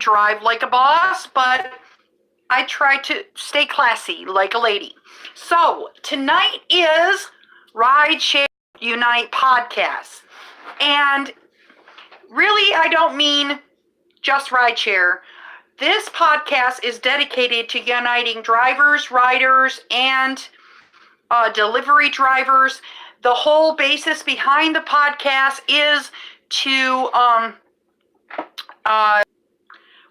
drive like a boss, but I try to stay classy like a lady. So tonight is Rideshare Unite podcast. And really, I don't mean just rideshare. This podcast is dedicated to uniting drivers, riders, and delivery drivers. The whole basis behind the podcast is to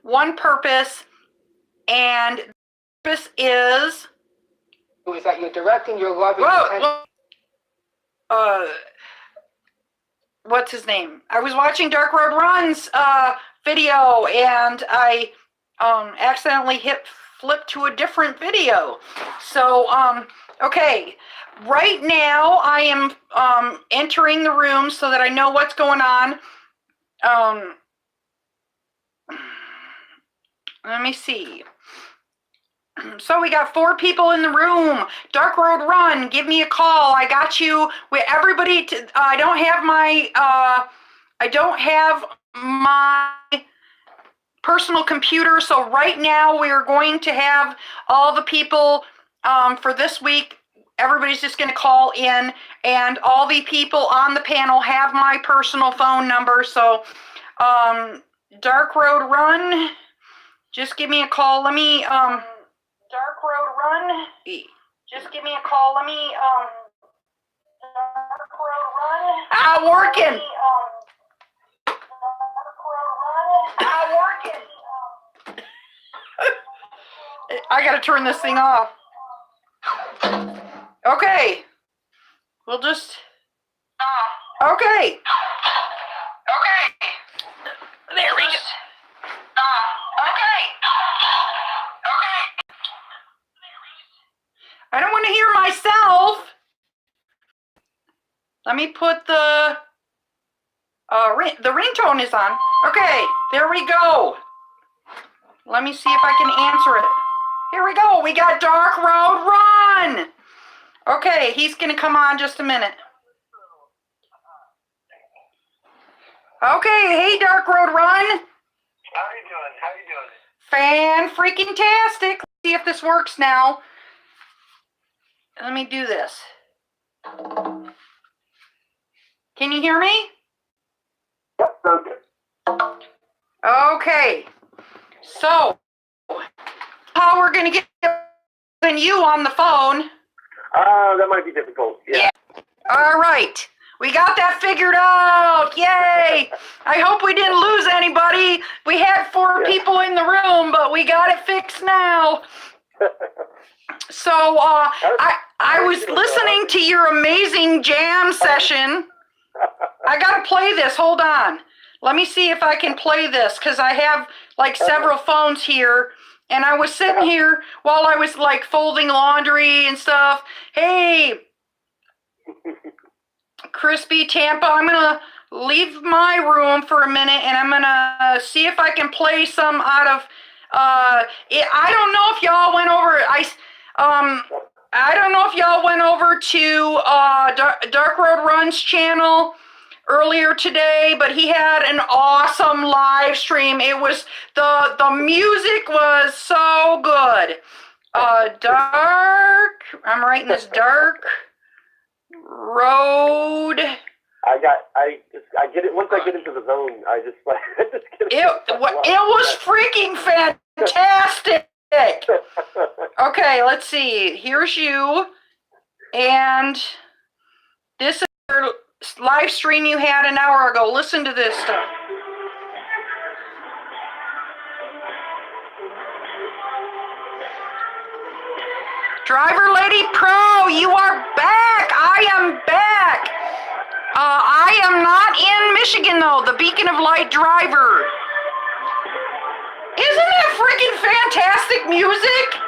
one purpose, and the purpose is that you're directing your loving what's his name? I was watching Dark Road Run's video, and I accidentally flipped to a different video. So okay, right now I am entering the room so that I know what's going on. Let me see. So we got 4 people in the room. Dark Road Run, give me a call. I got you. With everybody. I don't have my personal computer. So right now we are going to have all the people for this week. Everybody's just going to call in, and all the people on the panel have my personal phone number. So Dark Road Run, just give me a call. Let me Dark Road Run, just give me a call. Let me Dark Road Run. Working. Working. I gotta turn this thing off. Okay. We'll just. Okay. Okay. There we go. I don't want to hear myself. Let me put the ringtone is on. Okay, there we go. Let me see if I can answer it. Here we go. We got Dark Road Run. Okay, he's going to come on just a minute. Okay, hey Dark Road Run. How are you doing? How are you doing? Fan-freaking-tastic. Let's see if this works now. Let me do this. Can you hear me? Yep, okay. Okay. So, how we're going to get you on the phone? That might be difficult. Yeah. All right. We got that figured out. Yay. I hope we didn't lose anybody. We had 4 people in the room, but we got it fixed now. So I was listening to your amazing jam session. I got to play this. Hold on. Let me see if I can play this, because I have like several phones here. And I was sitting here while I was like folding laundry and stuff. Hey, Crispy Tampa, I'm going to leave my room for a minute, and I'm going to see if I can play some out of, I don't know if y'all went over, I don't know if y'all went over to Dark Road Run's channel earlier today, but he had an awesome live stream. It was, the music was so good. I'm writing this Dark Road. I get it. Once I get into the zone, I just get it was freaking fantastic. Okay, let's see. Here's you, and this is your live stream you had an hour ago. Listen to this stuff. DriverLadyPro, you are back. I am back. I am not in Michigan, though. The Beacon of Light driver. Isn't that freaking fantastic music?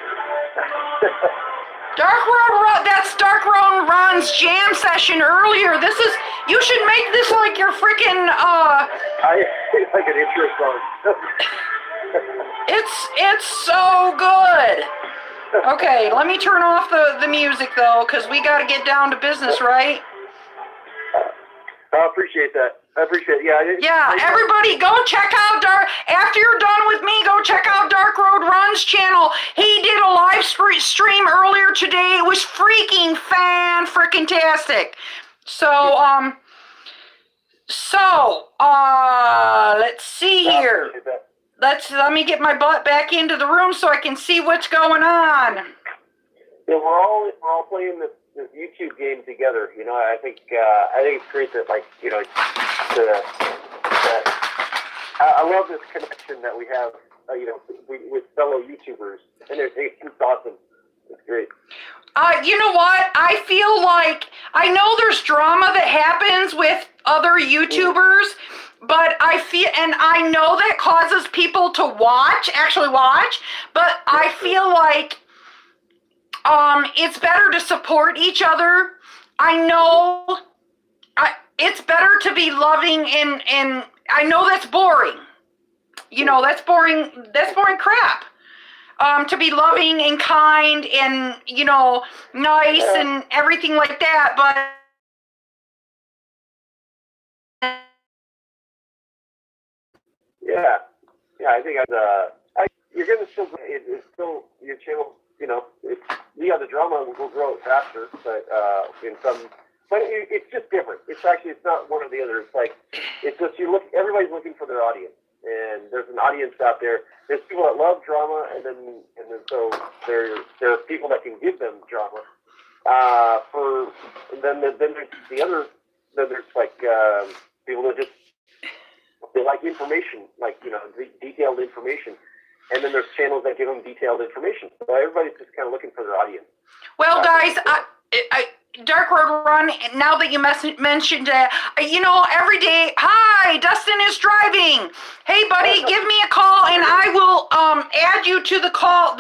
That's Dark Road Run's jam session earlier. You should make this like your freaking, it's like an intro song. It's so good. Okay, let me turn off the music, though, because we got to get down to business, right? I appreciate that. I appreciate it. Yeah. Everybody go check out after you're done with me, go check out Dark Road Run's channel. He did a live stream earlier today. It was freaking fan-freaking-tastic. So, let's see here. Let me get my butt back into the room so I can see what's going on. Yeah, we're all playing this YouTube game together. You know, I think it's great that, like, you know, I love this connection that we have, you know, with fellow YouTubers, and it's awesome. It's great. You know what? I feel like I know there's drama that happens with other YouTubers, but I know that causes people to actually watch, but I feel like it's better to support each other. I know it's better to be loving and I know that's boring. You know, that's boring crap. To be loving and kind and, you know, nice and everything like that, but yeah, I think you're gonna still. It's still your channel. You know, the drama will grow faster, but it's just different. It's not one or the other. It's just everybody's looking for their audience, and there's an audience out there. There's people that love drama, and then so there are people that can give them drama. Then there's the other. Then there's people that just they like information, like, you know, detailed information. And then there's channels that give them detailed information. So everybody's just kind of looking for their audience. Well, guys, Dark Road Run, now that you mentioned it, you know, every day, hi, Dustin is driving. Hey, buddy, give me a call and I will add you to the call.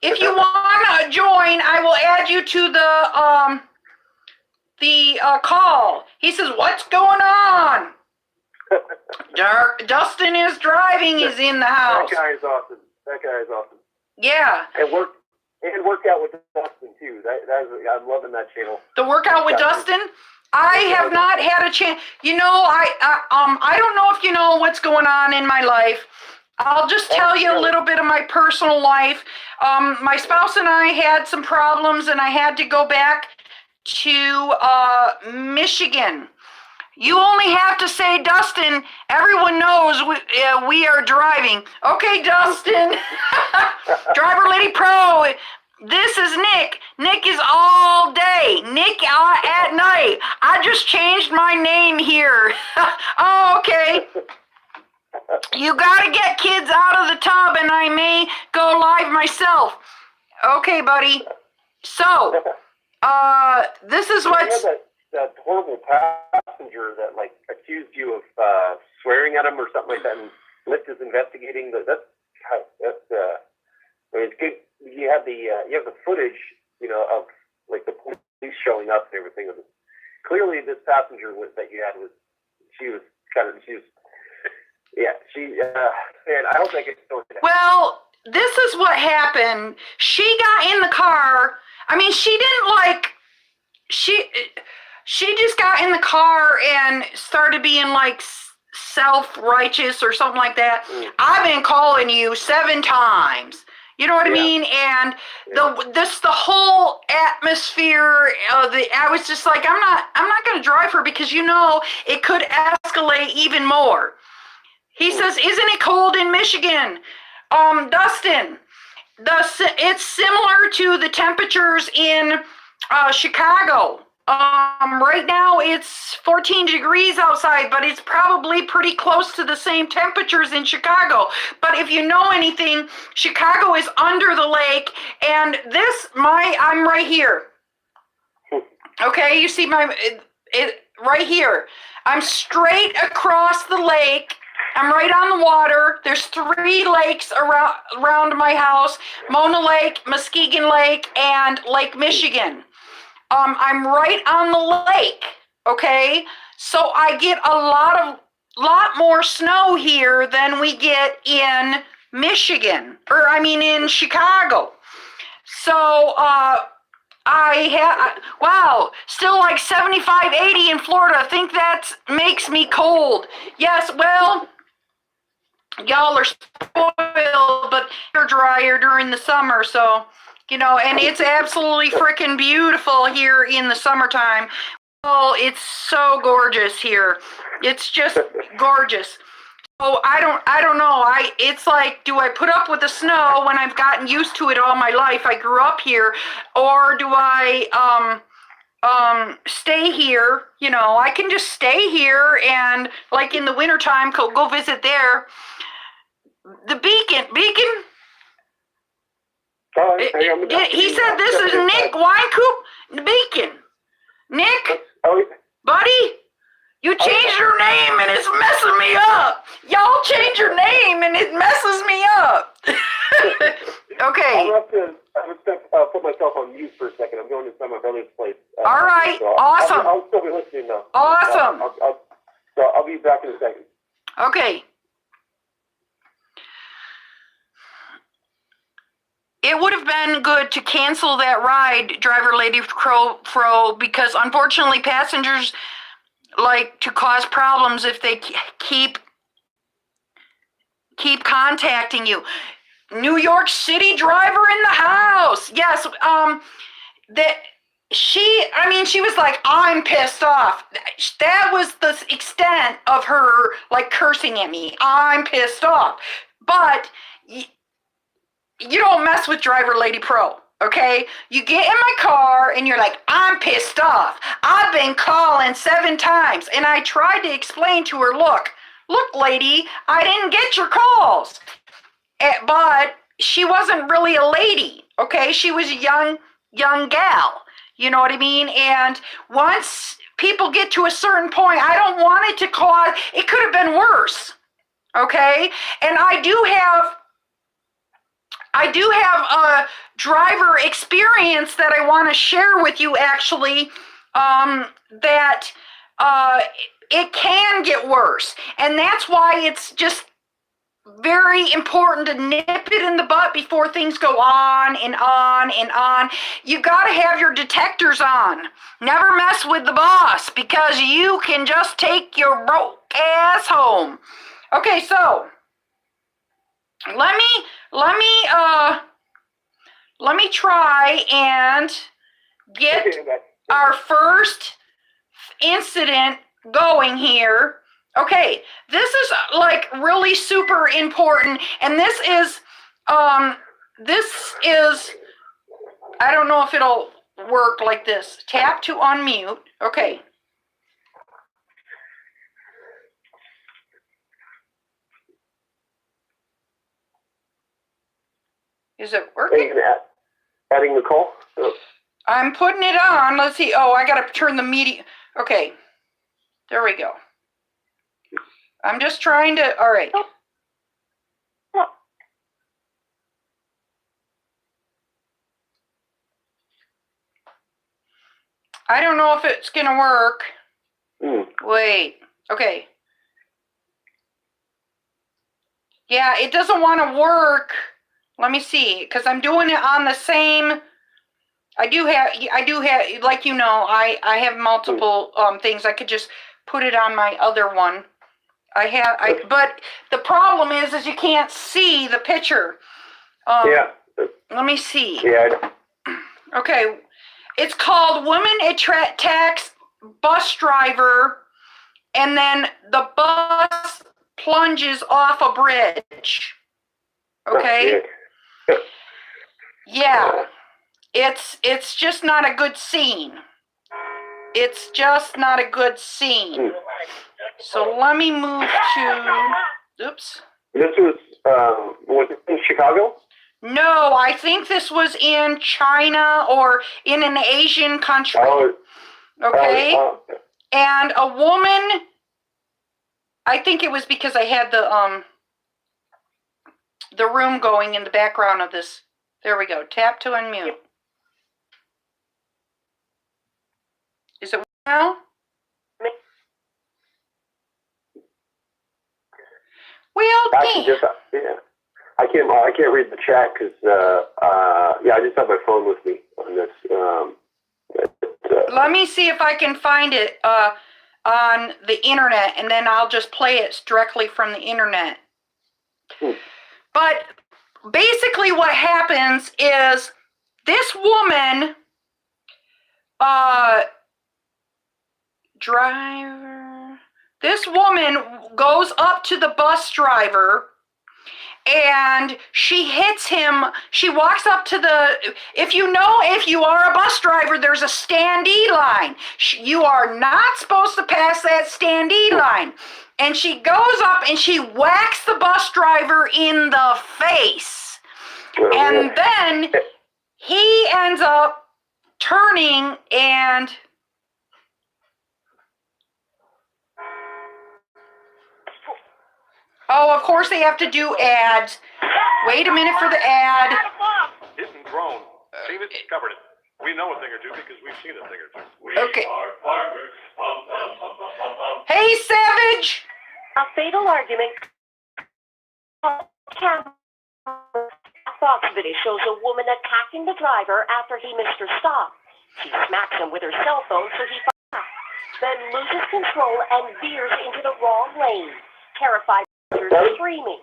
If you want to join, I will add you to the call. He says, what's going on? Dustin is driving. He's in the house. That guy is awesome. Yeah. And work out with Dustin too. I'm loving that channel. The workout with Dustin. I have not had a chance. You know, I don't know if you know what's going on in my life. I'll just tell you a little bit of my personal life. My spouse and I had some problems, and I had to go back to Michigan. You only have to say, Dustin, everyone knows we are driving. Okay, Dustin. DriverLadyPro. This is Nick. Nick is all day. Nick at night. I just changed my name here. Oh, okay. You got to get kids out of the tub, and I may go live myself. Okay, buddy. So, this is what's... That horrible passenger that, like, accused you of swearing at him or something like that, and Lyft is investigating. It's good. You have the footage, you know, of, like, the police showing up and everything. Clearly, this passenger that you had man, I hope I get sorted out. Well, this is what happened. She got in the car. I mean, she didn't she just got in the car and started being like self-righteous or something like that. I've been calling you 7 times. You know what I mean? And the whole atmosphere I was just like, I'm not going to drive her because, you know, it could escalate even more. He says, isn't it cold in Michigan? Dustin, it's similar to the temperatures in Chicago. Right now it's 14 degrees outside, but it's probably pretty close to the same temperatures in Chicago. But if you know anything, Chicago is under the lake, and I'm right here. Okay, you see right here. I'm straight across the lake. I'm right on the water. There's 3 lakes around my house: Mona Lake, Muskegon Lake, and Lake Michigan. I'm right on the lake, okay? So I get a lot more snow here than we get in Michigan, in Chicago. So wow, still like 75, 80 in Florida. I think that makes me cold. Yes, well, y'all are spoiled, but hair dryer during the summer, so, you know, and it's absolutely freaking beautiful here in the summertime. Oh, it's so gorgeous here. It's just gorgeous. Oh, I don't know. It's like, do I put up with the snow when I've gotten used to it all my life? I grew up here, or do I stay here? You know, I can just stay here and like in the wintertime go visit there. The Beacon. Oh, He said this is Nick Winecoop. The Beacon. Nick, buddy. You changed your name and it's messing me up. Y'all change your name and it messes me up. Okay. I'm going to put myself on mute for a second. I'm going to my brother's place. All right. So Awesome. I'll still be listening though. Awesome. I'll be back in a second. Okay. It would have been good to cancel that ride, DriverLadyPro, because unfortunately passengers like to cause problems if they keep contacting you. New York City driver in the house. Yes, she was like, I'm pissed off. That was the extent of her like cursing at me. I'm pissed off. But you don't mess with DriverLadyPro. Okay, you get in my car and you're like, I'm pissed off. I've been calling 7 times. And I tried to explain to her, look, lady, I didn't get your calls. But she wasn't really a lady, okay? She was a young gal, you know what I mean? And once people get to a certain point, I don't want it to cause, it could have been worse, okay? And I do have a driver experience that I want to share with you, actually, that it can get worse. And that's why it's just very important to nip it in the butt before things go on and on and on. You got to have your detectors on. Never mess with the boss, because you can just take your broke ass home. Okay, so let me try and get our first incident going here. Okay, this is like really super important, and this is I don't know if it'll work like this. Tap to unmute. Okay. Is it working? Adding the call? Oh. I'm putting it on. Let's see. Oh, I got to turn the media. Okay. There we go. I'm just trying to. All right. I don't know if it's going to work. Wait. Okay. Yeah, it doesn't want to work. Let me see, because I'm doing it on the same. I do have, like, you know, I have multiple things. I could just put it on my other one. But the problem is you can't see the picture. Yeah. Let me see. Yeah. Okay. It's called Woman Attacks Bus Driver, and then the bus plunges off a bridge. Okay? Yeah. It's just not a good scene. It's just not a good scene. So let me move to, oops. This was it in Chicago? No, I think this was in China or in an Asian country. Okay? And a woman, I think it was because I had the room going in the background of this. There we go. Tap to unmute. Is it now? Well, yeah. I can't read the chat because I just have my phone with me on this. Let me see if I can find it on the internet, and then I'll just play it directly from the internet. But basically what happens is this woman, this woman goes up to the bus driver and she hits him. She walks up to if you are a bus driver, there's a standee line. You are not supposed to pass that standee line. And she goes up and she whacks the bus driver in the face. And then he ends up turning and of course they have to do ads. Wait a minute for the ad. Hidden drone. Seen it, covered it. We know a thing or two because we've seen a thing or two. Okay. Hey, Savage! A fatal argument. Fox video shows a woman attacking the driver after he missed her stop. She smacks him with her cell phone so he falls, then loses control and veers into the wrong lane. Terrified passengers screaming.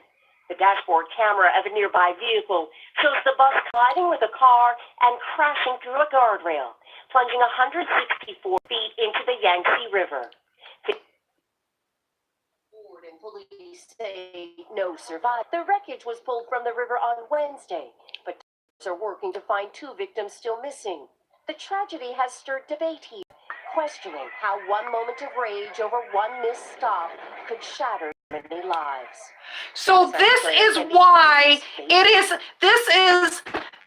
The dashboard camera of a nearby vehicle shows the bus colliding with a car and crashing through a guardrail, plunging 164 feet into the Yangtze River. And police say no survived. The wreckage was pulled from the river on Wednesday, but police are working to find 2 victims still missing. The tragedy has stirred debate here, questioning how one moment of rage over one missed stop could shatter many lives. So this is why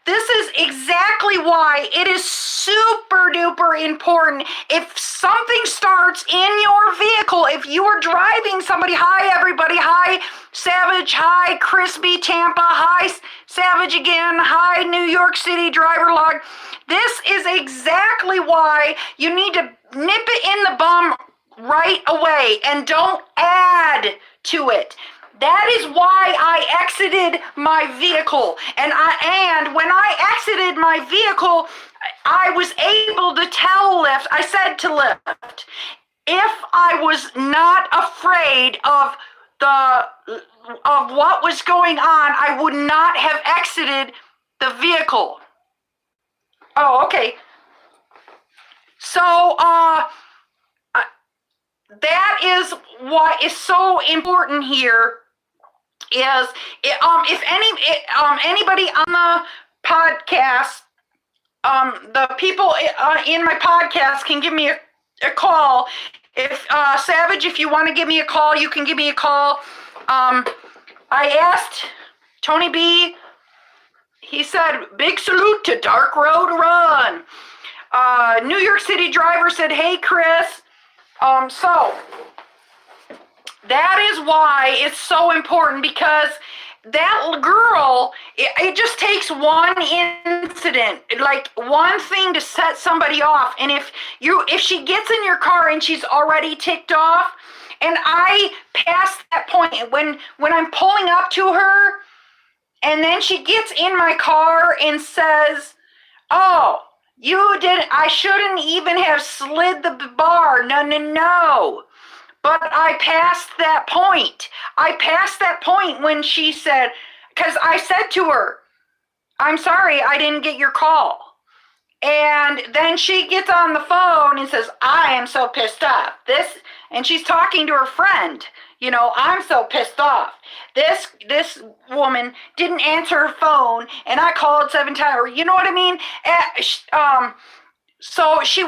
this is exactly why it is super duper important. If something starts in your vehicle, if you are driving somebody, hi everybody, hi Savage, hi Crispy Tampa, hi Savage again, hi New York City driver log. This is exactly why you need to nip it in the bum right away and don't add to it. That is why I exited my vehicle. And when I exited my vehicle, I was able to tell Lyft, I said to Lyft, if I was not afraid of what was going on, I would not have exited the vehicle. Oh, okay. So, that is what is so important here. If anybody on the podcast, the people in my podcast can give me a call. If Savage, if you want to give me a call, you can give me a call. I asked Tony B. He said, "Big salute to Dark Road Run." New York City driver said, "Hey Chris." So that is why it's so important, because that girl, it just takes one incident, like one thing to set somebody off. And if she gets in your car and she's already ticked off, and I pass that point when I'm pulling up to her, and then she gets in my car and says, "Oh, you didn't, I shouldn't even have slid the bar. No. But I passed that point. I passed that point when she said, because I said to her, "I'm sorry, I didn't get your call." And then she gets on the phone and says, "I am so pissed off." And she's talking to her friend. "I'm so pissed off. This woman didn't answer her phone, and I called 7 times." You know what I mean? So she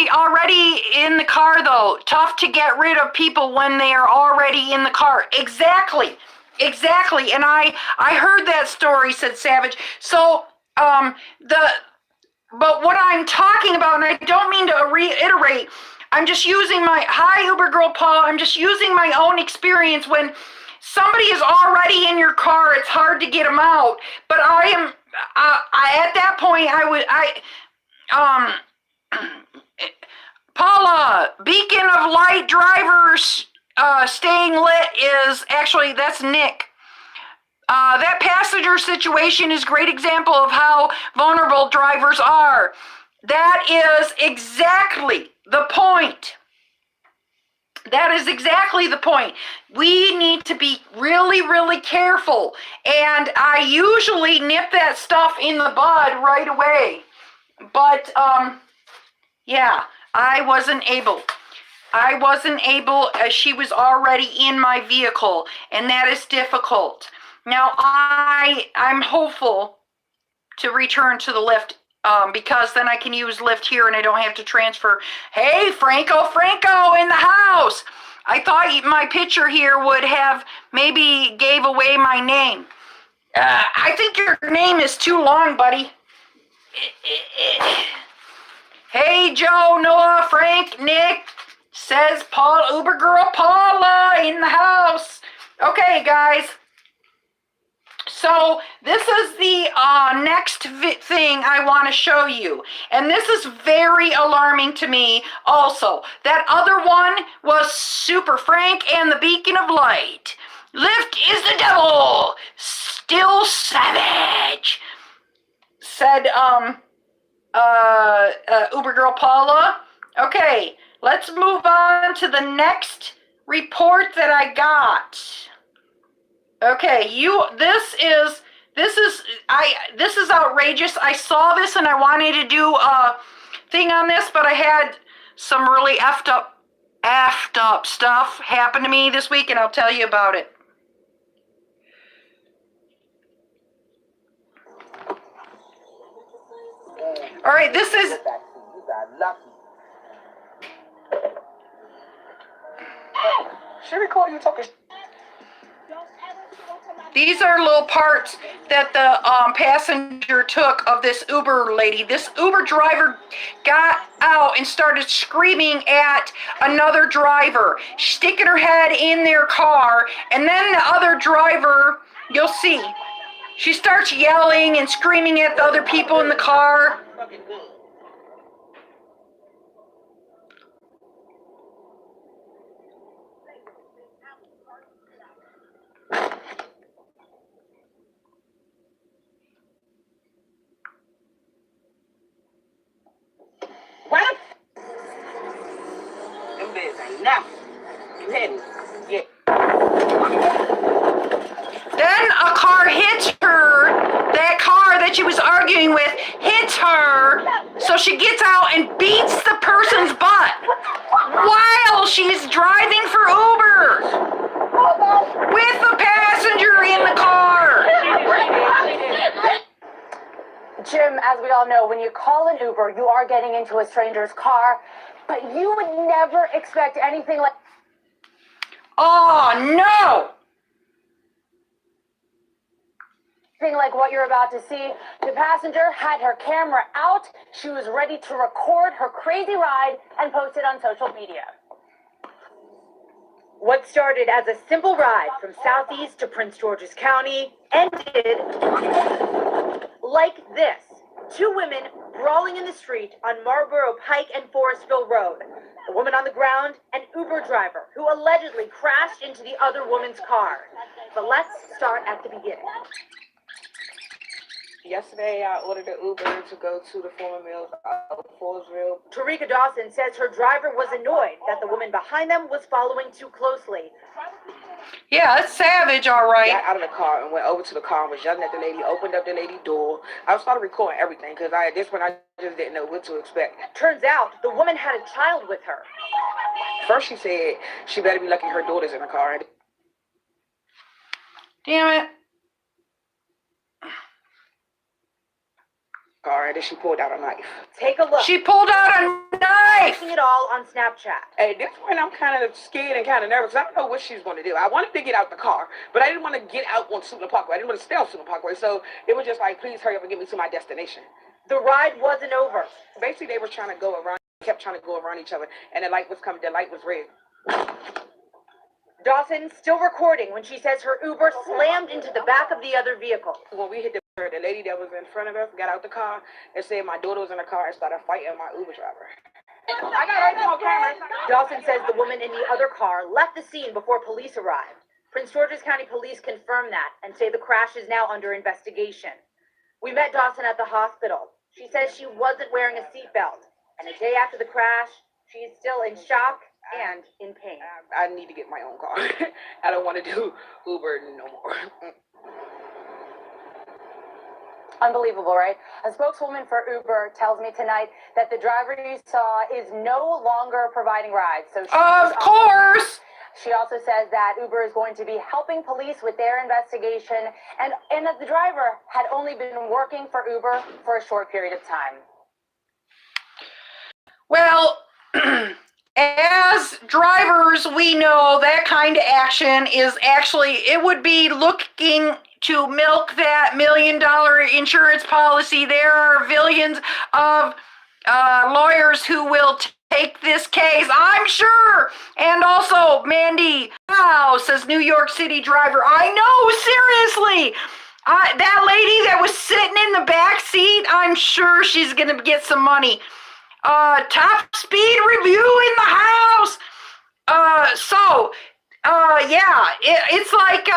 already in the car though. Tough to get rid of people when they are already in the car. Exactly. And I heard that story, said Savage. So, but what I'm talking about, and I don't mean to reiterate, I'm just using hi Uber Girl Paul, I'm just using my own experience. When somebody is already in your car, it's hard to get them out. But I at that point, Paula, beacon of light drivers staying lit is, actually, that's Nick. That passenger situation is a great example of how vulnerable drivers are. That is exactly the point. That is exactly the point. We need to be really, really careful. And I usually nip that stuff in the bud right away. But, yeah, I wasn't able. She was already in my vehicle, and that is difficult. Now, I'm hopeful to return to the Lyft, because then I can use Lyft here and I don't have to transfer. Hey, Franco in the house. I thought my picture here would have maybe gave away my name. I think your name is too long, buddy. Hey, Joe, Noah, Frank, Nick, says Paul, Uber girl Paula in the house. Okay, guys. So this is the next thing I want to show you. And this is very alarming to me also. That other one was Super Frank and the Beacon of Light. Lyft is the devil, still savage, said Uber girl Paula. Okay, let's move on to the next report that I got. Okay, this is outrageous. I saw this and I wanted to do a thing on this, but I had some really effed up stuff happen to me this week, and I'll tell you about it. All right, this is... She record you talking. These are little parts that the passenger took of this Uber lady. This Uber driver got out and started screaming at another driver, sticking her head in their car, and then the other driver, you'll see, she starts yelling and screaming at the other people in the car. What? Them beds ain't nothing. You heading? Yeah. Then a car hits her. That car that she was arguing with hits her. So she gets out and beats the person's butt while she's driving for Uber with the passenger in the car. Jim, as we all know, when you call an Uber, you are getting into a stranger's car, but you would never expect anything like... Oh, no! Anything like what you're about to see. The passenger had her camera out. She was ready to record her crazy ride and post it on social media. What started as a simple ride from Southeast to Prince George's County ended like this. Two women brawling in the street on Marlboro Pike and Forestville Road. The woman on the ground, an Uber driver who allegedly crashed into the other woman's car. But let's start at the beginning. Yesterday, I ordered an Uber to go to the former mills out of Forestville. Tarika Dawson says her driver was annoyed that the woman behind them was following too closely. Yeah, it's savage, all right. Got out of the car and went over to the car and was yelling at the lady, opened up the lady's door. I started recording everything because at this point I just didn't know what to expect. Turns out the woman had a child with her. First she said she better be lucky her daughter's in the car. Damn it. And then she pulled out a knife. Take a look. She pulled out a knife. Taking it all on Snapchat. At this point, I'm kind of scared and kind of nervous. I don't know what she's going to do. I wanted to get out the car, but I didn't want to get out on Super Parkway. I didn't want to stay on Super Parkway. So it was just like, please hurry up and get me to my destination. The ride wasn't over. Basically, they were trying to go around, kept trying to go around each other, and the light was coming. The light was red. Dawson still recording when she says her Uber slammed into the back of the other vehicle. When we hit the lady that was in front of us got out the car and said my daughter was in the car and started fighting my Uber driver. I got everything on camera. Dawson says the woman in the other car left the scene before police arrived. Prince George's County Police confirm that and say the crash is now under investigation. We met Dawson at the hospital. She says she wasn't wearing a seatbelt, and a day after the crash, she is still in shock and in pain. I need to get my own car. I don't want to do Uber no more. Unbelievable, right? A spokeswoman for Uber tells me tonight that the driver you saw is no longer providing rides. So Of course. She also says that Uber is going to be helping police with their investigation and that the driver had only been working for Uber for a short period of time. Well, as drivers, we know that kind of action is actually, it would be looking to milk that $1 million insurance policy. There are billions of lawyers who will take this case, I'm sure. And also, Mandy House says New York City driver. I know, seriously. That lady that was sitting in the back seat, I'm sure she's going to get some money. Top speed review in the house. Yeah, it's like,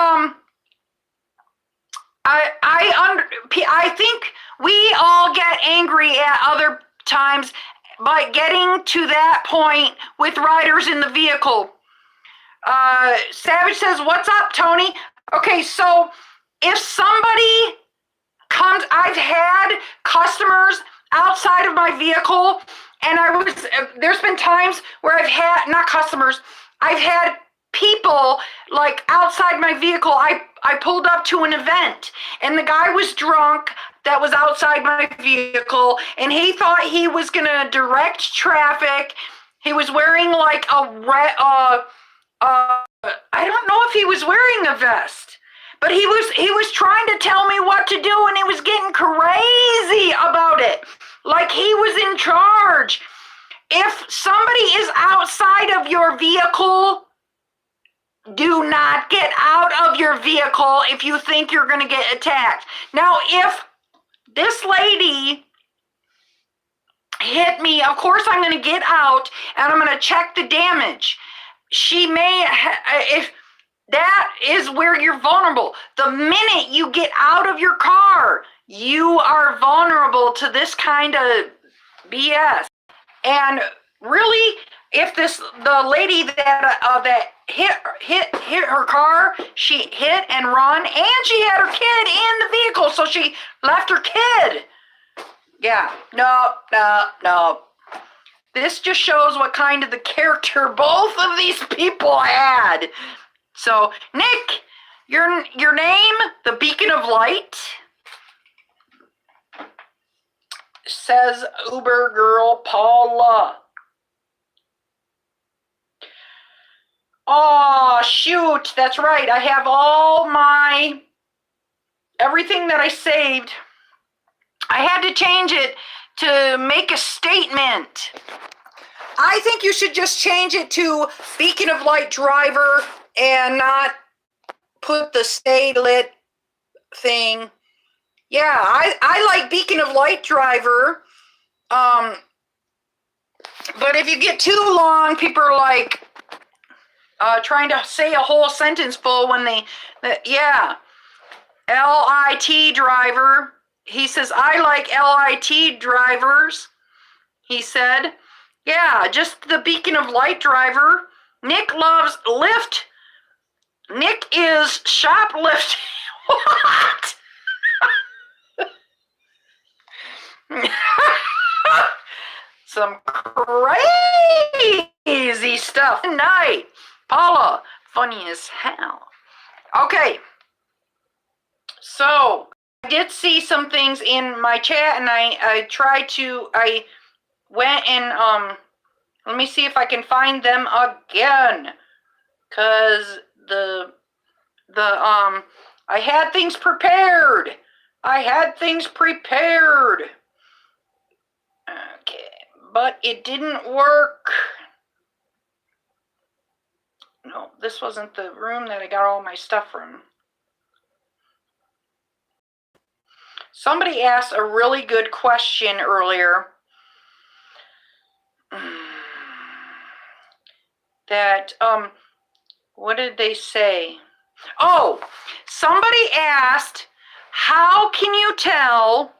I think we all get angry at other times by getting to that point with riders in the vehicle. Savage says, what's up, Tony? Okay, so if somebody comes, I've had customers outside of my vehicle, and there's been times where I've had, not customers, I've had people like outside my vehicle. I pulled up to an event, and the guy was drunk that was outside my vehicle, and he thought he was gonna direct traffic. He was wearing like I don't know if he was wearing a vest, but he was trying to tell me what to do, and he was getting crazy about it, like he was in charge. If somebody is outside of your vehicle, do not get out of your vehicle if you think you're going to get attacked. Now, if this lady hit me, of course I'm going to get out and I'm going to check the damage. She may, if that is where you're vulnerable. The minute you get out of your car, you are vulnerable to this kind of BS. And really, if the lady that hit her car, she hit and run, and she had her kid in the vehicle, so she left her kid. Yeah, no. This just shows what kind of the character both of these people had. So, Nick, your name, the Beacon of Light, says Uber girl Paula. Oh, shoot, that's right. I have everything that I saved. I had to change it to make a statement. I think you should just change it to Beacon of Light driver and not put the stay lit thing. Yeah, I like Beacon of Light driver. But if you get too long, people are like trying to say a whole sentence full when yeah. LIT driver. He says, I like LIT drivers. He said, yeah, just the Beacon of Light driver. Nick loves Lyft. Nick is shoplifting. What? Some crazy stuff tonight. Paula, funny as hell. Okay. So, I did see some things in my chat, and I went and, let me see if I can find them again. Cause I had things prepared. Okay, but it didn't work. No, this wasn't the room that I got all my stuff from. Somebody asked a really good question earlier. That, what did they say? Oh, somebody asked, how can you tell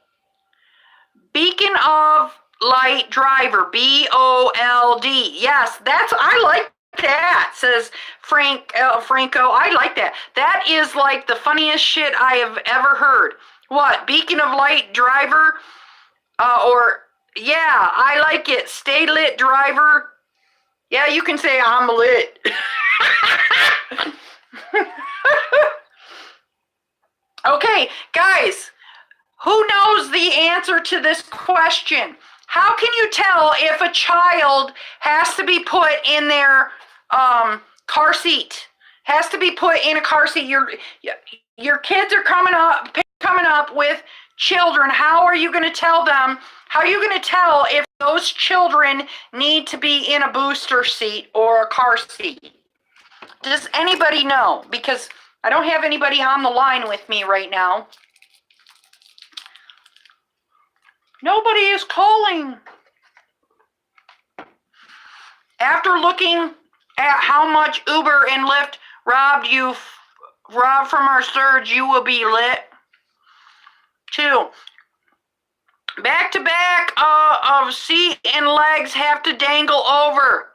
beacon of light driver, BOLD? Yes, I like that, says Franco. I like that. That is like the funniest shit I have ever heard. What, beacon of light driver? Yeah, I like it. Stay lit driver. Yeah, you can say I'm lit. Okay, guys, who knows the answer to this question? How can you tell if a child has to be put in their car seat? Has to be put in a car seat. Your kids are coming up with children. How are you going to tell them? How are you going to tell if those children need to be in a booster seat or a car seat? Does anybody know? Because I don't have anybody on the line with me right now. Nobody is calling. After looking at how much Uber and Lyft robbed from our surge, you will be lit. 2. Back to back of seat and legs have to dangle over.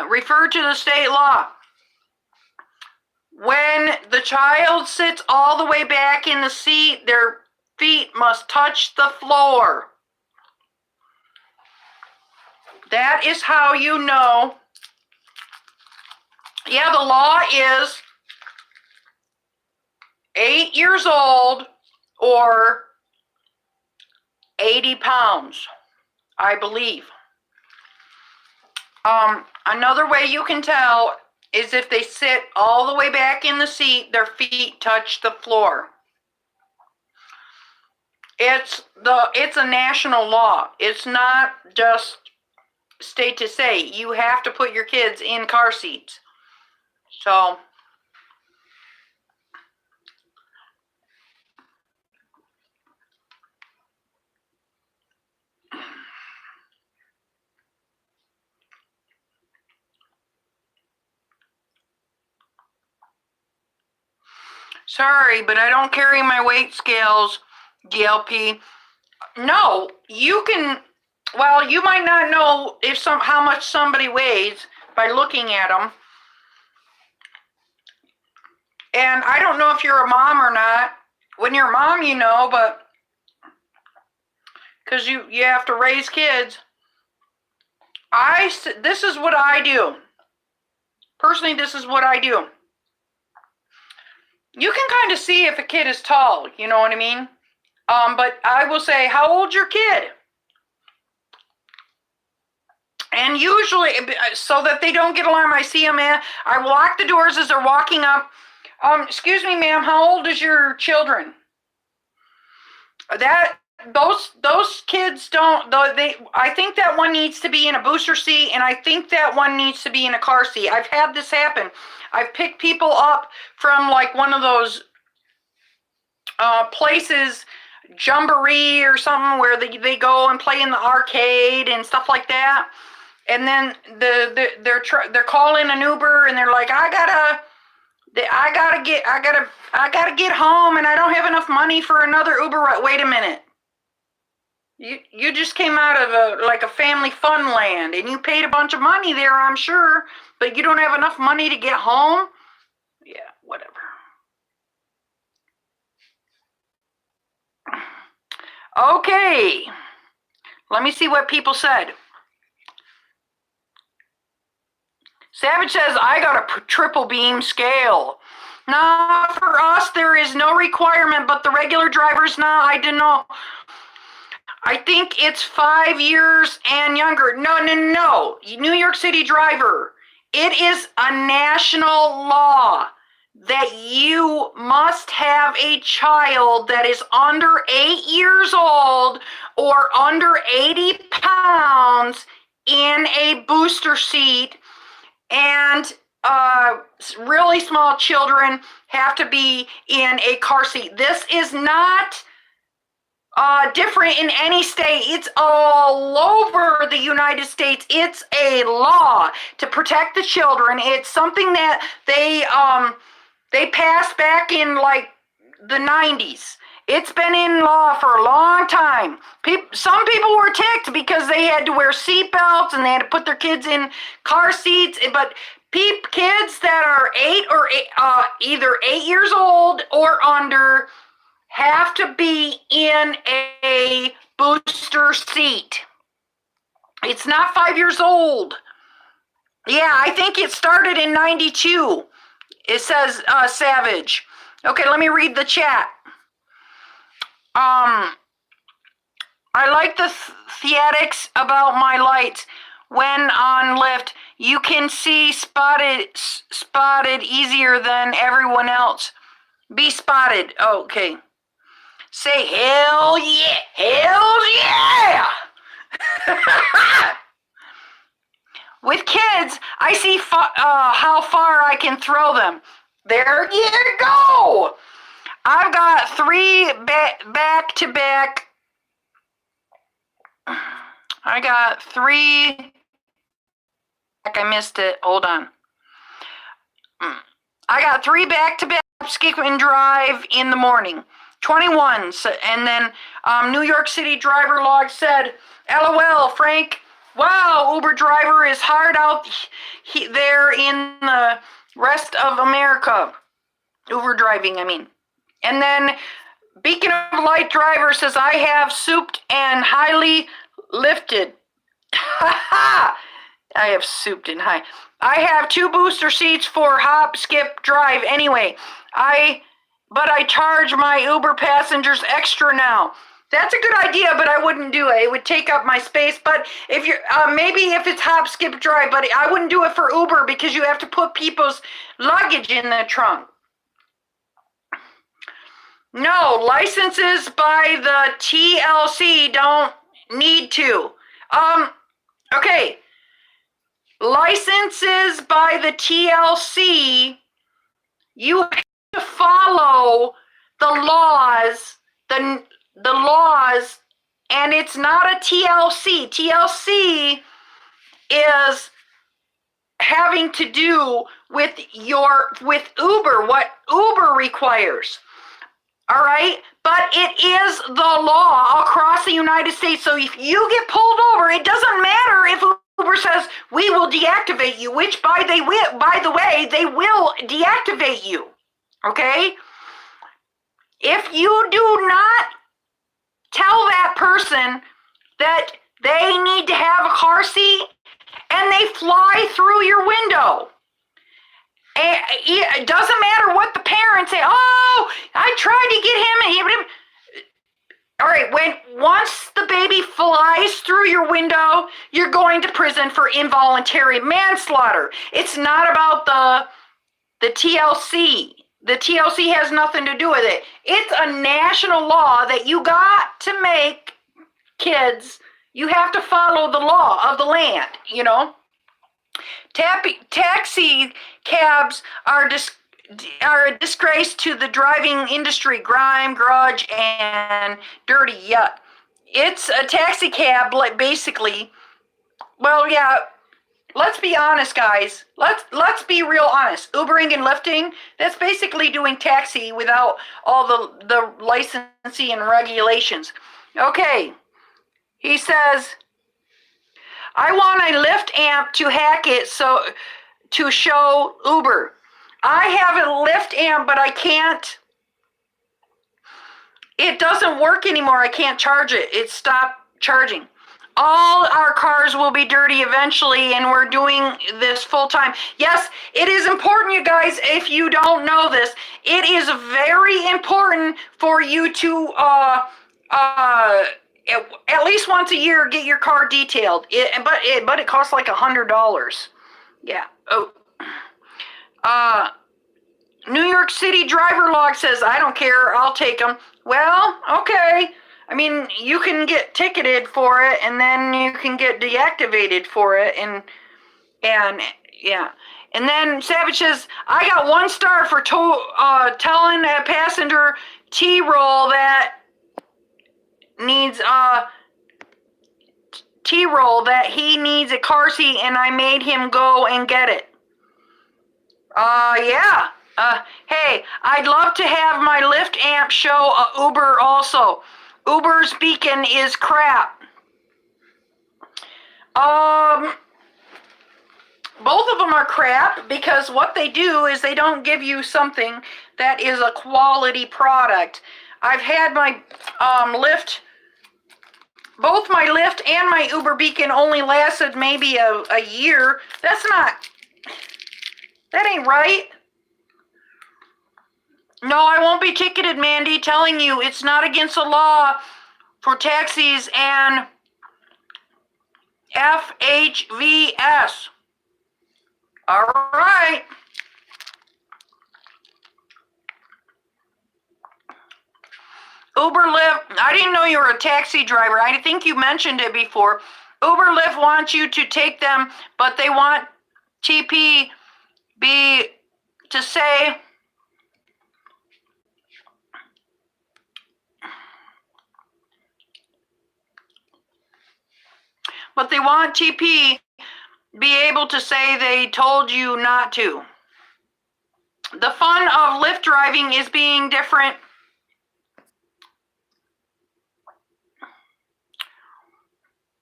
Refer to the state law. When the child sits all the way back in the seat, their feet must touch the floor. That is how you know. Yeah, the law is 8 years old or 80 pounds, I believe. Another way you can tell is if they sit all the way back in the seat, their feet touch the floor. It's a national law. It's not just state to say. You have to put your kids in car seats. So, sorry, but I don't carry my weight scales, DLP. No, you can, well, you might not know how much somebody weighs by looking at them. And I don't know if you're a mom or not. When you're a mom, you know, but because you have to raise kids. This is what I do. Personally, this is what I do. You can kind of see if a kid is tall, you know what I mean? But I will say, how old's your kid? And usually, so that they don't get alarmed, I see them, I lock the doors as they're walking up. Excuse me, ma'am, how old is your children? Those kids don't, I think that one needs to be in a booster seat, and I think that one needs to be in a car seat. I've had this happen. I've picked people up from like one of those places, Jamboree or something, where they go and play in the arcade and stuff like that. And then they're calling an Uber, and they're like, I gotta get home, and I don't have enough money for another Uber ride. Wait a minute. You just came out of a family fun land, and you paid a bunch of money there, I'm sure, but you don't have enough money to get home? Yeah, whatever. Okay. Let me see what people said. Savage says, I got a triple beam scale. Nah, for us, there is no requirement, but the regular drivers, nah, I didn't know. I think it's 5 years and younger. No. New York City driver. It is a national law that you must have a child that is under 8 years old or under 80 pounds in a booster seat, and really small children have to be in a car seat. This is not different in any state. It's all over the United States. It's a law to protect the children. It's something that they passed back in like the 90s. It's been in law for a long time. Some people were ticked because they had to wear seatbelts and they had to put their kids in car seats. But kids that are either 8 years old or under have to be in a booster seat. It's not 5 years old. Yeah, I think it started in 92. It says Savage. Okay, let me read the chat. I like the theatics about my lights. When on lift, you can see spotted easier than everyone else. Be spotted. Oh, okay. Say hell yeah, hell yeah. With kids, I see how far I can throw them. There you go. I've got 3 back to back. I got 3. I missed it. Hold on. I got 3 back to back skip and drive in the morning. 21. And then New York City driver log said, LOL, Frank. Wow, Uber driver is hard out there in the rest of America. Uber driving, I mean. And then Beacon of Light driver says, I have souped and highly lifted. I have souped and high. I have 2 booster seats for hop, skip, drive anyway. But I charge my Uber passengers extra now. That's a good idea, but I wouldn't do it. It would take up my space. But if you're, maybe if it's hop, skip, drive, but I wouldn't do it for Uber because you have to put people's luggage in the trunk. No, licenses by the TLC don't need to. Okay. Licenses by the TLC, you have to follow the laws, the laws, and it's not a TLC. TLC is having to do with Uber, what Uber requires. All right, but it is the law across the United States. So if you get pulled over, it doesn't matter if Uber says we will deactivate you, which by the way, they will deactivate you. Okay? If you do not tell that person that they need to have a car seat and they fly through your window, it doesn't matter what the parents say. Oh, I tried to get him. All right, once the baby flies through your window, you're going to prison for involuntary manslaughter. It's not about the TLC. The TLC has nothing to do with it. It's a national law that you got to make kids. You have to follow the law of the land, you know. Taxi cabs are a disgrace to the driving industry. Grime, grudge, and dirty yuck. It's a taxi cab, like basically. Well, yeah. Let's be honest, guys. Let's be real honest. Ubering and lifting, that's basically doing taxi without all the licensing and regulations. Okay. He says, I want a Lyft amp to hack it to show Uber. I have a Lyft amp, but I can't. It doesn't work anymore. I can't charge it. It stopped charging. All our cars will be dirty eventually, and we're doing this full time. Yes, it is important, you guys, if you don't know this. It is very important for you to at least once a year get your car detailed. But it costs like $100. Yeah. Oh. New York City driver log says, I don't care, I'll take them. Well, okay. I mean, you can get ticketed for it, and then you can get deactivated for it, and yeah. And then Savage says, I got 1 star for telling a passenger T-roll that needs T-roll that he needs a car seat, and I made him go and get it. Yeah. Hey, I'd love to have my Lyft amp show Uber also. Uber's beacon is crap. Both of them are crap because what they do is they don't give you something that is a quality product. I've had my Lyft, both my Lyft and my Uber beacon only lasted maybe a year. That ain't right. No, I won't be ticketed, Mandy, telling you it's not against the law for taxis and FHVS. All right. Uber Lyft, I didn't know you were a taxi driver. I think you mentioned it before. Uber Lyft wants you to take them, but they want TPB to say, but they want TP be able to say they told you not to. The fun of Lyft driving is being different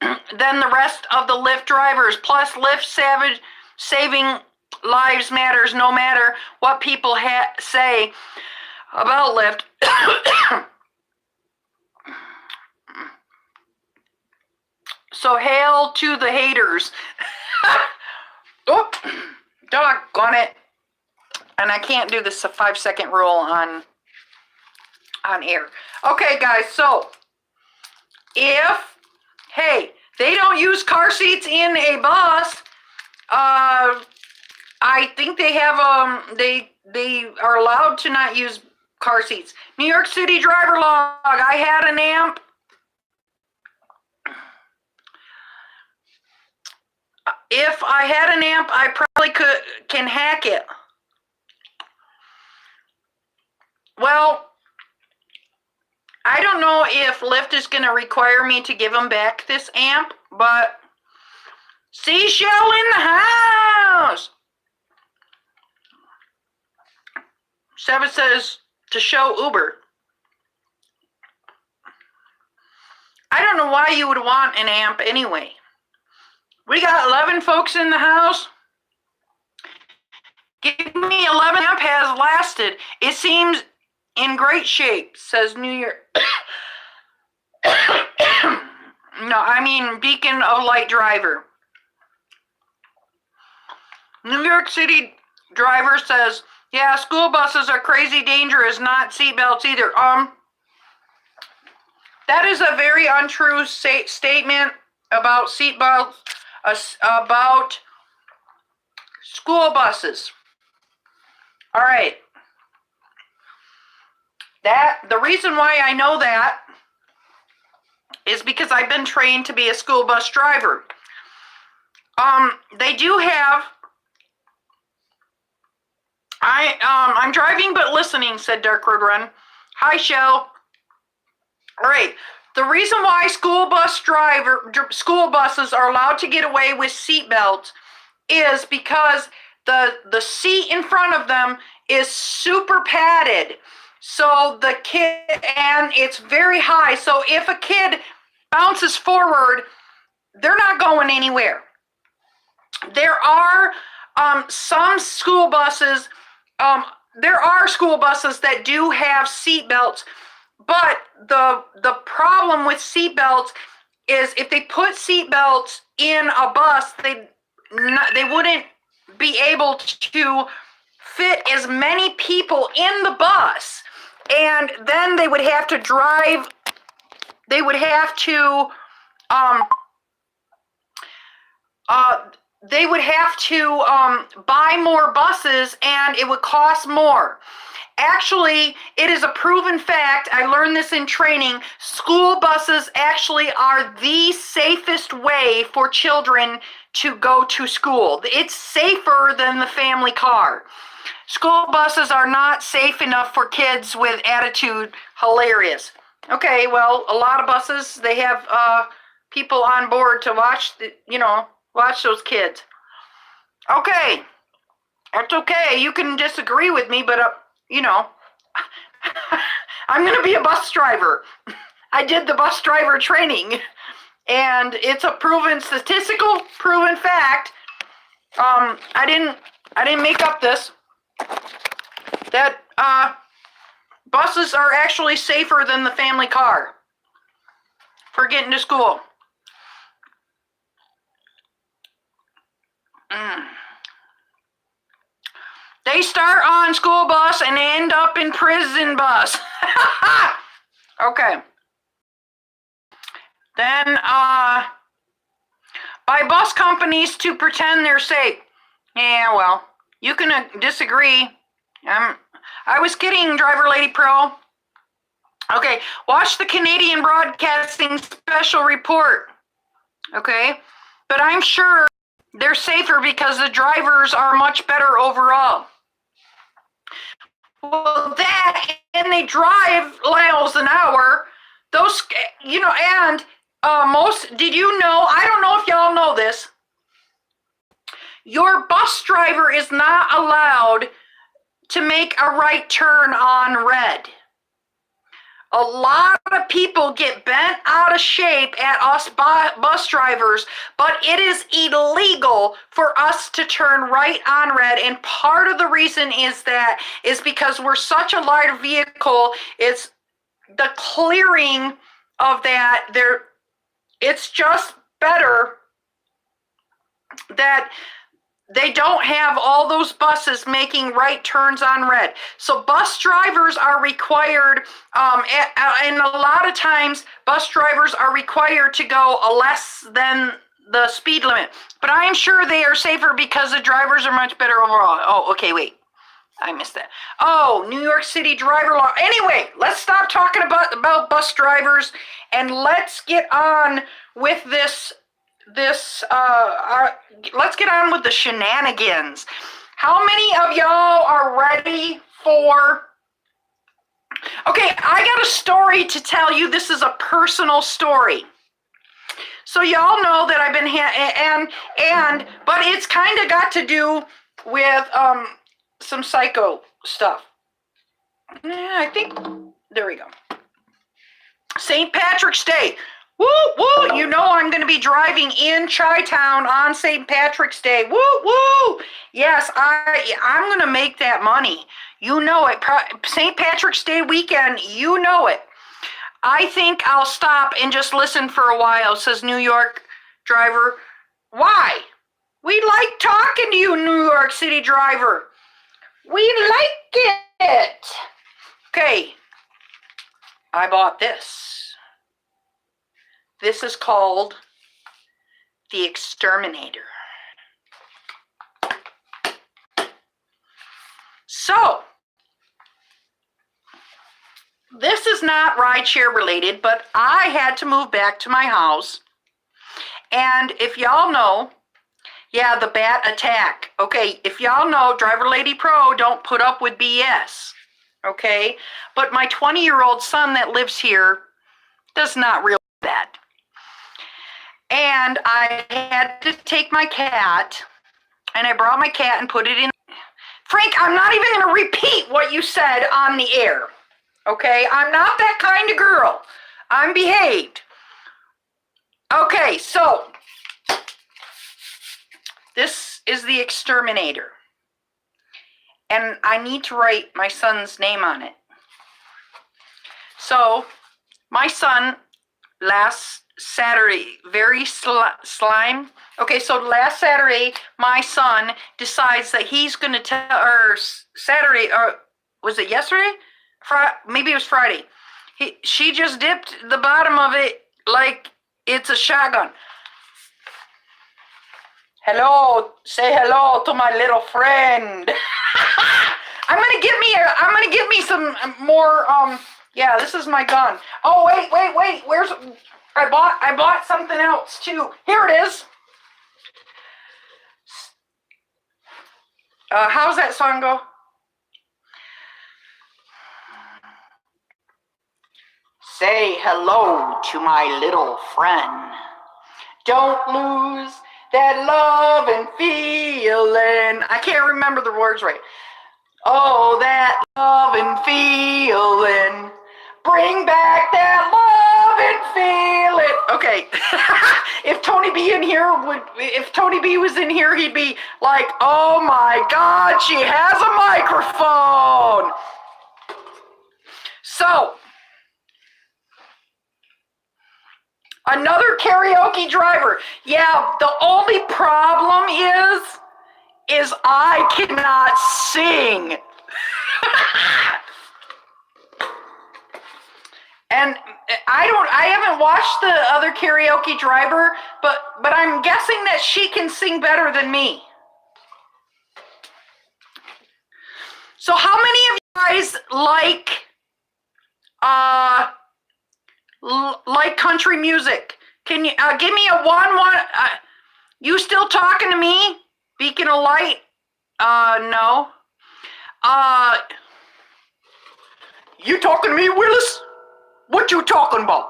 than the rest of the Lyft drivers. Plus, Lyft saving lives matters no matter what people say about Lyft. So hail to the haters. Oh, doggone it. And I can't do this 5-second rule on air. Okay, guys, so if, hey, they don't use car seats in a bus, I think they have, they are allowed to not use car seats. New York City driver log, I had an amp. If I had an amp, I probably can hack it. Well, I don't know if Lyft is going to require me to give them back this amp, but Seashell in the house. Seven says to show Uber. I don't know why you would want an amp anyway. We got 11 folks in the house. Give me 11 amp has lasted. It seems in great shape, says New York. No, I mean Beacon of Light driver. New York City driver says, yeah, school buses are crazy dangerous, not seatbelts either. That is a very untrue statement about seatbelts, about school buses. All right. The reason why I know that is because I've been trained to be a school bus driver. They do have, I'm driving but listening, said Dark Road Run. Hi, Shell. All right. The reason why school buses are allowed to get away with seatbelts is because the seat in front of them is super padded. So the kid, and it's very high. So if a kid bounces forward, they're not going anywhere. There are some school buses, there are school buses that do have seat belts, but the problem with seat belts is if they put seat belts in a bus, they wouldn't be able to fit as many people in the bus, and then they would have to drive, they would have to buy more buses, and it would cost more. Actually, it is a proven fact, I learned this in training, school buses actually are the safest way for children to go to school. It's safer than the family car. School buses are not safe enough for kids with attitude. Hilarious. Okay, well, a lot of buses, they have people on board to watch, watch those kids. Okay, that's okay. You can disagree with me, but, I'm going to be a bus driver. I did the bus driver training, and it's a statistical proven fact. I didn't make up this, that buses are actually safer than the family car for getting to school. They start on school bus and end up in prison bus. Okay. Then, by bus companies to pretend they're safe. Yeah, well, you can disagree. I was kidding, DriverLadyPro. Okay, watch the Canadian Broadcasting Special Report. Okay, but I'm sure they're safer because the drivers are much better overall. Well, that, and they drive miles an hour. Those, and did you know, I don't know if y'all know this, your bus driver is not allowed to make a right turn on red. A lot of people get bent out of shape at us bus drivers, but it is illegal for us to turn right on red. And part of the reason is because we're such a large vehicle. It's the clearing of that. It's just better that they don't have all those buses making right turns on red. So bus drivers are required, and a lot of times bus drivers are required to go less than the speed limit. But I am sure they are safer because the drivers are much better overall. Oh, okay, wait. I missed that. Oh, New York City driver law. Anyway, let's stop talking about bus drivers and let's get on with this let's get on with the shenanigans. How many of y'all are ready for... Okay, I got a story to tell you. This is a personal story. So y'all know that I've been but it's kind of got to do with some psycho stuff. Yeah, I think there we go. St. Patrick's Day. Woo, woo, you know I'm going to be driving in Chi-Town on St. Patrick's Day. Woo, woo. Yes, I'm going to make that money. You know it. St. Patrick's Day weekend, you know it. I think I'll stop and just listen for a while, says New York driver. Why? We like talking to you, New York City driver. We like it. Okay, I bought this. This is called the Exterminator. So, this is not rideshare related, but I had to move back to my house. And if y'all know, yeah, the bat attack. Okay, if y'all know, DriverLadyPro don't put up with BS. Okay, but my 20-year-old son that lives here does not realize that. And I had to take my cat, and I brought my cat and put it in. Frank, I'm not even going to repeat what you said on the air. Okay, I'm not that kind of girl. I'm behaved. Okay, so this is the Exterminator. And I need to write my son's name on it. So, my son, last Saturday, very slime. Okay, so last Saturday, my son decides that he's going to tell, or Saturday, or was it yesterday? Maybe it was Friday. She just dipped the bottom of it like it's a shotgun. Hello, say hello to my little friend. I'm gonna give me some more. Yeah, this is my gun. Oh wait. Where's? I bought something else too. Here it is. How's that song go? Say hello to my little friend. Don't lose that love and feeling. I can't remember the words right. Oh, that love and feeling. Bring back that love and feeling. Okay. If Tony B was in here, he'd be like, oh my God, she has a microphone. So, another karaoke driver. Yeah, the only problem is I cannot sing. And I haven't watched the other karaoke driver, but I'm guessing that she can sing better than me. So how many of you guys like country music? Can you give me a one? You still talking to me? Beacon of light? No. You talking to me, Willis? What you talking about?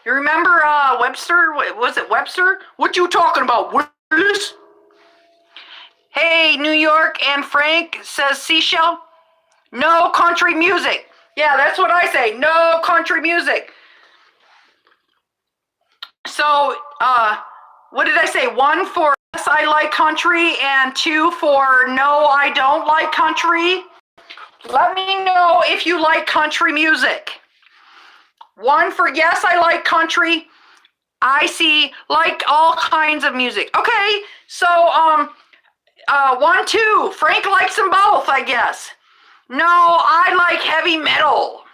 You remember Webster? Was it Webster? What you talking about, Willis? Hey, New York and Frank, says Seashell. No country music. Yeah, that's what I say. No country music. So, what did I say? 1 for yes, I like country, and 2 for no, I don't like country. Let me know if you like country music. 1 for yes, I like country. I see like all kinds of music. Okay, so 1, 2. Frank likes them both, I guess. No, I like heavy metal.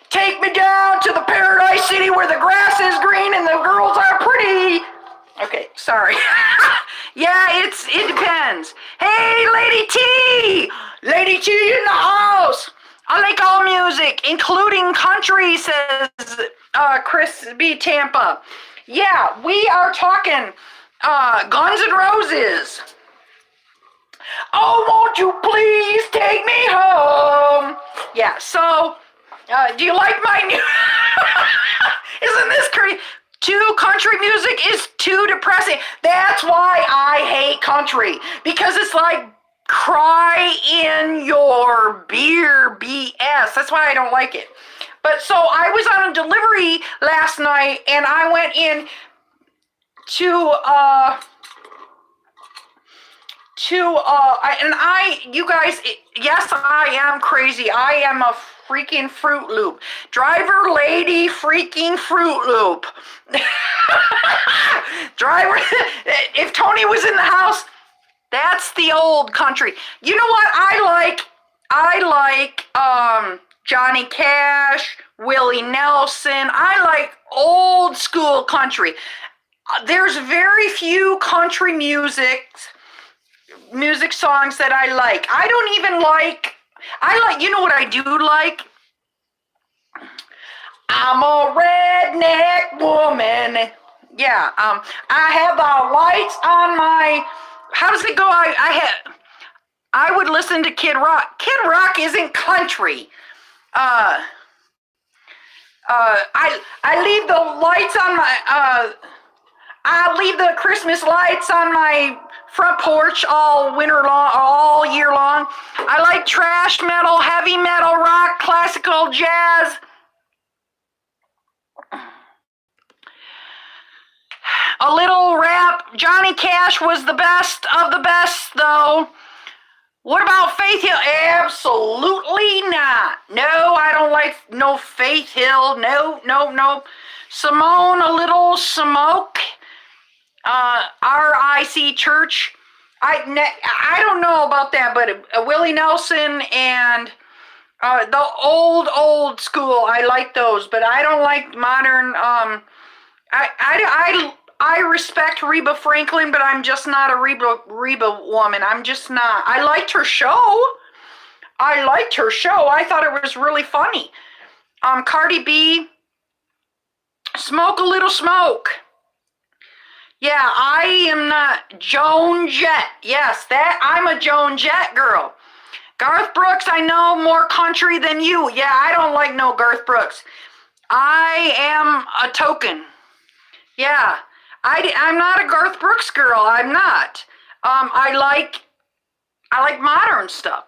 Take me down to the paradise city where the grass is green and the girls are pretty. Okay, sorry. Yeah, it depends. Hey, Lady T! Lady T in the house! I like all music, including country, says Chris B. Tampa. Yeah, we are talking Guns N' Roses. Oh, won't you please take me home? Yeah, so, do you like my new... Isn't this crazy? Country music is too depressing. That's why I hate country. Because it's like cry in your beer BS. That's why I don't like it. But so I was on a delivery last night and I went in you guys, yes, I am crazy. I am a freaking Fruit Loop. Driver Lady freaking Fruit Loop. Driver, if Tony was in the house, that's the old country. You know what I like Johnny Cash, Willie Nelson. I like old school country. There's very few country music songs that I like. I don't even like, you know what I do like? I'm a redneck woman. Yeah, I have the lights on my, how does it go? I would listen to Kid Rock. Kid Rock isn't country. I leave the lights on my, I leave the Christmas lights on my front porch all winter long, all year long. I like thrash metal, heavy metal, rock, classical, jazz. A little rap. Johnny Cash was the best of the best, though. What about Faith Hill? Absolutely not. No, I don't like no Faith Hill. No. Simone, a little smoke. RIC Church. I don't know about that, but Willie Nelson and the old school, I like those, but I don't like modern. I respect Reba Franklin, but I'm just not a Reba woman. I'm just not. I liked her show. I thought it was really funny. Cardi B, Smoke a Little Smoke. Yeah, I am not Joan Jett. Yes, that I'm a Joan Jett girl. Garth Brooks, I know more country than you. Yeah, I don't like no Garth Brooks. I am a token. Yeah, I'm not a Garth Brooks girl. I'm not. I like modern stuff.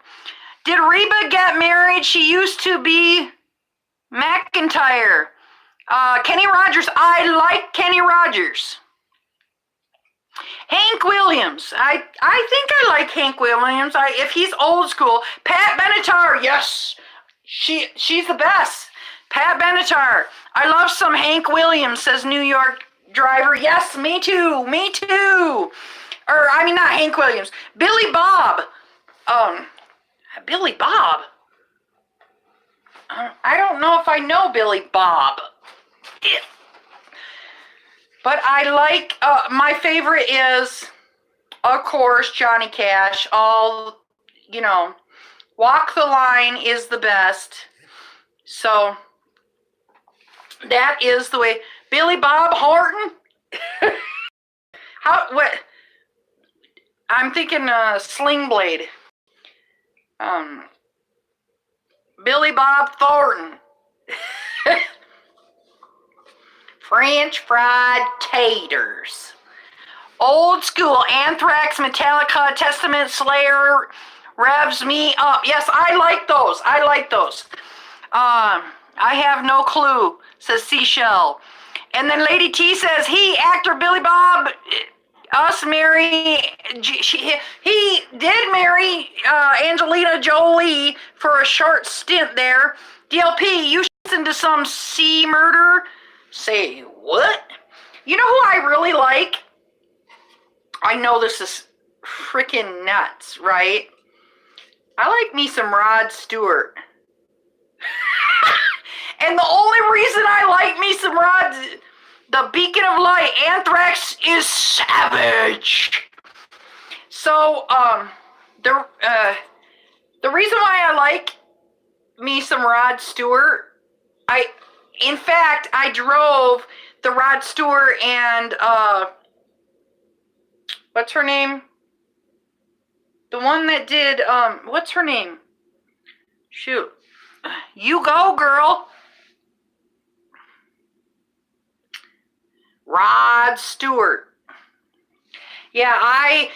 Did Reba get married? She used to be McIntyre. Kenny Rogers. I like Kenny Rogers. Hank Williams. I think I like Hank Williams. If he's old school. Pat Benatar. Yes, she's the best. Pat Benatar. I love some Hank Williams, says New York Driver. Yes, me too. Me too. Not Hank Williams. Billy Bob. Billy Bob. I don't know if I know Billy Bob. But I like, my favorite is, of course, Johnny Cash. Walk the Line is the best. So, that is the way. Billy Bob Thornton? What? I'm thinking, Sling Blade. Billy Bob Thornton. French fried taters. Old school Anthrax, Metallica, Testament, Slayer revs me up. Yes, I like those. I have no clue, says Seashell. And then Lady T says, actor Billy Bob, he did marry Angelina Jolie for a short stint there. DLP, you listen to some C murder? Say what? You know who I really like? I know this is freaking nuts, right? I like me some Rod Stewart. And the only reason I like me some Rod, the Beacon of Light, Anthrax is savage. So, the reason why I like me some Rod Stewart, in fact, I drove the Rod Stewart and, what's her name? The one that did, what's her name? Shoot. You go, girl. Rod Stewart. Yeah, I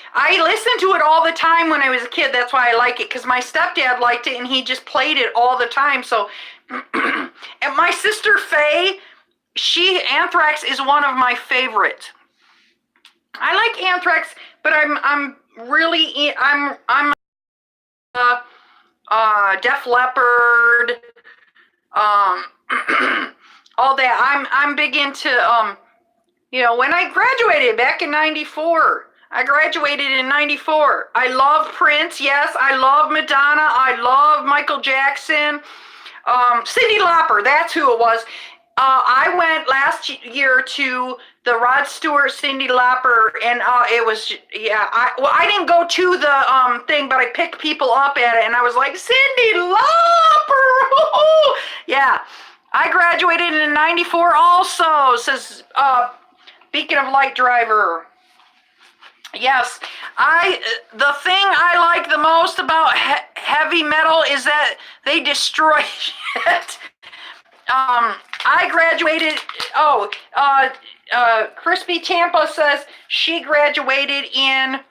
listened to it all the time when I was a kid. That's why I like it, because my stepdad liked it, and he just played it all the time. So, and my sister Faye, Anthrax is one of my favorites. I like Anthrax, but I'm Def Leppard, all that. I'm big into when I graduated back in '94. I graduated in '94. I love Prince. Yes, I love Madonna. I love Michael Jackson. Cyndi Lauper, that's who it was. I went last year to the Rod Stewart, Cyndi Lauper, and it was, I didn't go to the thing, but I picked people up at it, and I was like, Cyndi Lauper! Yeah, I graduated in '94 also, says Beacon of Light Driver. Yes, the thing I like the most about heavy metal is that they destroy shit. I graduated, Crispy Tampa says she graduated in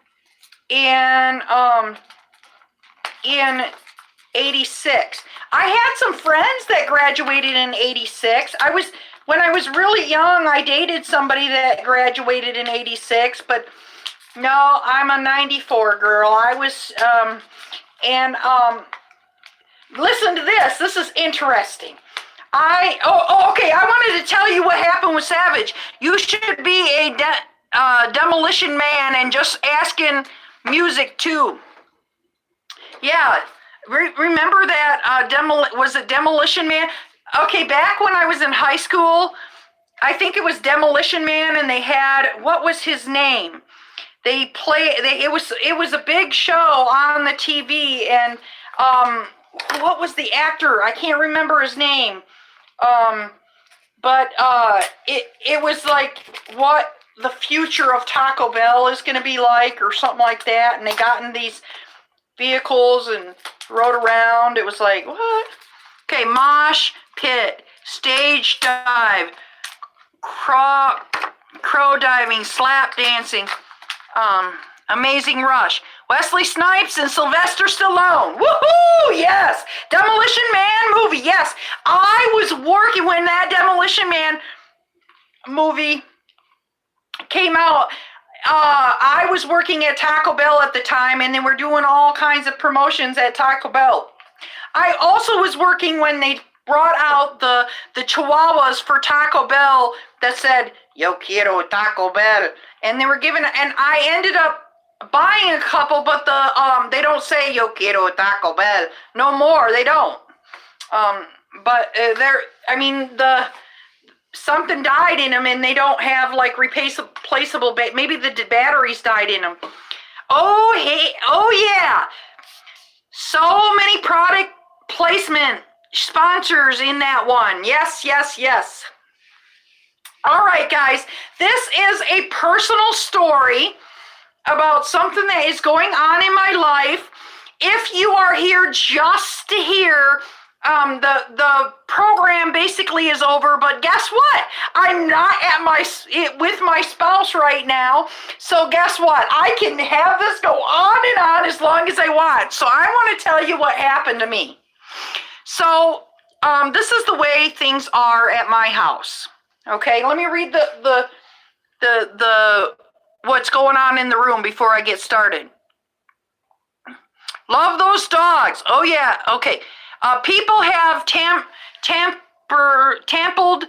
86. I had some friends that graduated in 86. When I was really young, I dated somebody that graduated in 86, but no, I'm a 94 girl. I was, listen to this. This is interesting. Okay. I wanted to tell you what happened with Savage. You should be a Demolition Man and just asking music too. Yeah. Remember that, was it Demolition Man? Okay, back when I was in high school, I think it was Demolition Man, and they had, what was his name? It was a big show on the TV, and what was the actor? I can't remember his name. But it was like what the future of Taco Bell is going to be like, or something like that, and they got in these vehicles and rode around. It was like, what? Okay, mosh pit, stage dive, crow diving, slap dancing, Amazing Rush, Wesley Snipes and Sylvester Stallone. Woohoo! Yes! Demolition Man movie. Yes, I was working when that Demolition Man movie came out. I was working at Taco Bell at the time, and they were doing all kinds of promotions at Taco Bell. I also was working when they brought out the chihuahuas for Taco Bell that said, "Yo quiero Taco Bell," and they were given, and I ended up buying a couple, but they don't say "Yo quiero Taco Bell" no more. They don't. Something died in them, and they don't have like replaceable. Maybe the batteries died in them. Oh yeah. So many product placement sponsors in that one. Yes. All right, guys. This is a personal story about something that is going on in my life. If you are here just to hear, the program basically is over, but guess what? I'm not with my spouse right now, so guess what? I can have this go on and on as long as I want. So I want to tell you what happened to me. So, this is the way things are at my house. Okay, let me read the what's going on in the room before I get started. Love those dogs. Oh yeah, okay. People have trampled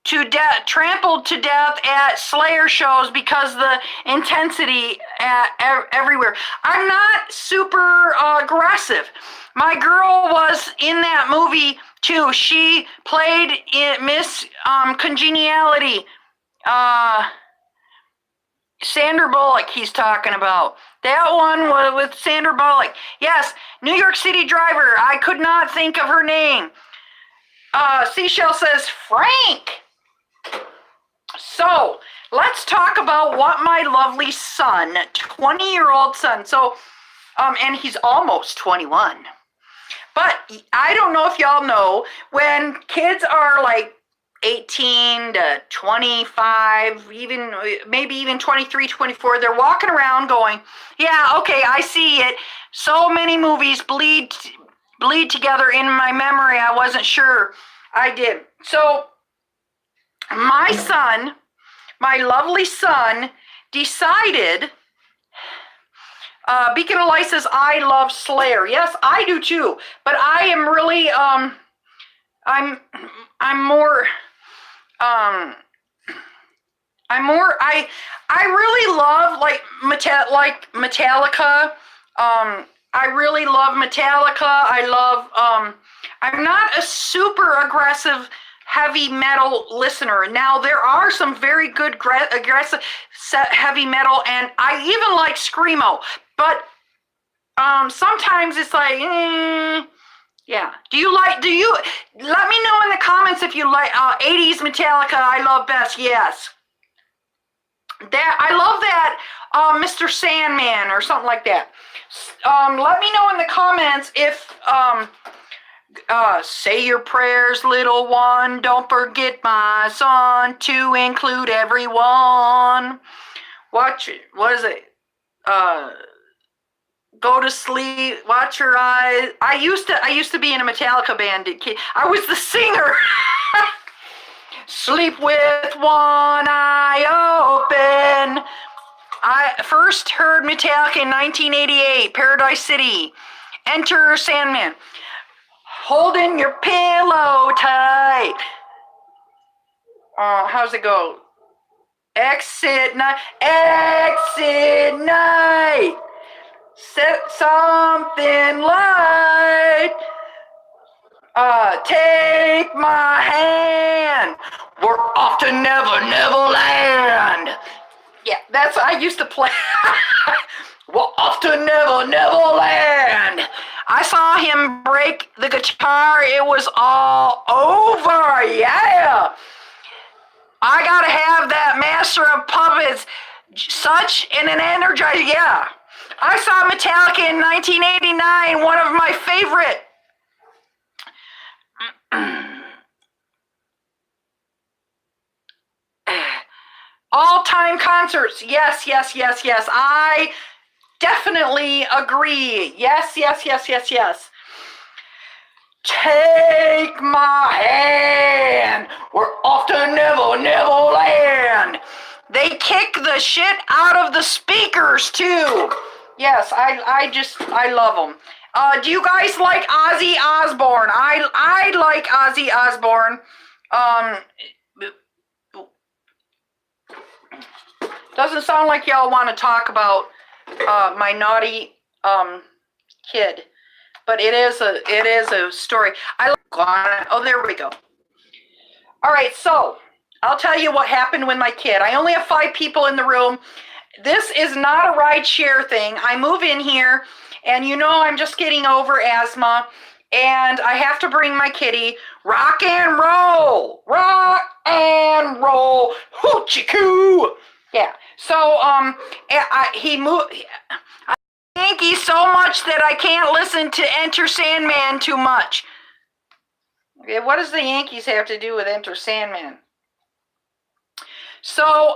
to death at Slayer shows because the intensity everywhere. I'm not super aggressive. My girl was in that movie too. She played Miss Congeniality. Sandra Bullock he's talking about. That one was with Sandra Bullock. Yes, New York City driver. I could not think of her name. Seashell says Frank. So, let's talk about what my lovely son, 20-year-old son, and he's almost 21. But I don't know if y'all know, when kids are like 18 to 25, maybe even 23, 24, they're walking around going, yeah, okay, I see it. So many movies bleed together in my memory. I wasn't sure I did. So my son, my lovely son, decided, Beacon of Light says, I love Slayer. Yes, I do too. But I am really, I really love like Metallica. I really love Metallica. I love, I'm not a super aggressive heavy metal listener. Now there are some very good aggressive heavy metal, and I even like screamo, but sometimes it's like, yeah. Do you let me know in the comments if you like 80s Metallica. I love best. Yes. I love that Mr. Sandman or something like that. Let me know in the comments if say your prayers, little one. Don't forget my son to include everyone. Watch it. What is it? Go to sleep. Watch your eyes. I used to be in a Metallica band. I was the singer. Sleep with one eye open. I first heard Metallica in 1988, Paradise City. Enter Sandman. Holding your pillow tight. How's it go? Exit night. Exit night. Set something light. Take my hand. We're off to Never Land. Yeah, that's I used to play. We're off to Never Land. I saw him break the guitar. It was all over. Yeah. I gotta have that Master of Puppets, such an energizer. Yeah. I saw Metallica in 1989, one of my favorite. All-time concerts. Yes. I definitely agree. Yes. Take my hand. We're off to Neverland. They kick the shit out of the speakers too. Yes, I love them. Do you guys like Ozzy Osbourne? I like Ozzy Osbourne. Doesn't sound like y'all want to talk about my naughty kid, but it is a story. Oh, there we go. All right, so I'll tell you what happened with my kid. I only have 5 people in the room. This is not a rideshare thing. I move in here, and you know I'm just getting over asthma, and I have to bring my kitty. Rock and roll, hoochie coo. Yeah. So he moved. Yankee so much that I can't listen to Enter Sandman too much. Okay, what does the Yankees have to do with Enter Sandman? So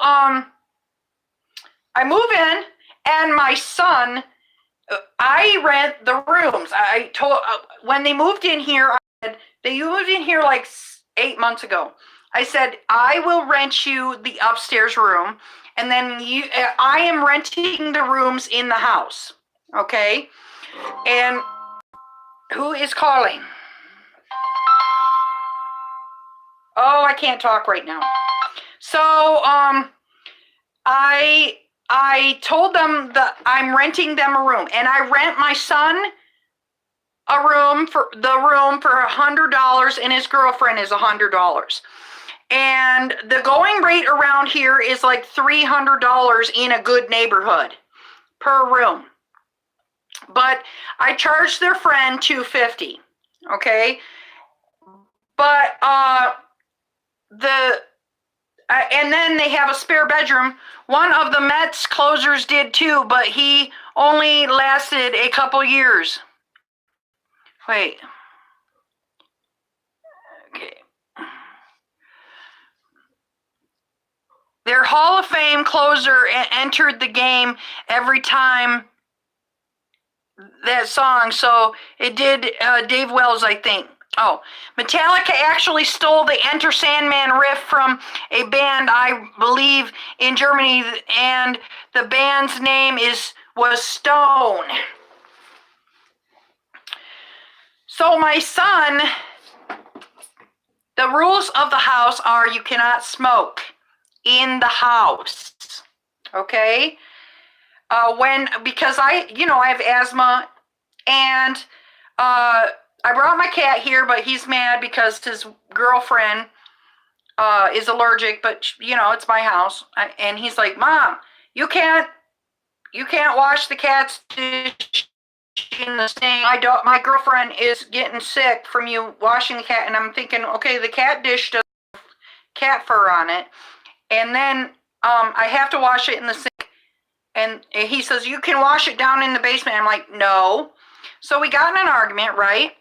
I move in, and my son, I rent the rooms. I told when they moved in here, they moved in here like 8 months ago. I said, I will rent you the upstairs room, and then I am renting the rooms in the house. Okay? And who is calling? Oh, I can't talk right now. So, I told them that I'm renting them a room, and I rent my son a room for $100, and his girlfriend is $100. And the going rate around here is like $300 in a good neighborhood per room. But I charge their friend $250. Okay? But and then they have a spare bedroom. One of the Mets closers did too, but he only lasted a couple years. Wait. Okay. Their Hall of Fame closer entered the game every time that song, so it did Dave Wells, I think. Oh, Metallica actually stole the Enter Sandman riff from a band, I believe, in Germany, and the band's name was Stone. So my son, the rules of the house are you cannot smoke in the house, okay? Because I have asthma, and I brought my cat here, but he's mad because his girlfriend is allergic, but it's my house. And he's like, Mom, you can't wash the cat's dish in the sink. My girlfriend is getting sick from you washing the cat. And I'm thinking, okay, the cat dish does have cat fur on it. And then I have to wash it in the sink. And he says, you can wash it down in the basement. I'm like, no. So we got in an argument, right?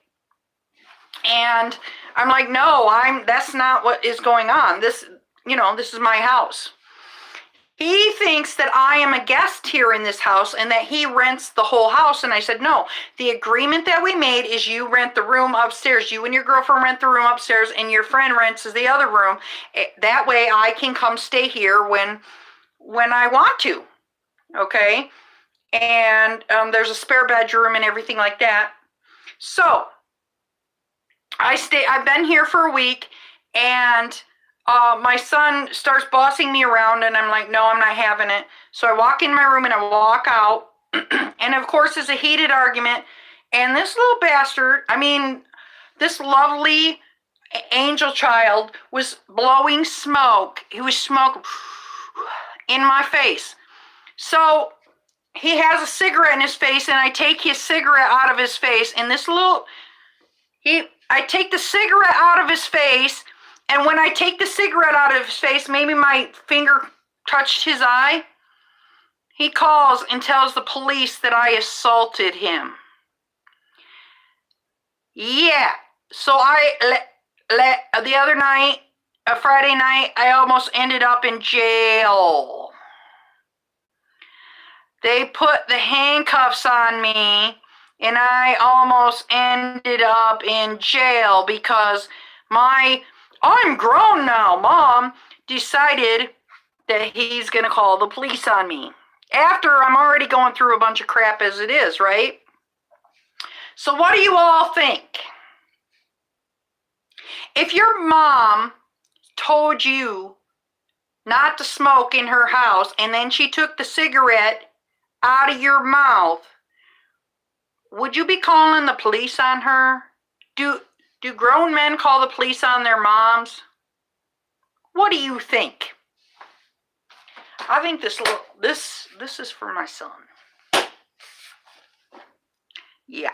And I'm like, no, that's not what is going on. This is my house. He thinks that I am a guest here in this house and that he rents the whole house. And I said, no, the agreement that we made is you rent the room upstairs. You and your girlfriend rent the room upstairs, and your friend rents the other room. That way I can come stay here when I want to. Okay? And there's a spare bedroom and everything like that. So I've been here for a week, and my son starts bossing me around, and I'm like, no, I'm not having it. So I walk in my room and I walk out, and of course it's a heated argument, and this little bastard, this lovely angel child was blowing smoke. He was smoking in my face. So he has a cigarette in his face, and I take his cigarette out of his face, and I take the cigarette out of his face, and when I take the cigarette out of his face, maybe my finger touched his eye, he calls and tells the police that I assaulted him. Yeah, so the other night, Friday night, I almost ended up in jail. They put the handcuffs on me, and I almost ended up in jail because I'm grown now, Mom decided that he's going to call the police on me. After I'm already going through a bunch of crap as it is, right? So what do you all think? If your mom told you not to smoke in her house and then she took the cigarette out of your mouth, would you be calling the police on her? Do grown men call the police on their moms? What do you think? I think this is for my son. Yeah.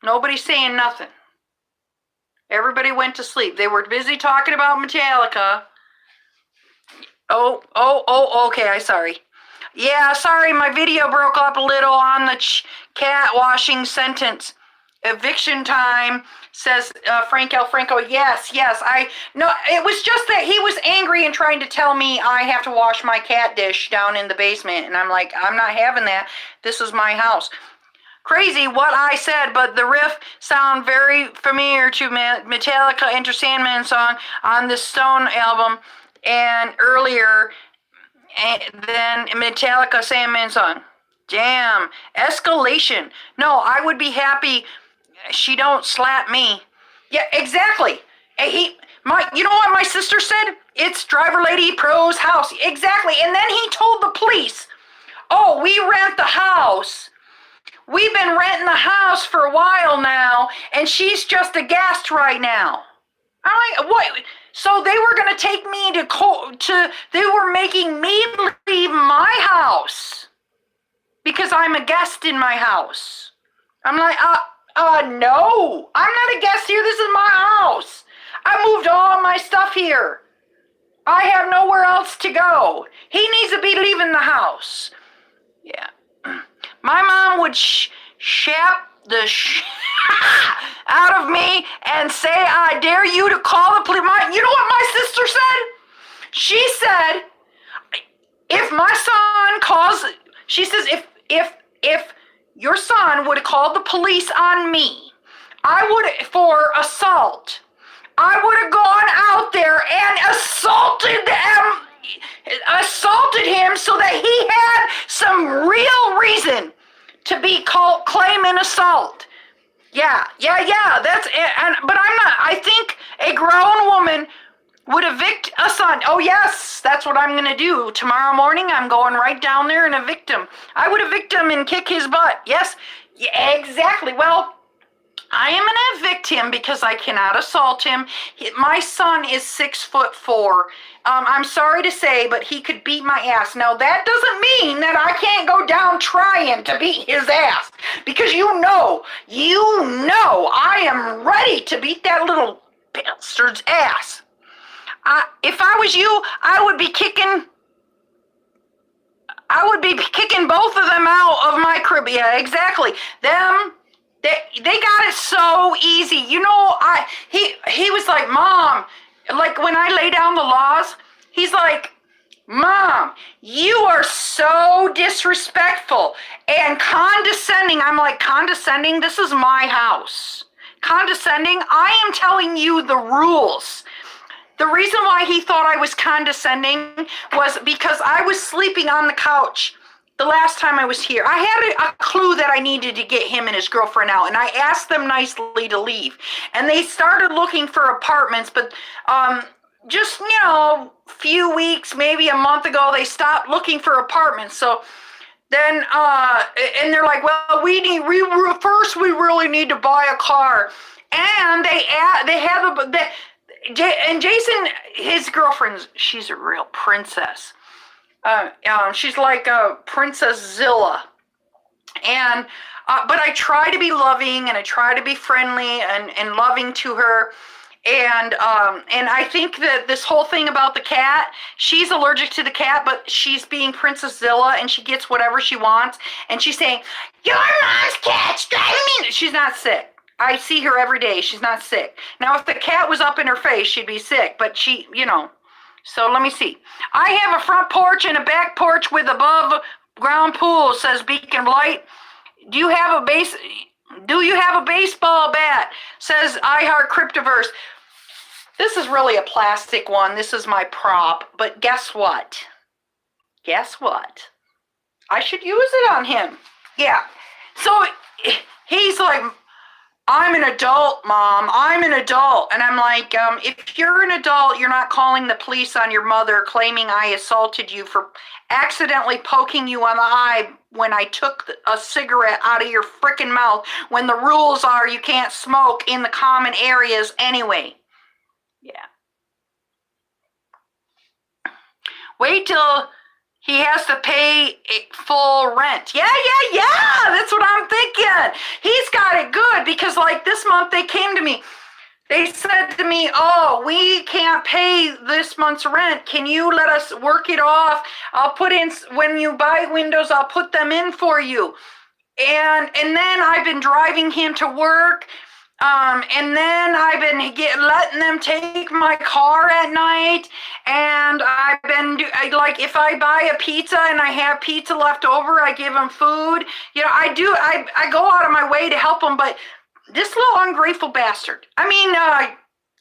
Nobody's saying nothing. Everybody went to sleep. They were busy talking about Metallica. Okay, sorry. Yeah, sorry, my video broke up a little on the cat washing sentence. Eviction time, says Frank L. Franco. Yes, no, it was just that he was angry and trying to tell me I have to wash my cat dish down in the basement. And I'm like, I'm not having that. This is my house. Crazy what I said, but the riff sound very familiar to Metallica Enter Sandman song on the Stone album and earlier than Metallica Sandman song. Damn, escalation. No, I would be happy she don't slap me. Yeah, exactly. You know what my sister said? It's DriverLadyPro's house. Exactly. And then he told the police, oh, we rent the house. We've been renting the house for a while now, and she's just a guest right now. I'm like, what? So they were going to take me they were making me leave my house because I'm a guest in my house. I'm like, no, I'm not a guest here. This is my house. I moved all my stuff here. I have nowhere else to go. He needs to be leaving the house. Yeah. My mom would shap the out of me and say, I dare you to call the police. You know what my sister said? She said, if my son calls, she says, if your son would have called the police on me, for assault, I would have gone out there and assaulted him so that he had some real reason to be claiming assault. Yeah, that's it. But I'm not, I think a grown woman would evict a son. Oh yes, that's what I'm going to do. Tomorrow morning, I'm going right down there and evict him. I would evict him and kick his butt. Yes, yeah, exactly. Well, I am going to evict him because I cannot assault him. My son is 6'4". I'm sorry to say, but he could beat my ass. Now, that doesn't mean that I can't go down trying to beat his ass. Because you know, I am ready to beat that little bastard's ass. If I was you, I would be kicking both of them out of my crib. Yeah, exactly. They got it so easy. You know, he was like, Mom, like when I lay down the laws, he's like, Mom, you are so disrespectful and condescending. I'm like, condescending? This is my house. Condescending? I am telling you the rules. The reason why he thought I was condescending was because I was sleeping on the couch the last time I was here. I had a clue that I needed to get him and his girlfriend out, and I asked them nicely to leave. And they started looking for apartments, but just, a few weeks, maybe a month ago, they stopped looking for apartments. So then, and they're like, well, we really need to buy a car. And and Jason, his girlfriend, she's a real princess. She's like a Princess Zilla. And, but I try to be loving and I try to be friendly and loving to her. And I think that this whole thing about the cat, she's allergic to the cat, but she's being Princess Zilla and she gets whatever she wants. And she's saying, your mom's cat's driving me. She's not sick. I see her every day. She's not sick. Now, if the cat was up in her face, she'd be sick. But she, So let me see. I have a front porch and a back porch with above ground pool, says Beacon of Light. Do you have a baseball bat? Says I Heart Cryptoverse. This is really a plastic one. This is my prop. But guess what? I should use it on him. Yeah. So he's like, I'm an adult, Mom. I'm an adult. And I'm like, if you're an adult, you're not calling the police on your mother claiming I assaulted you for accidentally poking you on the eye when I took a cigarette out of your frickin' mouth when the rules are you can't smoke in the common areas anyway. Yeah. Wait till he has to pay full rent. Yeah. That's what I'm thinking. He's got it good because like this month they came to me. They said to me, oh, we can't pay this month's rent. Can you let us work it off? I'll put in, when you buy windows, I'll put them in for you. And then I've been driving him to work. And then I've been letting them take my car at night. And I've been, if I buy a pizza and I have pizza left over, I give them food. I go out of my way to help them, but this little ungrateful bastard.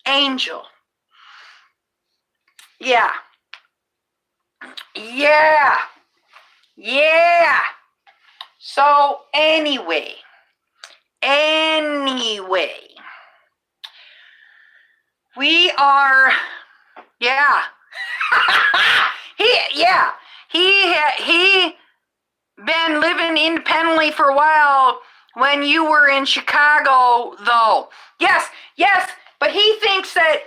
Angel. Yeah. So anyway. We are, he been living independently for a while when you were in Chicago, though. Yes, but he thinks that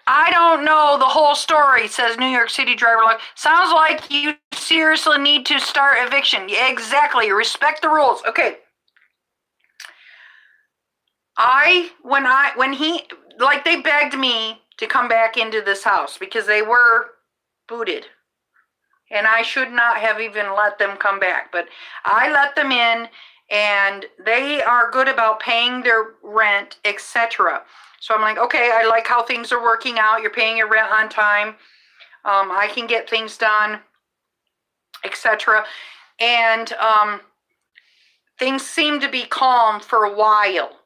I don't know the whole story, says New York City driver. Sounds like you seriously need to start eviction. Yeah, exactly. Respect the rules. Okay. They begged me to come back into this house because they were booted. And I should not have even let them come back. But I let them in, and they are good about paying their rent, etc. So I'm like, okay, I like how things are working out. You're paying your rent on time. I can get things done, etc. And things seem to be calm for a while.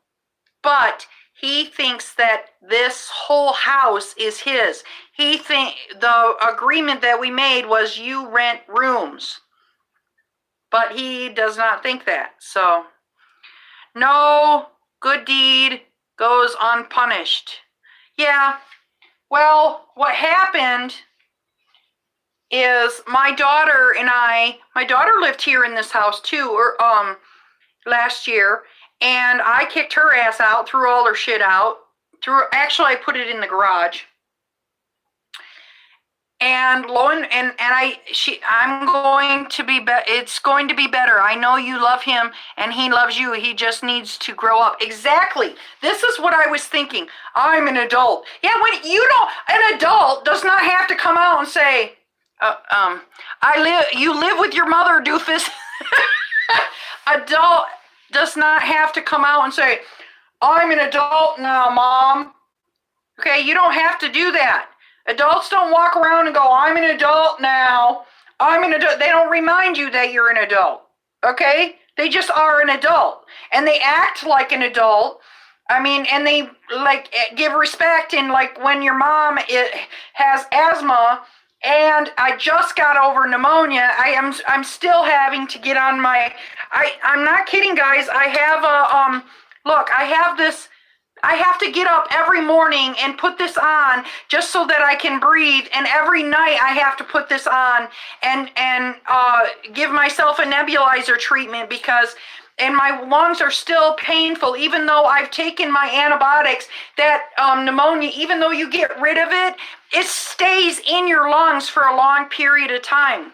But he thinks that this whole house is his. The agreement that we made was you rent rooms. But he does not think that. So, no good deed goes unpunished. Yeah, well, what happened is my daughter lived here in this house too, last year, and I kicked her ass out, threw all her shit out, actually I put it in the garage. And it's going to be better. I know you love him and he loves you. He just needs to grow up. Exactly. This is what I was thinking. I'm an adult. Yeah, an adult does not have to come out and say, you live with your mother, doofus. Adult does not have to come out and say, I'm an adult now, Mom. Okay, you don't have to do that. Adults don't walk around and go, I'm an adult now. I'm an adult. They don't remind you that you're an adult. Okay? They just are an adult. And they act like an adult. And they give respect. And when your mom has asthma and I just got over pneumonia, I'm still having to get on I'm not kidding, guys. I have to get up every morning and put this on just so that I can breathe. And every night I have to put this on and give myself a nebulizer treatment and my lungs are still painful, even though I've taken my antibiotics. That pneumonia, even though you get rid of it, it stays in your lungs for a long period of time.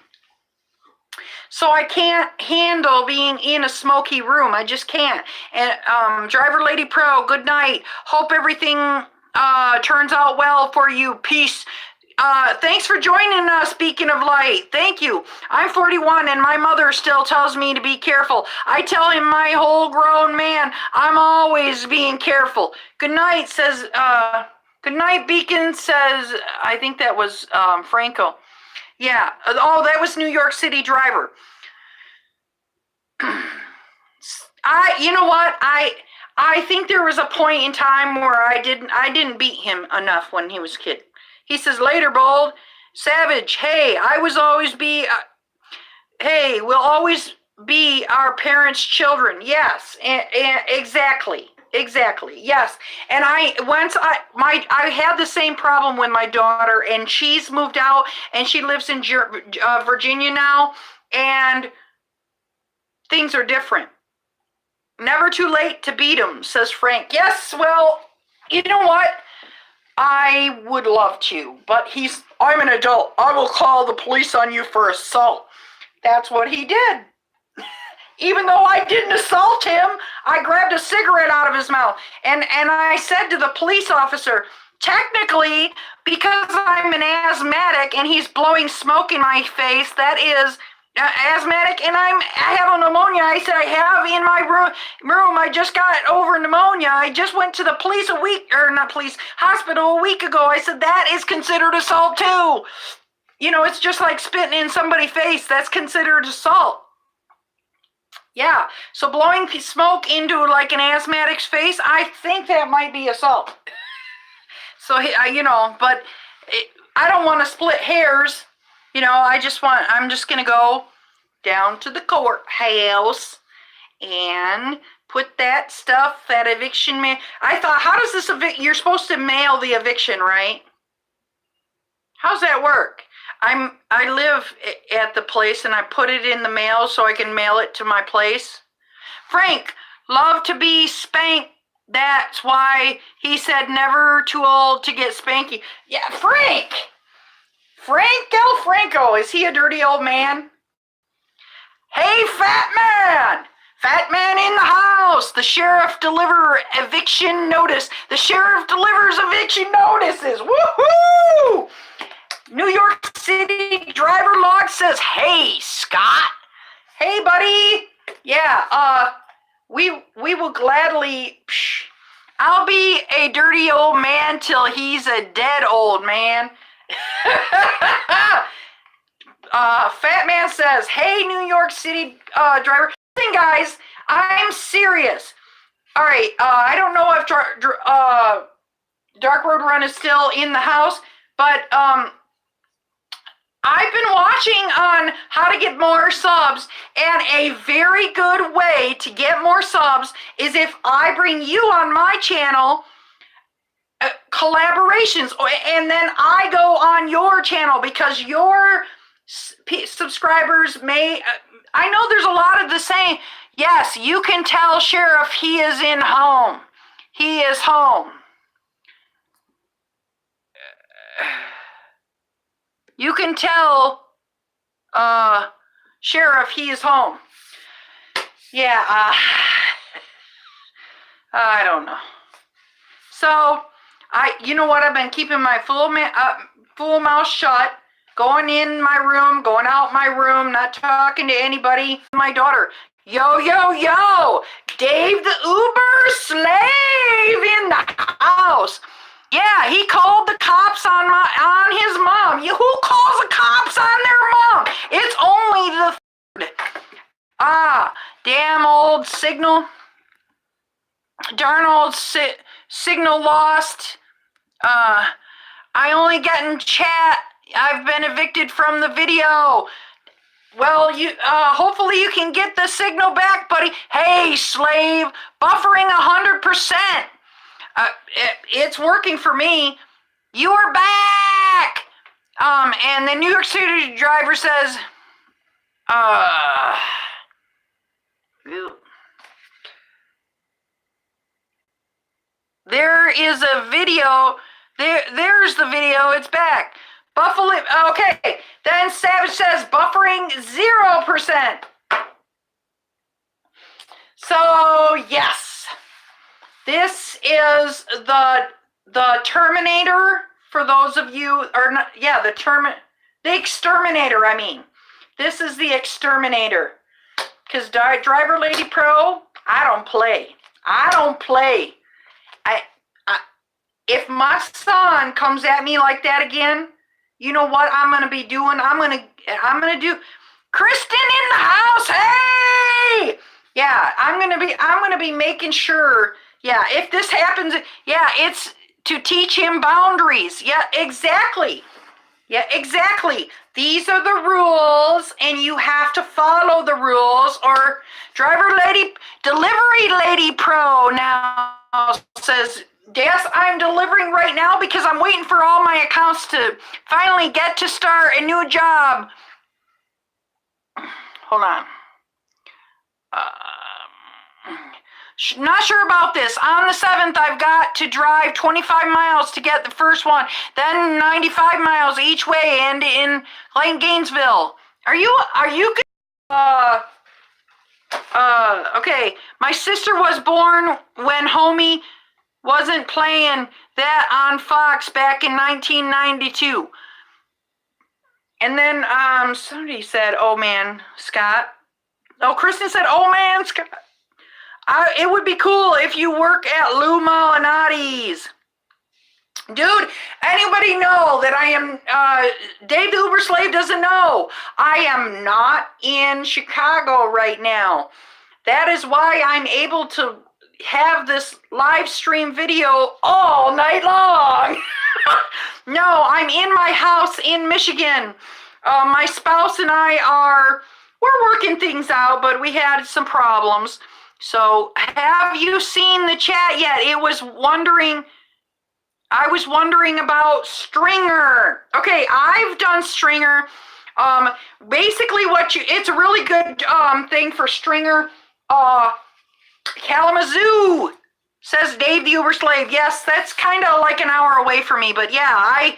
So I can't handle being in a smoky room. I just can't. And Driver Lady Pro, good night. Hope everything turns out well for you. Peace. Thanks for joining us, Speaking of Light. Thank you. I'm 41 and my mother still tells me to be careful. I tell him my whole grown man, I'm always being careful. Good night, says, good night, Beacon, says, I think that was Franco. Yeah. Oh, that was New York City Driver. You know what? I think there was a point in time where I didn't beat him enough when he was a kid. He says, later, Bold. Savage, hey, we'll always be our parents' children. Yes, and exactly, yes. And I had the same problem with my daughter, and she's moved out, and she lives in Virginia now, and things are different. Never too late to beat him, says Frank. Yes, well, you know what? I would love to, but I'm an adult. I will call the police on you for assault. That's what he did. Even though I didn't assault him, I grabbed a cigarette out of his mouth. And I said to the police officer, technically, because I'm an asthmatic and he's blowing smoke in my face, that is asthmatic, and I have a pneumonia. I said, I have in my room. I just got over pneumonia. I just went to the hospital a week ago. I said, that is considered assault too. You know, it's just like spitting in somebody's face. That's considered assault. Yeah, so blowing smoke into like an asthmatic's face, I think that might be assault. So, you know, but I don't want to split hairs. You know, I'm just going to go down to the courthouse and put that eviction man. I thought, how does this you're supposed to mail the eviction, right? How's that work? I live at the place and I put it in the mail so I can mail it to my place. Frank, love to be spanked. That's why he said never too old to get spanky. Yeah, Frank! Franco, is he a dirty old man? Hey, fat man! Fat man in the house! The sheriff delivers eviction notice. The sheriff delivers eviction notices. Woohoo! New York City driver log says, hey, Scott. Hey, buddy. Yeah, we will gladly... I'll be a dirty old man till he's a dead old man. Fat man says, hey, New York City driver. Listen, guys, I'm serious. All right, I don't know if Dark Road Run is still in the house, but I've been watching on how to get more subs, and a very good way to get more subs is if I bring you on my channel, collaborations, and then I go on your channel because your subscribers may, I know there's a lot of the same. Yes, you can tell Sheriff he is in home. He is home. You can tell Sheriff he is home. Yeah, I don't know. So, you know what? I've been keeping my full mouth shut, going in my room, going out my room, not talking to anybody. My daughter, yo, Dave the Uber slave in the house. Yeah, he called the cops on his mom. Who calls the cops on their mom? It's only the damn old signal. Darn old signal lost. I only get in chat. I've been evicted from the video. Well, hopefully you can get the signal back, buddy. Hey, slave, buffering 100%. It's working for me. You are back. And the New York City driver says, there is a video. There's the video. It's back. Buffalo. Okay. Then Savage says buffering 0%. So yes, this is the Terminator. For those of you, or not, yeah, the Exterminator. I mean, this is the Exterminator. Because DriverLadyPro, I don't play. If my son comes at me like that again, you know what I'm gonna be doing? I'm gonna do Kristen in the house. Hey, yeah, I'm gonna be making sure. Yeah, if this happens, yeah, it's to teach him boundaries. Yeah, exactly. Yeah, exactly. These are the rules, and you have to follow the rules. Or Delivery Lady Pro now says, yes, I'm delivering right now because I'm waiting for all my accounts to finally get to start a new job. Hold on. Not sure about this. On the 7th, I've got to drive 25 miles to get the first one, then 95 miles each way, and in Gainesville. Are you okay. My sister was born when Homie wasn't playing that on Fox back in 1992. And then somebody said, "Oh man, Scott." Oh, Kristen said, "Oh man, Scott." It would be cool if you work at Lou Malinotti's. Dude, anybody know that I am, Dave the Uber Slave doesn't know. I am not in Chicago right now. That is why I'm able to have this live stream video all night long. No, I'm in my house in Michigan. My spouse and we're working things out, but we had some problems. So, have you seen the chat yet? I was wondering about Stringer. Okay, I've done Stringer. Basically it's a really good thing for Stringer. Kalamazoo, says Dave the Uber Slave. Yes, that's kind of like an hour away from me, but yeah, I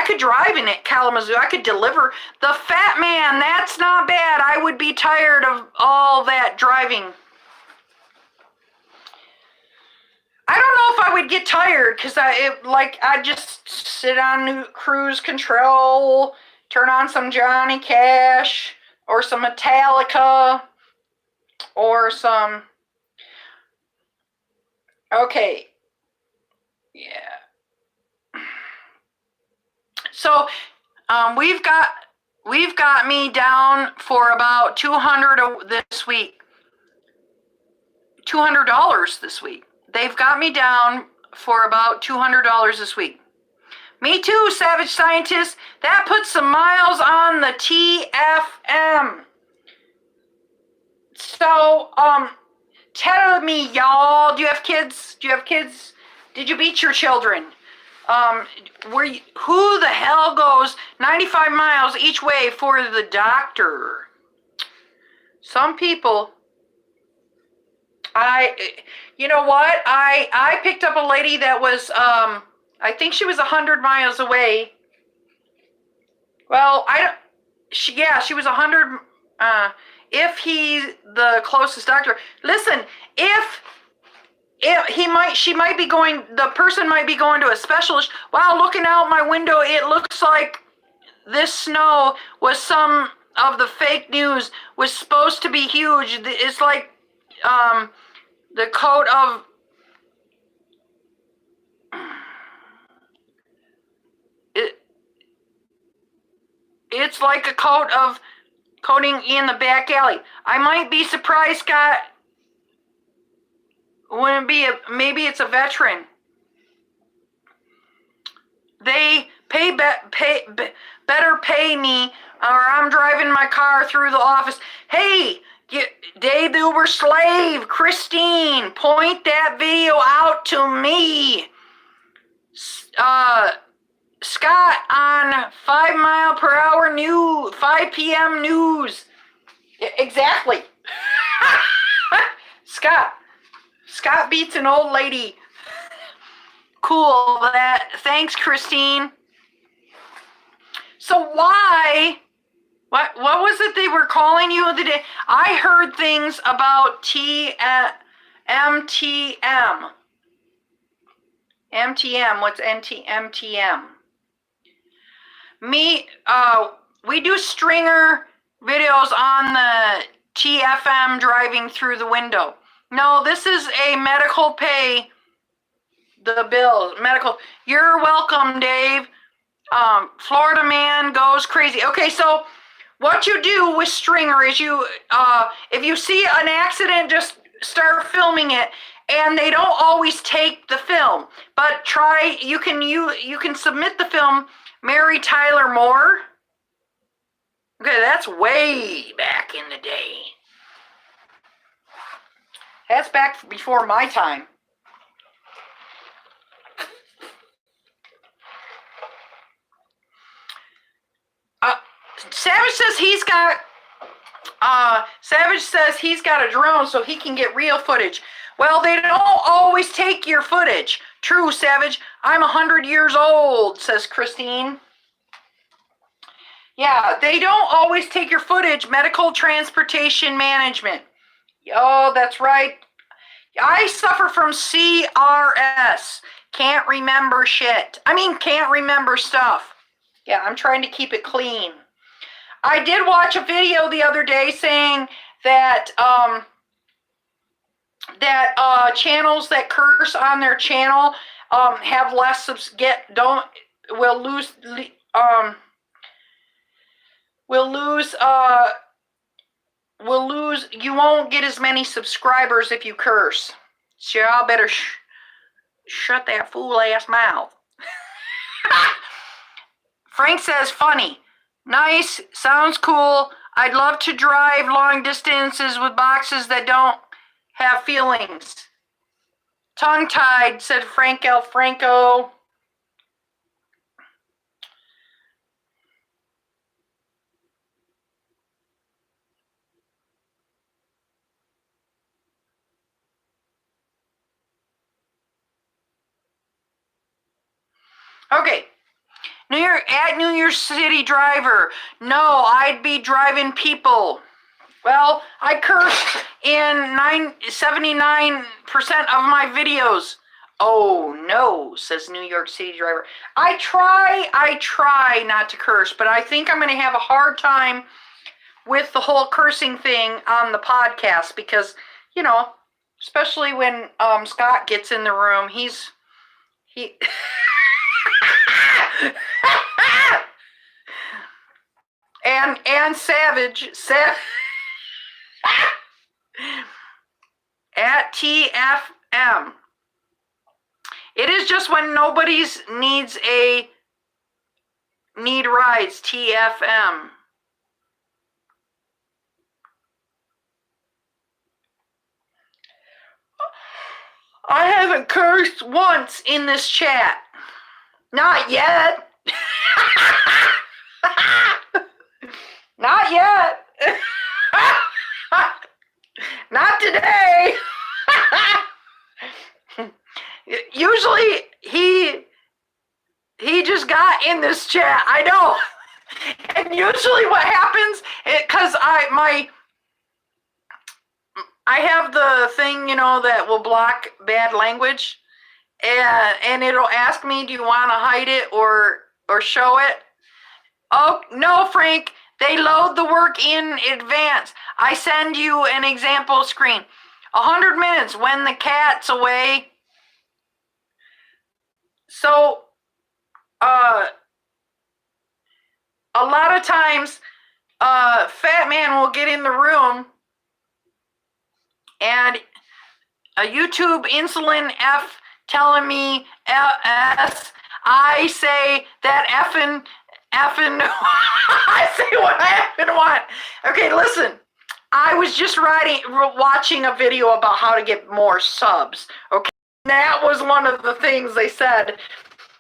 could drive in it, Kalamazoo. I could deliver. The Fat Man, that's not bad. I would be tired of all that driving. I don't know if I would get tired because I just sit on cruise control, turn on some Johnny Cash or some Metallica or some. Okay. Yeah. So, we've got me down for about $200 this week. $200 this week. They've got me down for about $200 this week. Me too, Savage Scientist. That puts some miles on the TFM. So, tell me, y'all, do you have kids? Did you beat your children? Who the hell goes 95 miles each way for the doctor? Some people. You know what? I picked up a lady that was, I think she was 100 miles away. Well, she was 100, if he's the closest doctor. Listen, the person might be going to a specialist. Wow, looking out my window, it looks like this snow was some of the fake news was supposed to be huge. It's like, the coat of it's like a coat of coating in the back alley. I might be surprised, Scott. Wouldn't be maybe it's a veteran. They better pay me, or I'm driving my car through the office. Hey, Dave the Uber Slave, Christine, point that video out to me. Scott on 5 mile per hour news, 5 p.m. news. Exactly. Scott beats an old lady. Cool. Thanks, Christine. So why? What was it they were calling you the day? I heard things about MTM. MTM. What's MTM? We do stringer videos on the TFM driving through the window. No, this is a medical pay the bill. Medical. You're welcome, Dave. Florida man goes crazy. Okay, so what you do with stringer is you, if you see an accident, just start filming it. And they don't always take the film, but you can submit the film. Mary Tyler Moore. Okay, that's way back in the day. That's back before my time. Savage says he's got a drone so he can get real footage. Well, they don't always take your footage. True, Savage. I'm 100 years old, says Christine. Yeah, they don't always take your footage. Medical transportation management. Oh, that's right. I suffer from CRS. Can't remember shit. Can't remember stuff. Yeah, I'm trying to keep it clean. I did watch a video the other day saying that channels that curse on their channel have less will lose. You won't get as many subscribers if you curse. So y'all better shut that fool ass mouth. Frank says funny. Nice, sounds cool. I'd love to drive long distances with boxes that don't have feelings. Tongue-tied, said Frank L. Franco. Okay. New York City driver. No, I'd be driving people. Well, I cursed in 79% of my videos. Oh no, says New York City driver. I try not to curse, but I think I'm going to have a hard time with the whole cursing thing on the podcast because, especially when Scott gets in the room, he and Savage at TFM. It is just when nobody's need rides, TFM. I haven't cursed once in this chat. Not yet. Not yet. Not today. Usually he just got in this chat. I know. And usually what happens, because I have the thing, that will block bad language. And it'll ask me, do you want to hide it or show it? Oh, no, Frank. They load the work in advance. I send you an example screen. 100 minutes when the cat's away. So, a lot of times, Fat Man will get in the room and a YouTube insulin F telling me S. I say that effing, I say what I effing want. Okay, listen. I was just watching a video about how to get more subs. Okay, that was one of the things they said.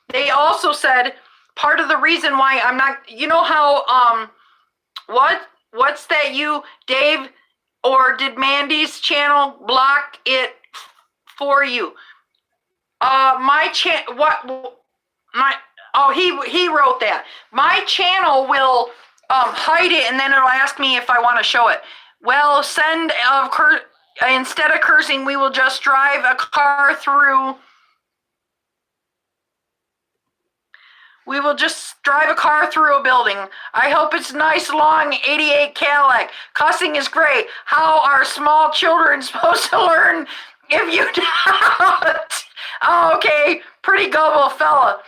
They also said part of the reason why I'm not, how, what's that Dave, or did Mandy's channel block it Oh, he wrote that. My channel will hide it, and then it'll ask me if I want to show it. Well, instead of cursing, we will just drive a car through. We will just drive a car through a building. I hope it's nice, long 88 Cadillac. Cussing is great. How are small children supposed to learn if you don't? Oh, okay, pretty gullible fella.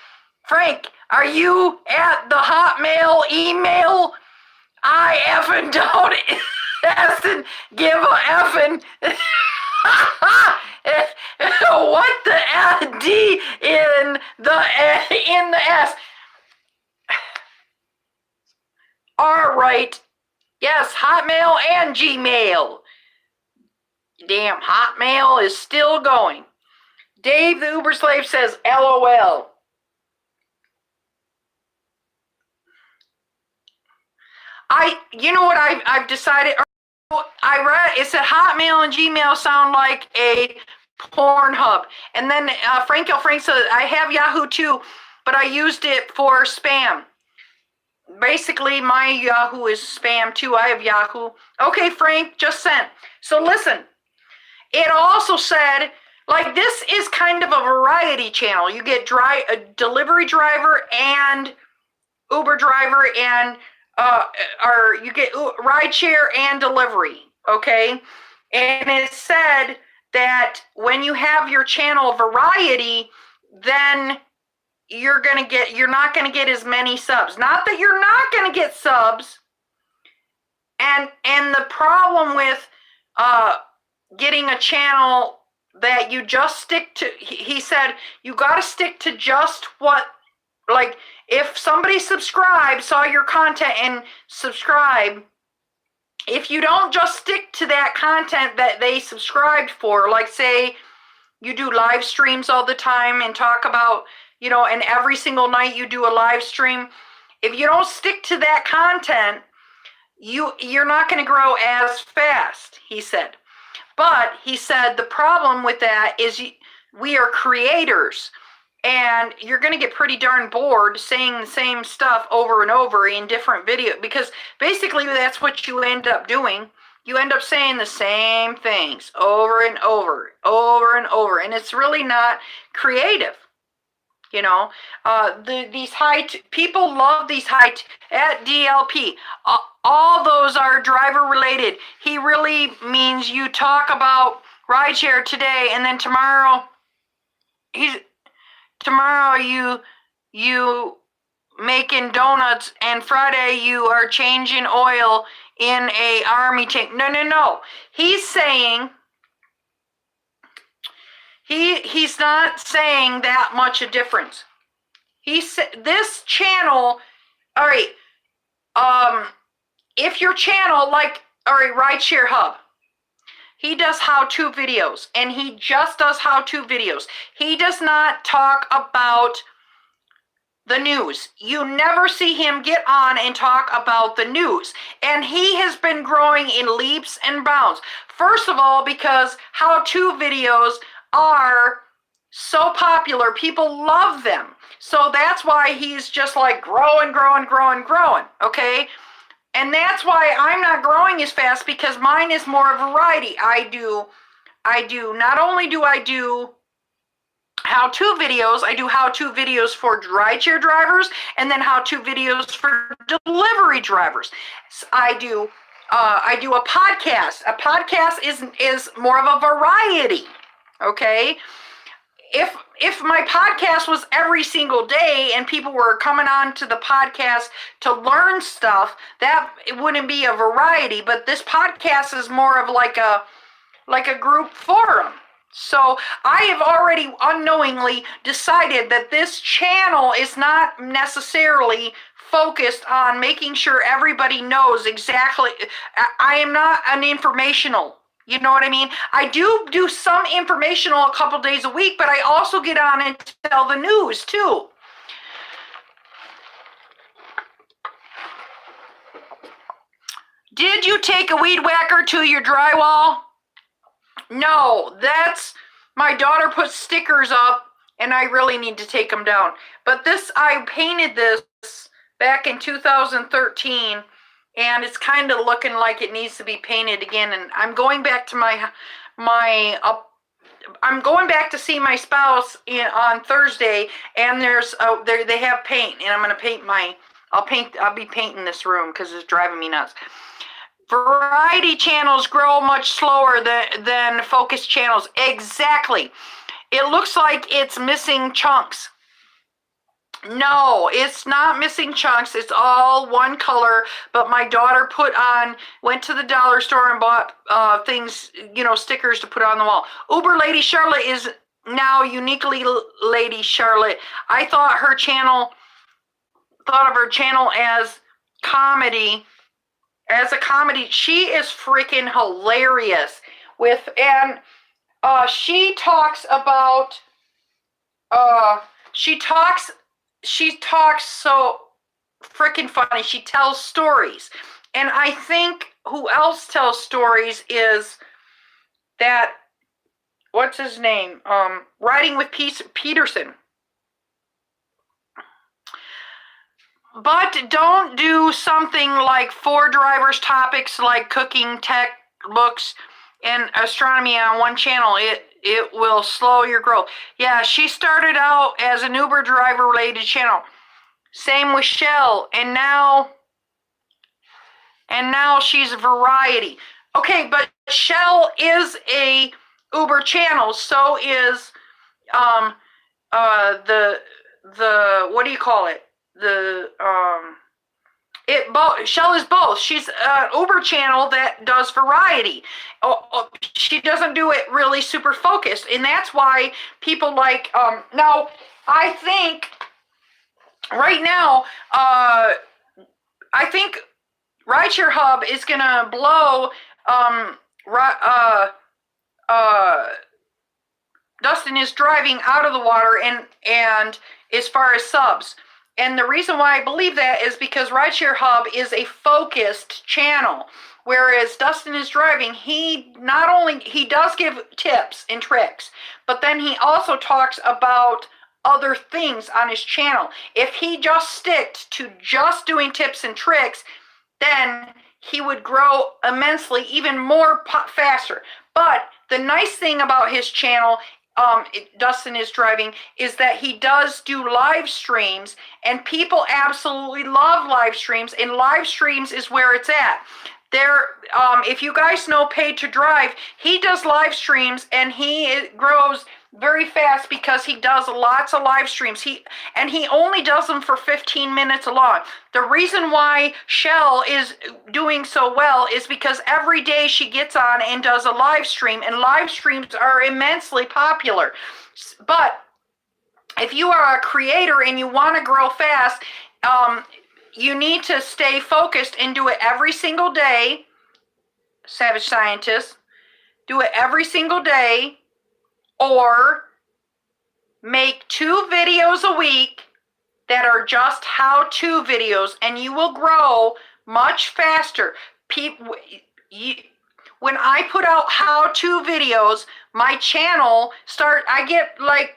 Frank, are you at the Hotmail email? I effing don't effing give a effing. What the D in the S? All right. Yes, Hotmail and Gmail. Damn, Hotmail is still going. Dave the Uber slave says LOL. You know what I've decided? I read it said Hotmail and Gmail sound like a Pornhub, and then Frank said I have Yahoo too, but I used it for spam. Basically, my Yahoo is spam too. I have Yahoo. Okay, Frank, just sent. So listen, it also said like this is kind of a variety channel. You get a delivery driver and Uber driver and or you get rideshare and delivery, okay? And it said that when you have your channel variety, then you're not gonna get as many subs. Not that you're not gonna get subs. And the problem with getting a channel that you just stick to, he said, you gotta stick to just what, like, if somebody saw your content and subscribe, if you don't just stick to that content that they subscribed for, like say you do live streams all the time and talk about, and every single night you do a live stream, if you don't stick to that content, you're not going to grow as fast, he said. But he said the problem with that is we are creators. And you're going to get pretty darn bored saying the same stuff over and over in different videos, because basically that's what you end up doing. You end up saying the same things over and over, and it's really not creative. These people love these at DLP. All those are driver related. He really means you talk about rideshare today, and then tomorrow you making donuts, and Friday you are changing oil in a army tank. No. He's saying he's not saying that much a difference. He said this channel, all right, if your channel Rideshare Hub, he does how-to videos, and he just does how-to videos. He does not talk about the news. You never see him get on and talk about the news. And he has been growing in leaps and bounds. First of all, because how-to videos are so popular. People love them. So that's why he's just like growing, okay? And that's why I'm not growing as fast, because mine is more variety. I do, not only do I do how-to videos, I do how-to videos for rideshare drivers, and then how-to videos for delivery drivers. I do a podcast. A podcast is more of a variety, okay? If my podcast was every single day and people were coming on to the podcast to learn stuff, that it wouldn't be a variety. But this podcast is more of like a group forum. So I have already unknowingly decided that this channel is not necessarily focused on making sure everybody knows exactly. I am not an informational. You know what I mean? I do some informational a couple days a week, but I also get on and tell the news too. Did you take a weed whacker to your drywall? No, that's my daughter put stickers up, and I really need to take them down. But I painted this back in 2013, and it's kind of looking like it needs to be painted again. And I'm going back to I'm going back to see my spouse on Thursday, and they have paint, and I'm gonna paint I'll be painting this room because it's driving me nuts. Variety channels grow much slower than focus channels. Exactly. It looks like it's missing chunks. No, it's not missing chunks. It's all one color, but my daughter went to the dollar store and bought things, stickers to put on the wall. Uber Lady Charlotte is now uniquely Lady Charlotte. I thought of her channel as comedy. As a comedy, she is freaking hilarious she talks about she talks so freaking funny. She tells stories. And I think who else tells stories is that, what's his name? Riding with Peterson. But don't do something like 4 drivers topics like cooking, tech, books, and astronomy on one channel. It will slow your growth. Yeah, she started out as an Uber driver related channel. Same with Shell, and now she's variety. Okay, but Shell is a Uber channel. So is the what do you call it? Shell is both. She's an Uber channel that does variety. She doesn't do it really super focused, and that's why people like. Now, I think right now, I think Rideshare Hub is gonna blow. Dustin is driving out of the water, and as far as subs. And the reason why I believe that is because Rideshare Hub is a focused channel, whereas Dustin is driving, he does give tips and tricks, but then he also talks about other things on his channel. If he just sticked to just doing tips and tricks, then he would grow immensely, even more faster. But the nice thing about his channel, Dustin is driving, is that he does do live streams, and people absolutely love live streams, and live streams is where it's at. If you guys know Paid to Drive, he does live streams, and he grows very fast because he does lots of live streams. He only does them for 15 minutes long. The reason why Shell is doing so well is because every day she gets on and does a live stream, and live streams are immensely popular. But if you are a creator and you want to grow fast, you need to stay focused and do it every single day. Savage Scientist, do it every single day, or make 2 videos a week that are just how-to videos, and you will grow much faster. When I put out how-to videos, my channel I get like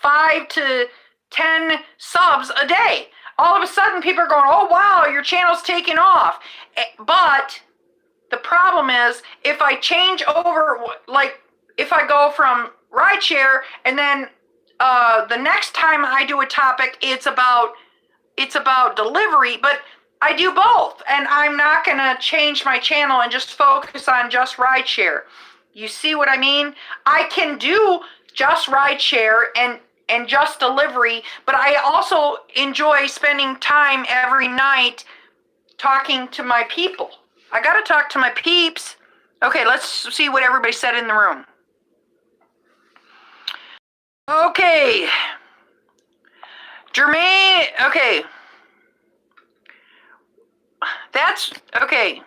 5 to 10 subs a day. All of a sudden, people are going, oh, wow, your channel's taking off. But the problem is, if I change over, like if I go from Rideshare, and then the next time I do a topic, it's about delivery, but I do both, and I'm not going to change my channel and just focus on just Rideshare. You see what I mean? I can do just Rideshare and just delivery, but I also enjoy spending time every night talking to my people. I got to talk to my peeps. Okay, let's see what everybody said in the room. Okay. Jermaine, okay. That's, okay.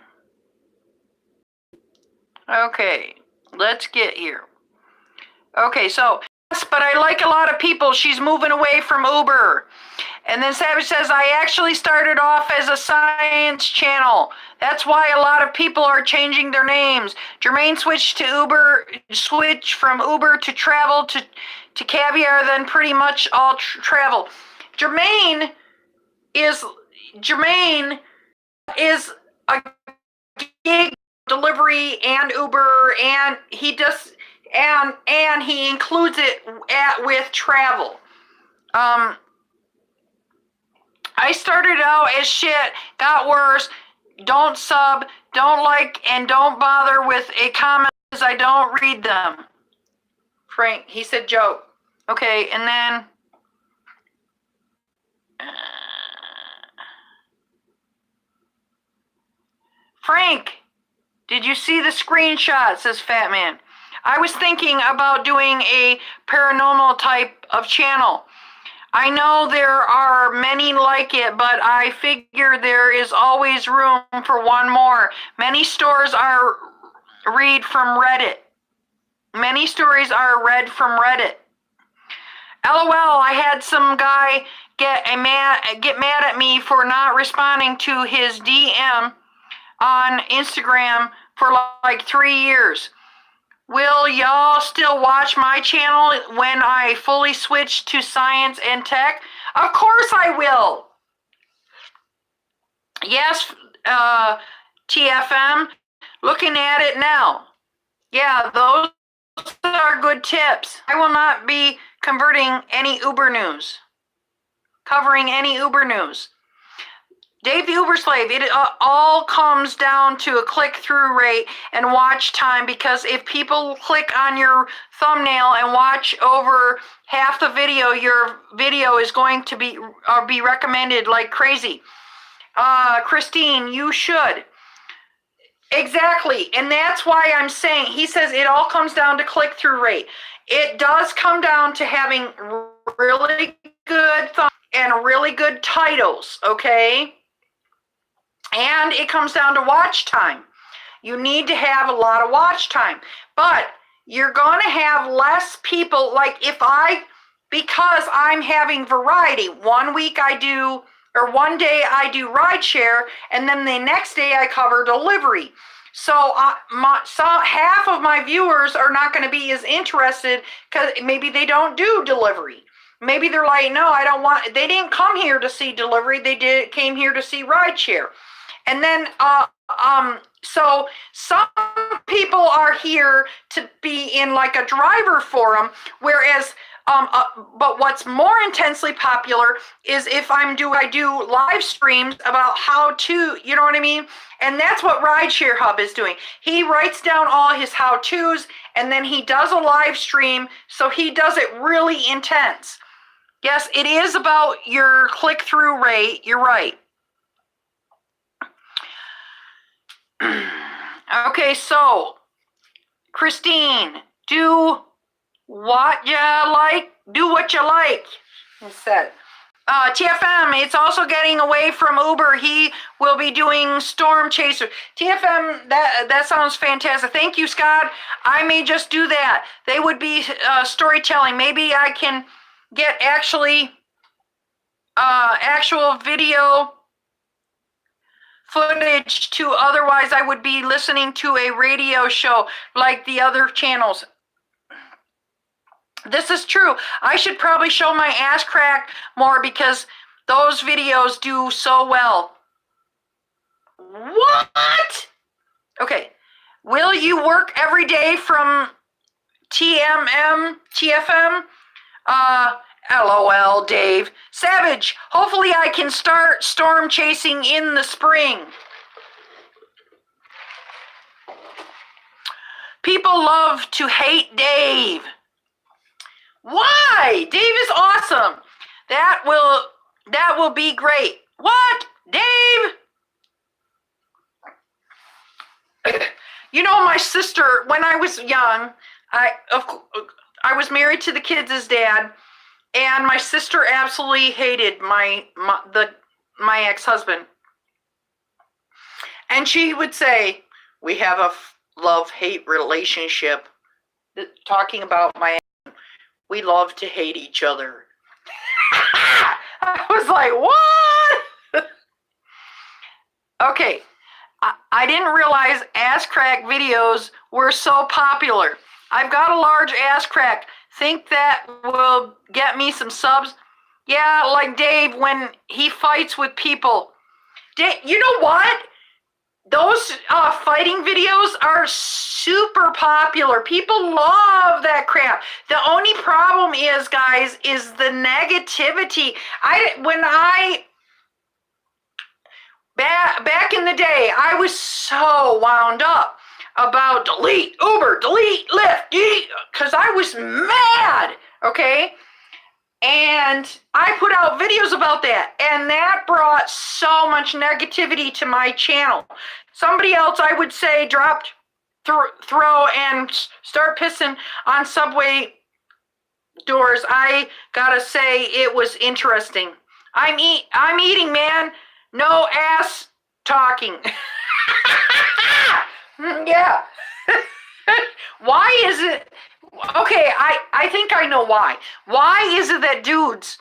Okay, let's get here. Okay, so, yes, but I like a lot of people. She's moving away from Uber. And then Savage says, I actually started off as a science channel. That's why a lot of people are changing their names. Jermaine switched from Uber to travel to caviar, then pretty much all travel. Jermaine is a gig delivery and Uber, and he does and he includes it with travel. I started out as shit, got worse. Don't sub, don't like, and don't bother with a comment because I don't read them. Frank, he said joke. Okay, and then Frank, did you see the screenshot? Says Fat Man. I was thinking about doing a paranormal type of channel. I know there are many like it, but I figure there is always room for one more. Many stories are read from Reddit. Many stories are read from Reddit. LOL, I had some guy get mad at me for not responding to his DM on Instagram for like 3 years. Will y'all still watch my channel when I fully switch to science and tech? Of course I will. Yes, TFM, looking at it now. Yeah, those are good tips. I will not be covering any Uber news. Dave the Uber Slave, it all comes down to a click-through rate and watch time, because if people click on your thumbnail and watch over half the video, your video is going to be recommended like crazy. Christine, you should. Exactly, and that's why I'm saying, he says it all comes down to click-through rate. It does come down to having really good thumbnails and really good titles, okay? And it comes down to watch time. You need to have a lot of watch time. But you're going to have less people, like because I'm having variety. 1 week I do, or one day I do rideshare, and then the next day I cover delivery. So half of my viewers are not going to be as interested because maybe they don't do delivery. Maybe they're like, no, I don't want, they didn't come here to see delivery. They came here to see rideshare. And then, so some people are here to be in like a driver forum, whereas, but what's more intensely popular is if I do live streams about how to, you know what I mean? And that's what Rideshare Hub is doing. He writes down all his how-tos, and then he does a live stream, so he does it really intense. Yes, it is about your click-through rate. You're right. Okay, so Christine, do what you like. Do what you like. He said. TFM, it's also getting away from Uber. He will be doing Storm Chaser. TFM, that sounds fantastic. Thank you, Scott. I may just do that. They would be storytelling. Maybe I can get actual video footage too. Otherwise, I would be listening to a radio show like the other channels. This is true. I should probably show my ass crack more because those videos do so well. What? Okay. Will you work every day from TFM? LOL, Dave. Savage, hopefully I can start storm chasing in the spring. People love to hate Dave. Why? Dave is awesome. That will be great. What? Dave? You know, my sister, when I was young, I was married to the kids' dad, and my sister absolutely hated my ex-husband. And she would say, we have a love-hate relationship, talking about we love to hate each other. I was like, what? Okay, I didn't realize ass crack videos were so popular. I've got a large ass crack. Think that will get me some subs? Yeah, like Dave when he fights with people. You know what? Those fighting videos are super popular. People love that crap. The only problem is, guys, is the negativity. Back in the day, I was so wound up about delete Uber, delete Lyft, because I was mad, okay? And I put out videos about that, and that brought so much negativity to my channel. Somebody else, I would say, dropped, throw, and start pissing on subway doors. I gotta say, it was interesting. I'm eating, man. No ass talking. Yeah. Why is it? Okay, I think I know why. Why is it that dudes,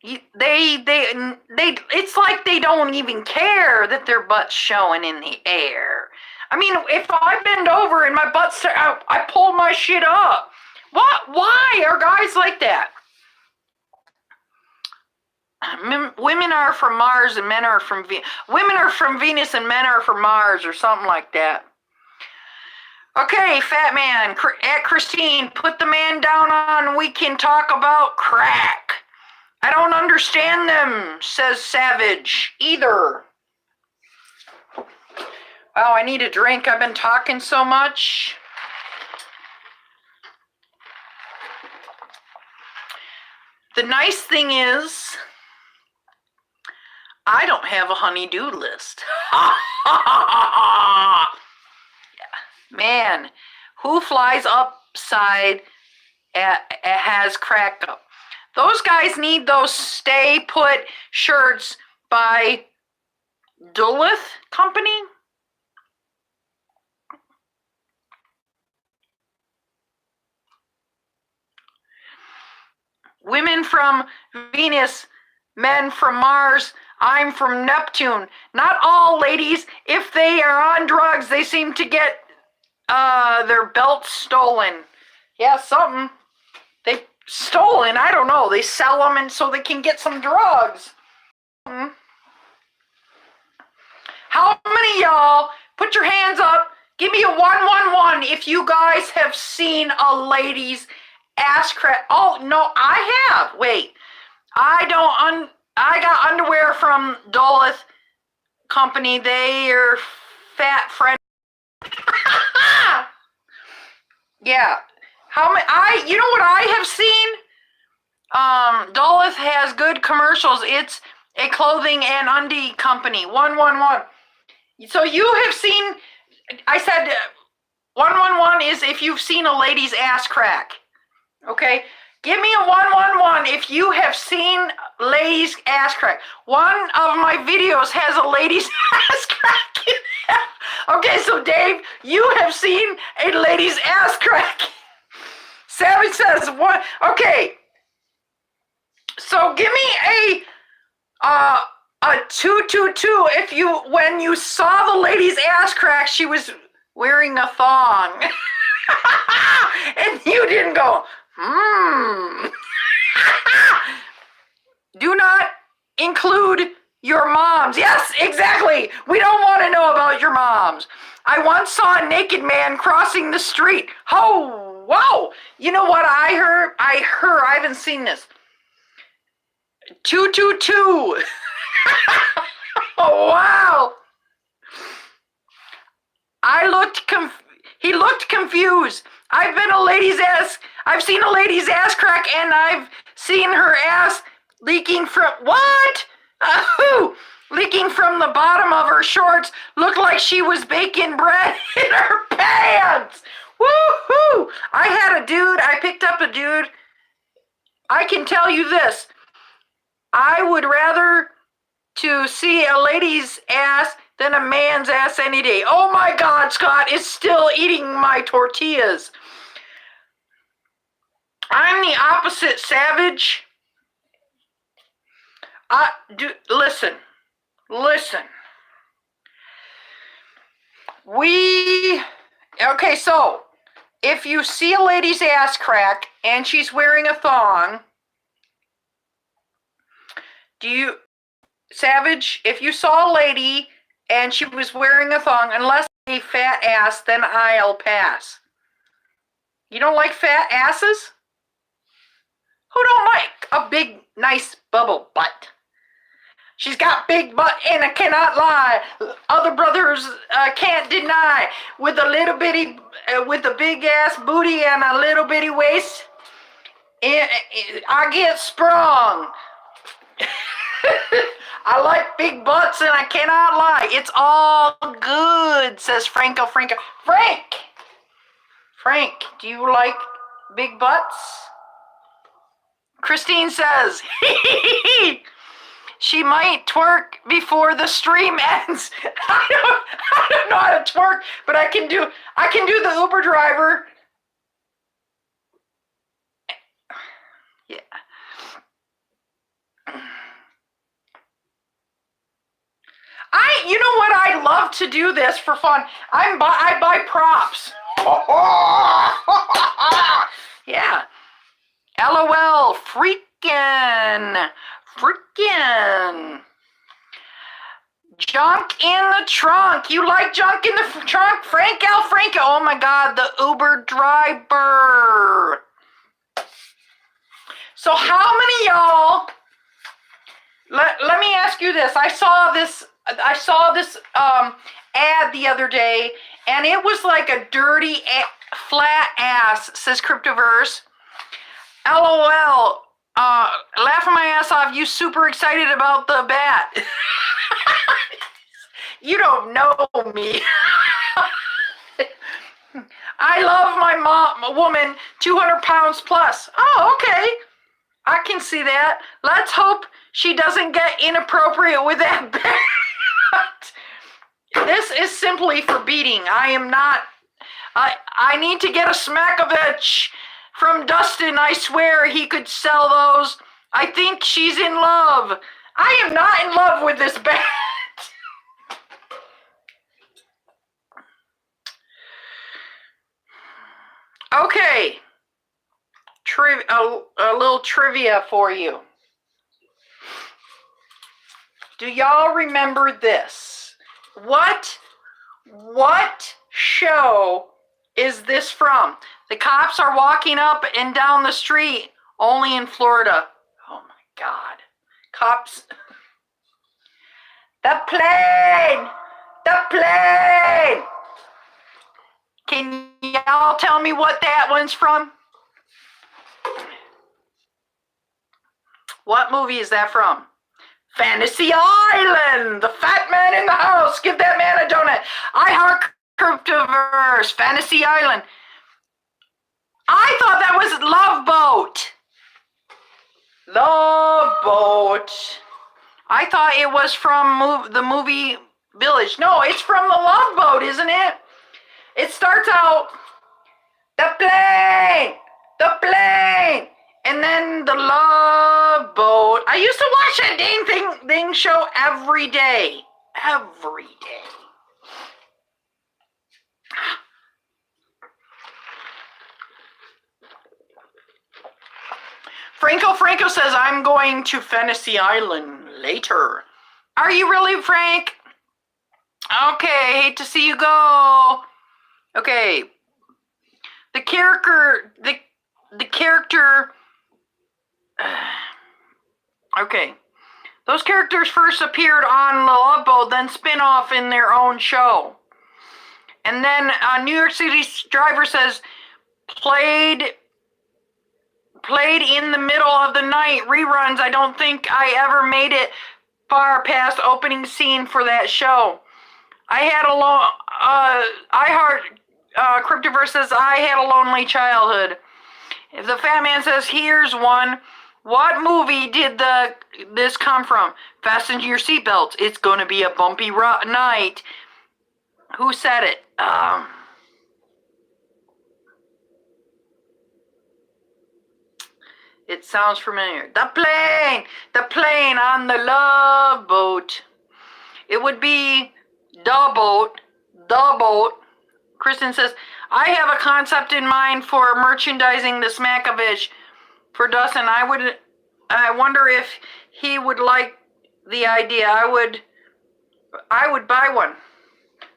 they it's like they don't even care that their butt's showing in the air. I mean, if I bend over and my butt's out, I pull my shit up. What? Why are guys like that? Women are from Mars and men are from Venus. Women are from Venus and men are from Mars, or something like that. Okay, fat man, at Christine, put the man down on we can talk about crack. I don't understand them, says Savage, either. Oh, I need a drink. I've been talking so much. The nice thing is, I don't have a honey-do list. Man, who flies upside has crack up. Those guys need those stay put shirts by Duluth Company. Women from Venus, men from Mars, I'm from Neptune. Not all ladies, if they are on drugs, they seem to get their belts stolen. Yeah, something. They stolen, I don't know. They sell them and so they can get some drugs. How many y'all, put your hands up, give me a 111 if you guys have seen a lady's ass crack. Oh, no, I have. Wait. I got underwear from Duluth Company. They are fat friend. Yeah. How many? You know what I have seen? Duluth has good commercials. It's a clothing and undie company. 111. So you have seen, I said 111 is if you've seen a lady's ass crack. Okay? Give me a 111 if you have seen lady's ass crack. One of my videos has a lady's ass crack in it. Okay, so Dave, you have seen a lady's ass crack. Savage says, what? Okay. So give me a 222 if when you saw the lady's ass crack, she was wearing a thong. And you didn't go, Do not include your moms. Yes, exactly. We don't want to know about your moms. I once saw a naked man crossing the street. Oh, whoa. You know what I heard? I haven't seen this. 222. Oh, wow. He looked confused. I've seen a lady's ass crack, and I've seen her ass leaking from, what? Leaking from the bottom of her shorts. Looked like she was baking bread in her pants. Woohoo! I picked up a dude. I can tell you this. I would rather to see a lady's ass than a man's ass any day. Oh my God, Scott is still eating my tortillas. I'm the opposite, Savage. Listen. Okay, so if you see a lady's ass crack and she's wearing a thong, Savage, if you saw a lady and she was wearing a thong, unless a fat ass, then I'll pass. You don't like fat asses? Who don't like a big, nice bubble butt? She's got big butt, and I cannot lie. Other brothers can't deny. With a little bitty, with a big ass booty and a little bitty waist, I get sprung. I like big butts, and I cannot lie. It's all good, says Franco. Frank, do you like big butts? Christine says, she might twerk before the stream ends. I don't know how to twerk, but I can do the Uber driver. Yeah. You know what? I love to do this for fun. I buy props. Yeah. LOL. Freaking. Junk in the trunk. You like junk in the trunk? Franco. Oh my God, the Uber driver. So how many y'all, let me ask you this. I saw this ad the other day, and it was like a dirty flat ass, says Cryptoverse. LOL. Laughing my ass off. You super excited about the bat. You don't know me. I love my mom, a woman, 200 pounds plus. Oh, okay. I can see that. Let's hope she doesn't get inappropriate with that bat. This is simply for beating. I am not. I need to get a Smackovich from Dustin. I swear he could sell those. I think she's in love. I am not in love with this bat. Okay. A little trivia for you. Do y'all remember this? What show is this from? The cops are walking up and down the street, only in Florida. Oh my God. Cops. The plane! Can y'all tell me what that one's from? What movie is that from? Fantasy Island! The fat man in the house! Give that man a donut! I heart Cryptoverse! Fantasy Island! I thought that was Love Boat! I thought it was from the movie Village. No, it's from the Love Boat, isn't it? It starts out, the plane, and then the Love Boat. I used to watch that dang thing show every day. Franco says, I'm going to Fantasy Island later. Are you really, Frank? Okay, hate to see you go. Okay. The character, okay. Those characters first appeared on The Love Boat, then spin off in their own show. And then New York City Driver says, played in the middle of the night, reruns. I don't think I ever made it far past opening scene for that show. Cryptoverse says, I had a lonely childhood. If the fat man says, here's one. What movie did this come from? Fasten your seatbelts. It's going to be a bumpy night. Who said it? It sounds familiar. The plane on the Love Boat. It would be the boat. Kristen says, I have a concept in mind for merchandising the Smackovich for Dustin. I wonder if he would like the idea. I would buy one.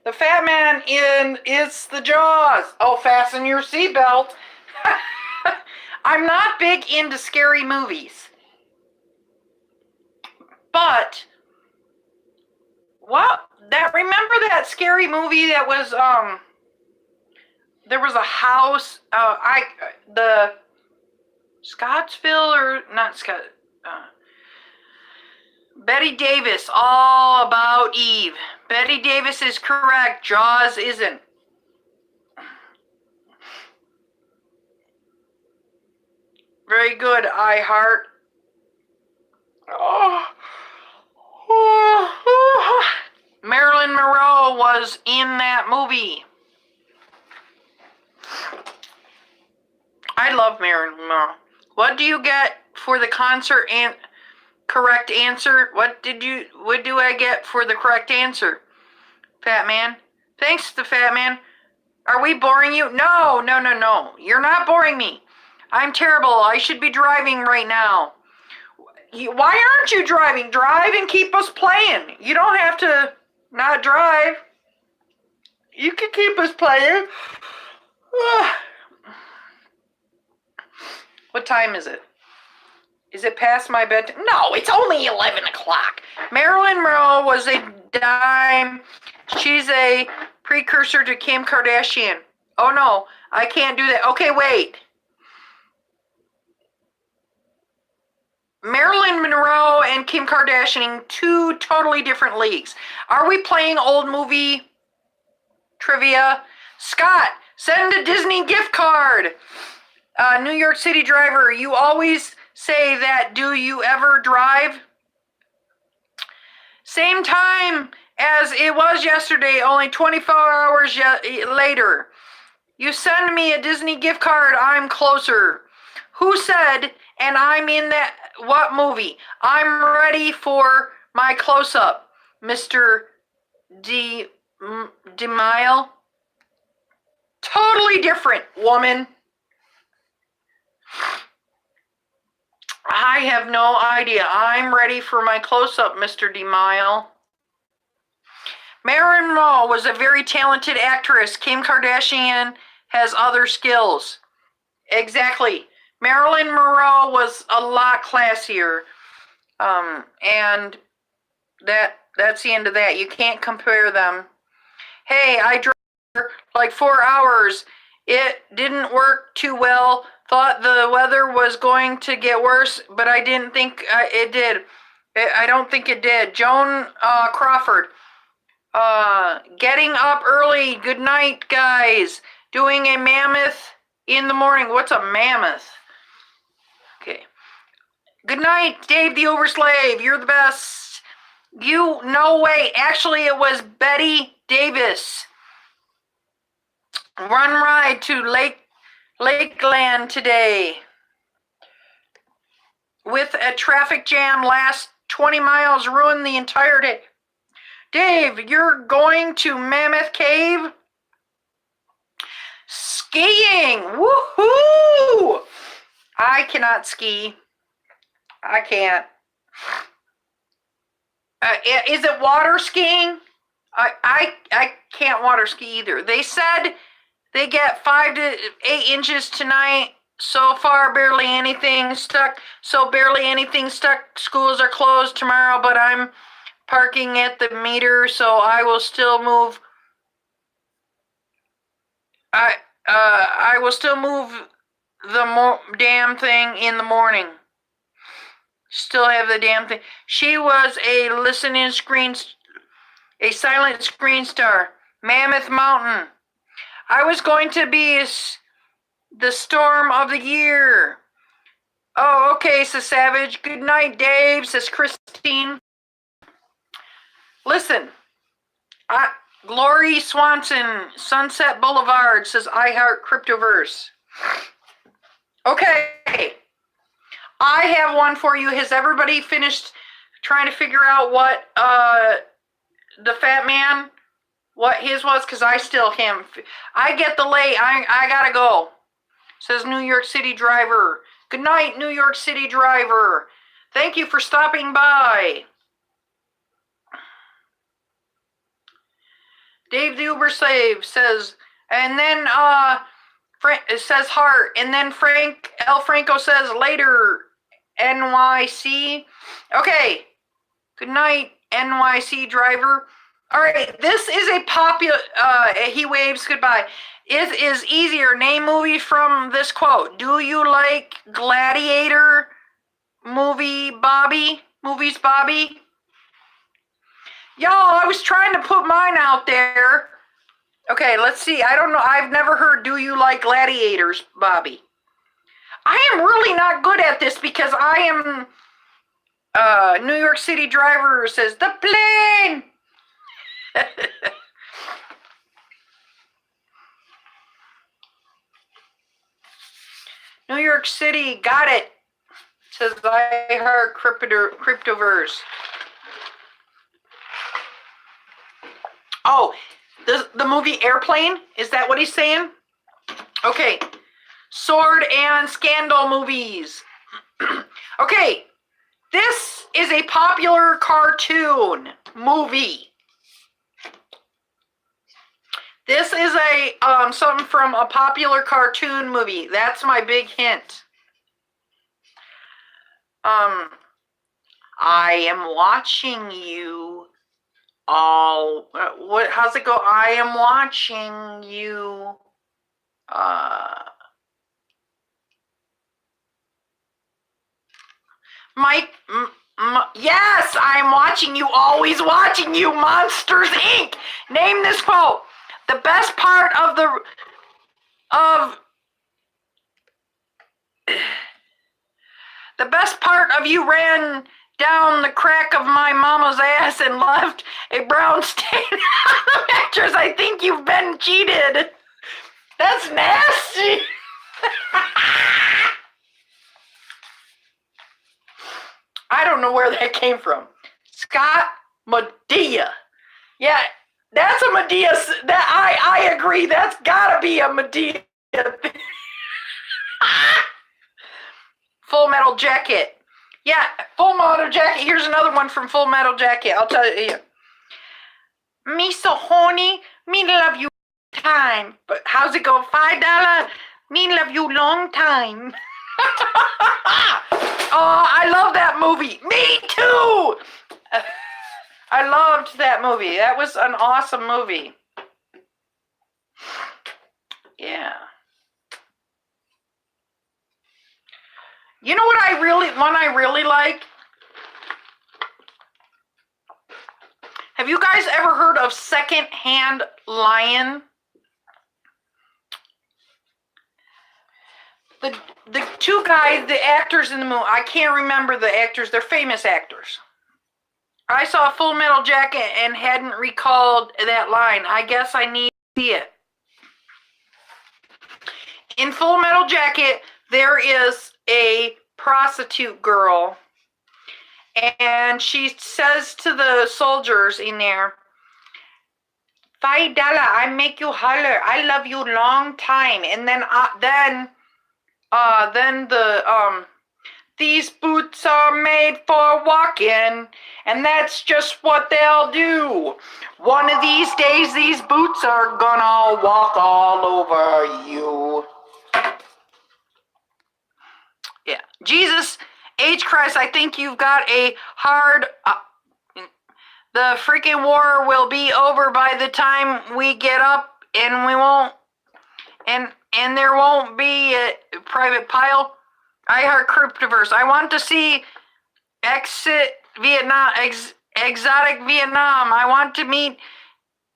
The Fat Man in It's the Jaws. Oh, fasten your seatbelt. I'm not big into scary movies. But remember that scary movie that was there was a house the Scottsville or not Scott Betty Davis, All About Eve. Betty Davis is correct. Jaws isn't. Very good, iHeart. Marilyn Monroe was in that movie. I love Marilyn Monroe. What do you get for the concert and correct answer? What do I get for the correct answer? Fat Man. Thanks, the Fat Man. Are we boring you? No. You're not boring me. I'm terrible. I should be driving right now. Why aren't you driving? Drive and keep us playing. You don't have to not drive. You can keep us playing. What time is it? Is it past my bedtime? No, it's only 11 o'clock. Marilyn Monroe was a dime. She's a precursor to Kim Kardashian. Oh, no, I can't do that. Okay, wait. Marilyn Monroe and Kim Kardashian in two totally different leagues. Are we playing old movie trivia? Scott, send a Disney gift card. New York City driver, you always say that. Do you ever drive? Same time as it was yesterday, only 24 hours later. You send me a Disney gift card, I'm closer. Who said, and I'm in that, what movie? I'm ready for my close-up, Mr. DeMille. Totally different, woman. I have no idea. I'm ready for my close-up, Mr. DeMille. Marilyn Monroe was a very talented actress. Kim Kardashian has other skills. Exactly. Marilyn Monroe was a lot classier. And that's the end of that. You can't compare them. Hey, I drove for like 4 hours. It didn't work too well. Thought the weather was going to get worse, but I didn't think it did. I don't think it did. Joan Crawford. Getting up early. Good night, guys. Doing a mammoth in the morning. What's a mammoth? Okay. Good night, Dave the Overslave. You're the best. No way. Actually, it was Betty Davis. Run ride to Lakeland today. With a traffic jam, last 20 miles ruined the entire day. Dave, you're going to Mammoth Cave? Skiing! Woohoo! I cannot ski. I can't. Is it water skiing? I can't water ski either. They said they get 5 to 8 inches tonight. So far, barely anything stuck. Schools are closed tomorrow, but I'm parking at the meter, so I will still move. I will still move the damn thing in the morning. Still have the damn thing. She was a silent screen star. Mammoth Mountain. I was going to be the storm of the year. Oh, okay, says Savage. Good night, Dave, says Christine. Listen, Glory Swanson, Sunset Boulevard, says I Heart Cryptoverse. Okay, I have one for you. Has everybody finished trying to figure out what the fat man, what his was? Because I still can't. I get the late. I gotta go. Says New York City driver. Good night, New York City driver. Thank you for stopping by. Dave the Uber Slave says, and then it says heart, and then Frank El Franco says later, NYC. Okay. Good night, NYC driver. All right, this is a popular. He waves goodbye. It is easier. Name movies from this quote. Do you like Gladiator movies, Bobby? Y'all, I was trying to put mine out there. Okay, let's see. I don't know. I've never heard Do You Like Gladiators, Bobby. I am really not good at this because I am New York City driver says the plane. New York City got it. Says I heard cryptoverse. Oh, the movie Airplane? Is that what he's saying? Okay. Sword and scandal movies. Okay. This is a popular cartoon movie. This is a something from a popular cartoon movie. That's my big hint. I am watching you all. How's it go? I am watching you. Yes, I'm watching you, always watching you, Monsters Inc. Name this quote. The best part of you ran down the crack of my mama's ass and left a brown stain on the mattress. I think you've been cheated. That's nasty. I don't know where that came from. Scott Medea. Yeah, that's a Medea. I agree. That's gotta be a Medea thing. Full Metal Jacket. Yeah, Full Metal Jacket. Here's another one from Full Metal Jacket. I'll tell you. Me so horny. Me love you time. But how's it go? $5. Me love you long time. Oh, I love that movie. Me too. I loved that movie. That was an awesome movie. Yeah. You know what I really like? Have you guys ever heard of Second-Hand Lion? The two guys, the actors in the movie, I can't remember the actors. They're famous actors. I saw Full Metal Jacket and hadn't recalled that line. I guess I need to see it. In Full Metal Jacket, there is a prostitute girl, and she says to the soldiers in there, $5, I make you holler. I love you long time. And then these boots are made for walking, and that's just what they'll do. One of these days, these boots are gonna walk all over you. Yeah. Jesus H. Christ, I think you've got a hard... the freaking war will be over by the time we get up, and we won't... And there won't be a private pile. I heard Cryptoverse. I want to see exotic Vietnam. I want to meet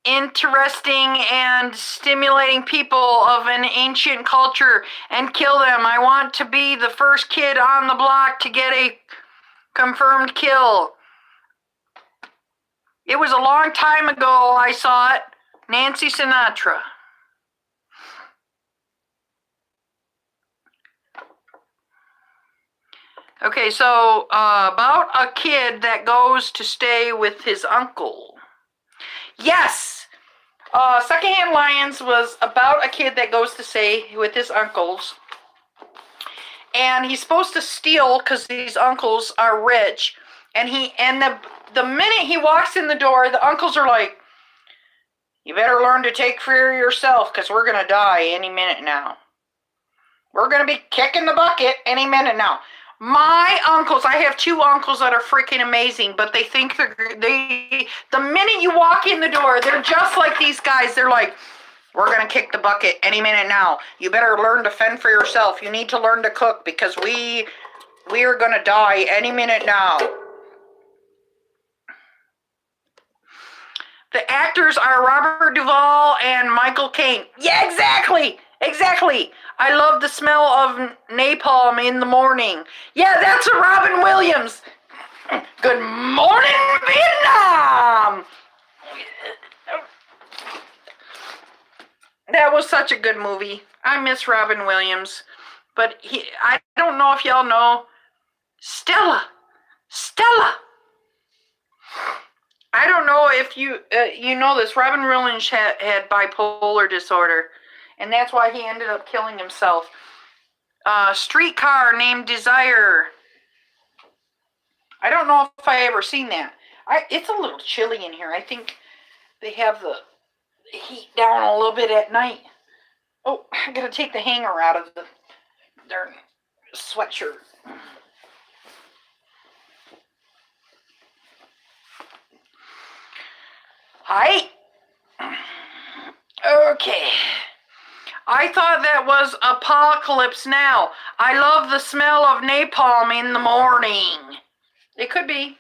interesting and stimulating people of an ancient culture and kill them. I want to be the first kid on the block to get a confirmed kill. It was a long time ago I saw it. Nancy Sinatra. Okay, so about a kid that goes to stay with his uncle. Yes! Secondhand Lions was about a kid that goes to stay with his uncles. And he's supposed to steal because these uncles are rich. And the minute he walks in the door, the uncles are like, you better learn to take care of yourself because we're going to die any minute now. We're going to be kicking the bucket any minute now. My uncles, I have two uncles that are freaking amazing, but they think the minute you walk in the door, they're just like these guys. They're like, we're going to kick the bucket any minute now. You better learn to fend for yourself. You need to learn to cook because we are going to die any minute now. The actors are Robert Duvall and Michael Caine. Yeah, exactly. Exactly. I love the smell of napalm in the morning. Yeah, that's a Robin Williams. Good morning, Vietnam. That was such a good movie. I miss Robin Williams. But I don't know if y'all know. Stella. I don't know if you know this. Robin Williams had bipolar disorder. And that's why he ended up killing himself. Streetcar Named Desire. I don't know if I ever seen that. It's a little chilly in here. I think they have the heat down a little bit at night. Oh, I gotta take the hanger out of their sweatshirt. Hi. Okay. I thought that was Apocalypse Now. I love the smell of napalm in the morning. It could be.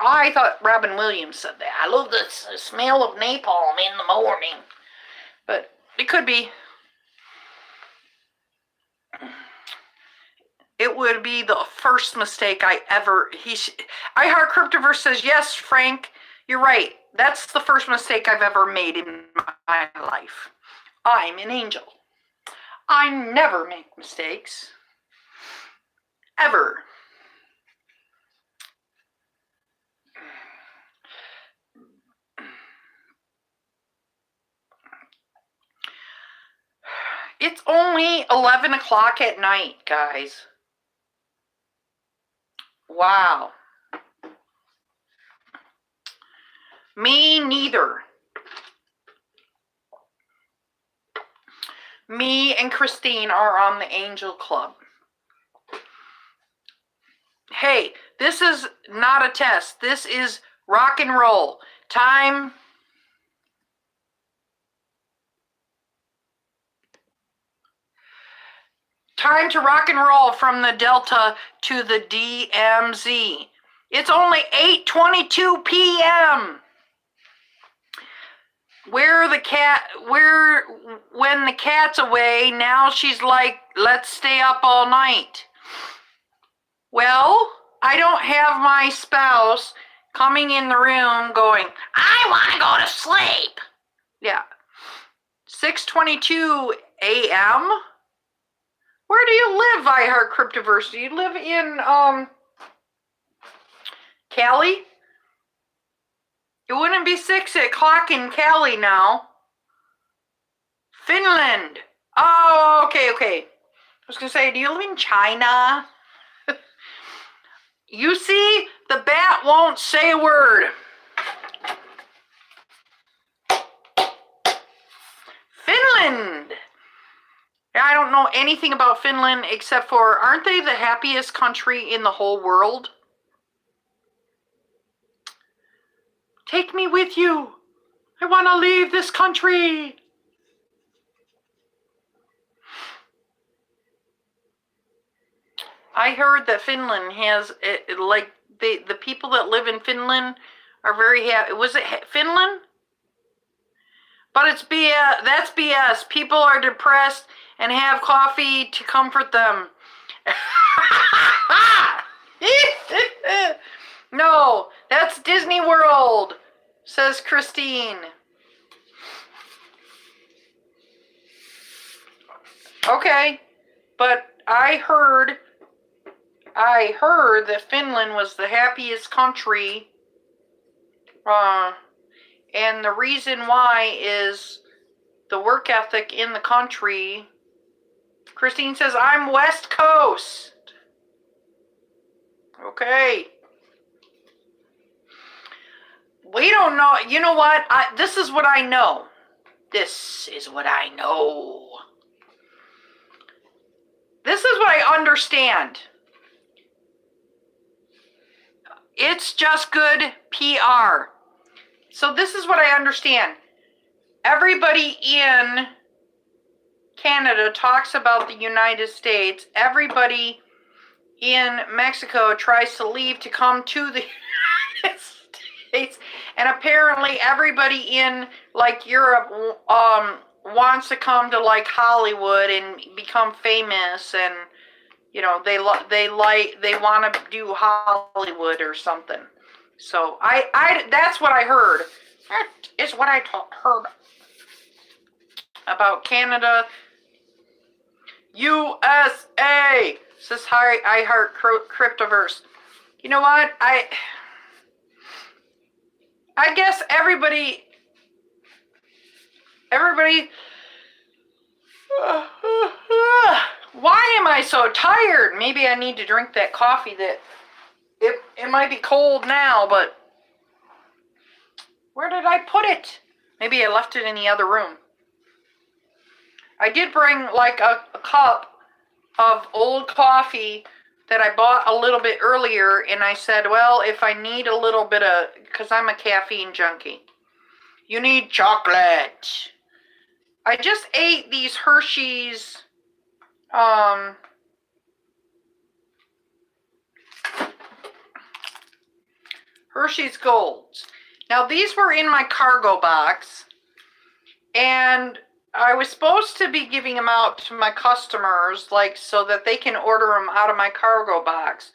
I thought Robin Williams said that. I love the smell of napalm in the morning. But it could be. It would be the first mistake I ever... I Heart Cryptoverse says, yes, Frank, you're right. That's the first mistake I've ever made in my life. I'm an angel. I never make mistakes. Ever. It's only 11 o'clock at night, guys. Wow. Me neither. Me and Christine are on the Angel Club. Hey, this is not a test. This is rock and roll. Time to rock and roll from the Delta to the DMZ. It's only 8:22 p.m. When the cat's away, now she's like, let's stay up all night. Well, I don't have my spouse coming in the room going, I want to go to sleep. Yeah. 6:22 a.m.? Where do you live, I Heart Cryptoverse? Do you live in, Cali? It wouldn't be 6 o'clock in Cali now. Finland. Oh, okay. I was going to say, do you live in China? You see, the bat won't say a word. Finland. I don't know anything about Finland except for, aren't they the happiest country in the whole world? Take me with you. I want to leave this country. I heard that Finland has, like, the people that live in Finland are very happy. Was it Finland? But it's BS. That's BS. People are depressed and have coffee to comfort them. No, that's Disney World, says Christine. Okay, But I heard that Finland was the happiest country. And the reason why is the work ethic in the country. Christine says, I'm West Coast. Okay. We don't know. You know what? This is what I know. This is what I know. This is what I understand. It's just good PR. So this is what I understand. Everybody in Canada talks about the United States. Everybody in Mexico tries to leave to come to the United States. And apparently everybody in like Europe wants to come to like Hollywood and become famous, and you know they want to do Hollywood or something. So I that's what I heard. That is what I heard about Canada. USA says hi. I heart Cryptoverse. You know what? I guess everybody. Why am I so tired? Maybe I need to drink that coffee. That it might be cold now, but where did I put it? Maybe I left it in the other room. I did bring like a cup of old coffee that I bought a little bit earlier, and I said, well, if I need a little bit of, because I'm a caffeine junkie, you need chocolate. I just ate these Hershey's, Hershey's Golds. Now, these were in my cargo box, and I was supposed to be giving them out to my customers, like, so that they can order them out of my cargo box.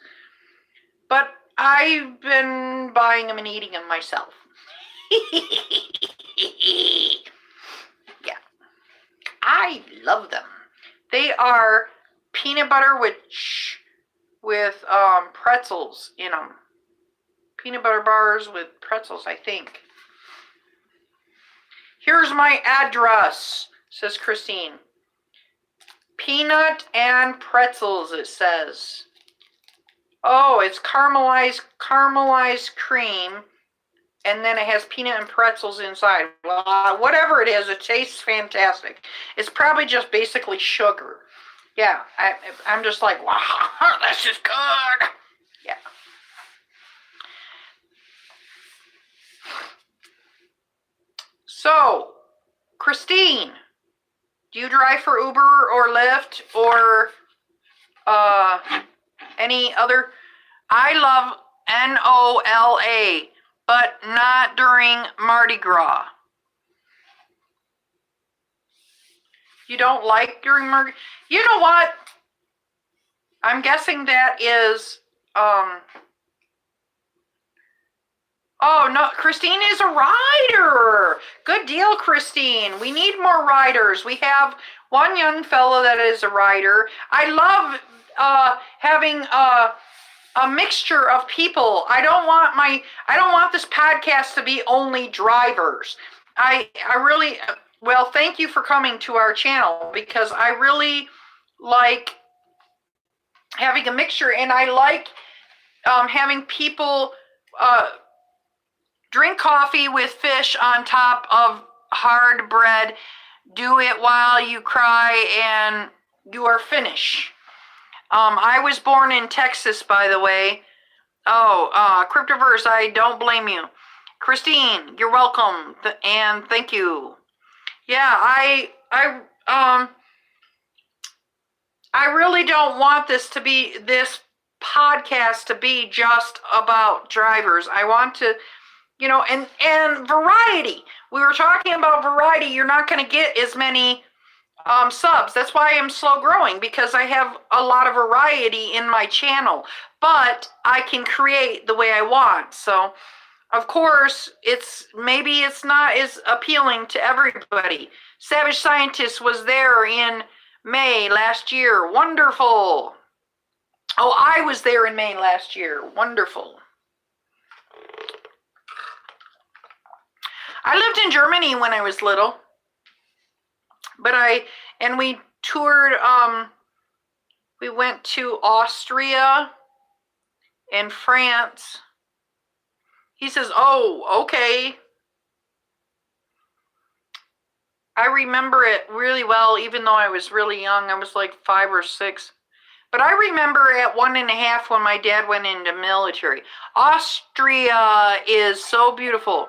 But I've been buying them and eating them myself. Yeah. I love them. They are peanut butter with pretzels in them. Peanut butter bars with pretzels, I think. Here's my address, says Christine. Peanut and pretzels, it says. Oh, it's caramelized cream, and then it has peanut and pretzels inside. Well, whatever it is, it tastes fantastic. It's probably just basically sugar. Yeah, I'm just like, wow, this is good. Yeah. So, Christine, do you drive for Uber or Lyft or any other? I love NOLA, but not during Mardi Gras. You don't like during Mardi Gras? You know what? I'm guessing that is, oh, no, Christine is a rider. Good deal, Christine. We need more riders. We have one young fellow that is a rider. I love having a mixture of people. I don't want this podcast to be only drivers. I really, well, thank you for coming to our channel, because I really like having a mixture, and I like having people drink coffee with fish on top of hard bread. Do it while you cry and you are finished. I was born in Texas, by the way. Oh, Cryptoverse, I don't blame you. Christine, you're welcome, and thank you. Yeah, I really don't want this podcast to be just about drivers. I want to, you know, and variety. We were talking about variety. You're not going to get as many subs. That's why I'm slow growing, because I have a lot of variety in my channel, but I can create the way I want. So, of course, maybe it's not as appealing to everybody. Savage Scientist was there in May last year. Wonderful. Oh, I was there in May last year. Wonderful. I lived in Germany when I was little. But we toured, we went to Austria and France. He says, oh, okay. I remember it really well, even though I was really young. I was like 5 or 6. But I remember at 1.5 when my dad went into military. Austria is so beautiful.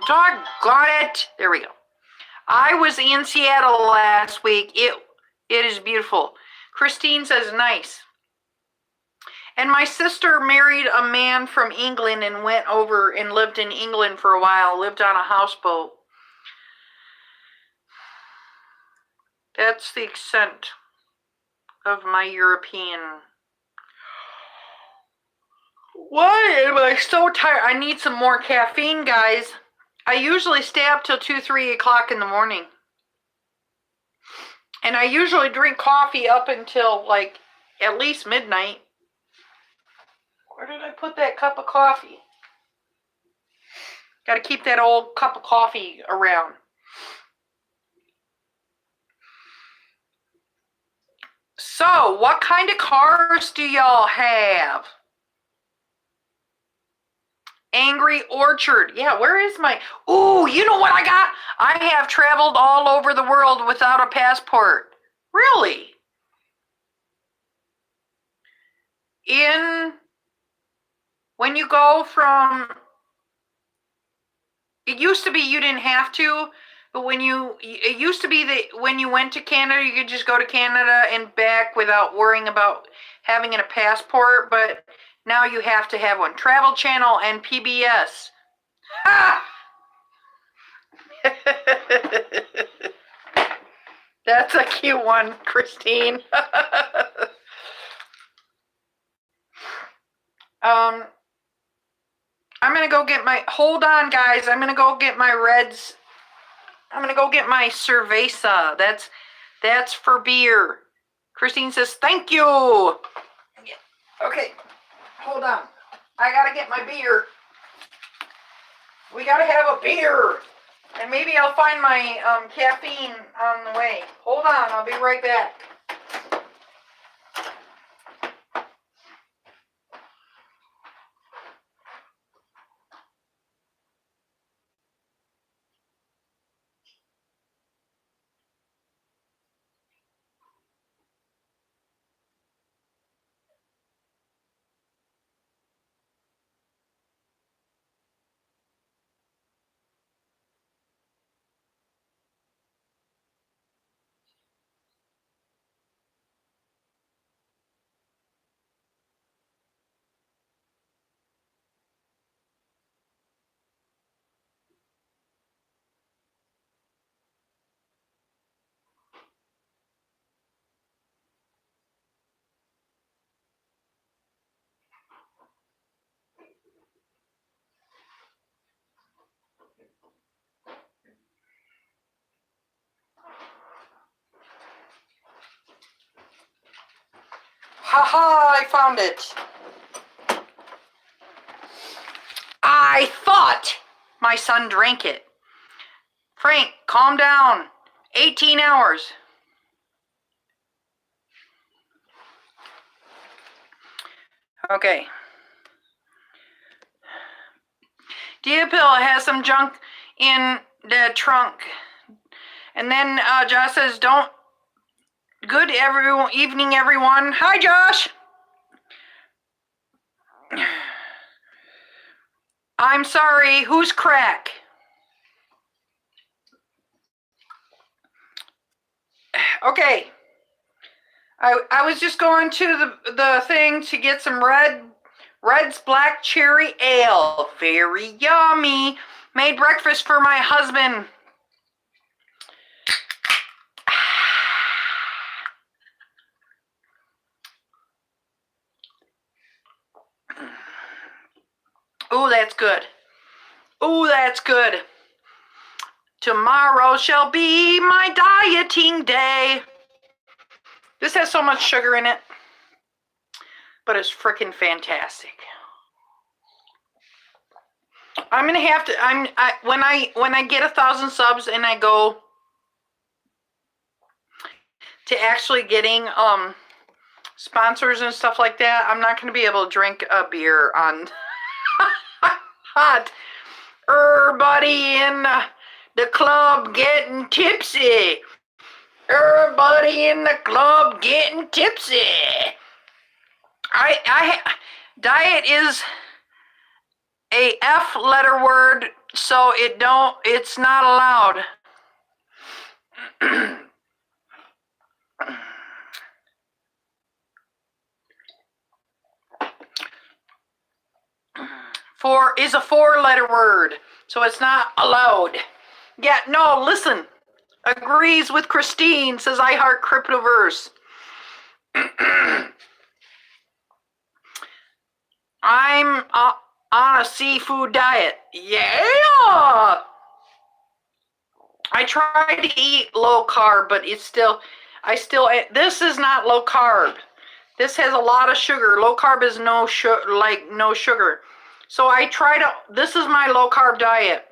Doggone it. There we go. I was in Seattle last week. It is beautiful. Christine says, nice. And my sister married a man from England and went over and lived in England for a while, lived on a houseboat. That's the extent of my European. Why am I so tired? I need some more caffeine, guys. I usually stay up till 2, 3 o'clock in the morning. And I usually drink coffee up until like at least midnight. Where did I put that cup of coffee? Got to keep that old cup of coffee around. So, what kind of cars do y'all have? Angry Orchard. Yeah, where is my... Ooh, you know what I got? I have traveled all over the world without a passport. Really? When you go from... It used to be you didn't have to, but it used to be that when you went to Canada, you could just go to Canada and back without worrying about having a passport, but now you have to have one. Travel Channel and PBS. Ha! That's a cute one, Christine. I'm going to go get my, hold on guys, I'm going to go get my Reds. I'm going to go get my Cerveza. That's for beer. Christine says, thank you. Okay, hold on. I got to get my beer. We got to have a beer. And maybe I'll find my caffeine on the way. Hold on, I'll be right back. Haha, I found it. I thought my son drank it. Frank, calm down. 18 hours. Okay. Dia Pill has some junk in the trunk. And then Josh says, good evening, everyone. Hi, Josh. I'm sorry, who's crack? Okay. I was just going to the thing to get some Red's Black Cherry Ale. Very yummy. Made breakfast for my husband. Oh, that's good. Oh, that's good. Tomorrow shall be my dieting day. This has so much sugar in it, but it's freaking fantastic. I'm gonna have to. When I get 1,000 subs and I go to actually getting sponsors and stuff like that, I'm not gonna be able to drink a beer on hot. Everybody in the club getting tipsy. Everybody in the club getting tipsy. Diet is a F letter word, so it's not allowed. Is a 4-letter word, so it's not allowed. Yeah, no, listen. Agrees with Christine, says I heart Cryptoverse. I'm on a seafood diet. Yeah! I try to eat low carb, but this is not low carb. This has a lot of sugar. Low carb is no sugar. So this is my low carb diet.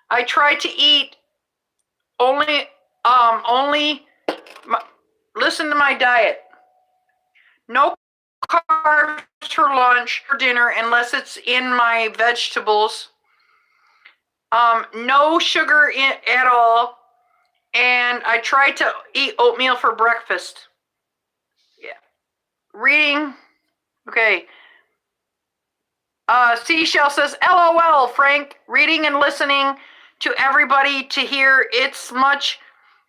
I try to eat listen to my diet. No carbs for lunch or dinner unless it's in my vegetables. No sugar at all. And I try to eat oatmeal for breakfast. Yeah. Reading. Okay. Seashell says, LOL, Frank. Reading and listening to everybody to hear. It's much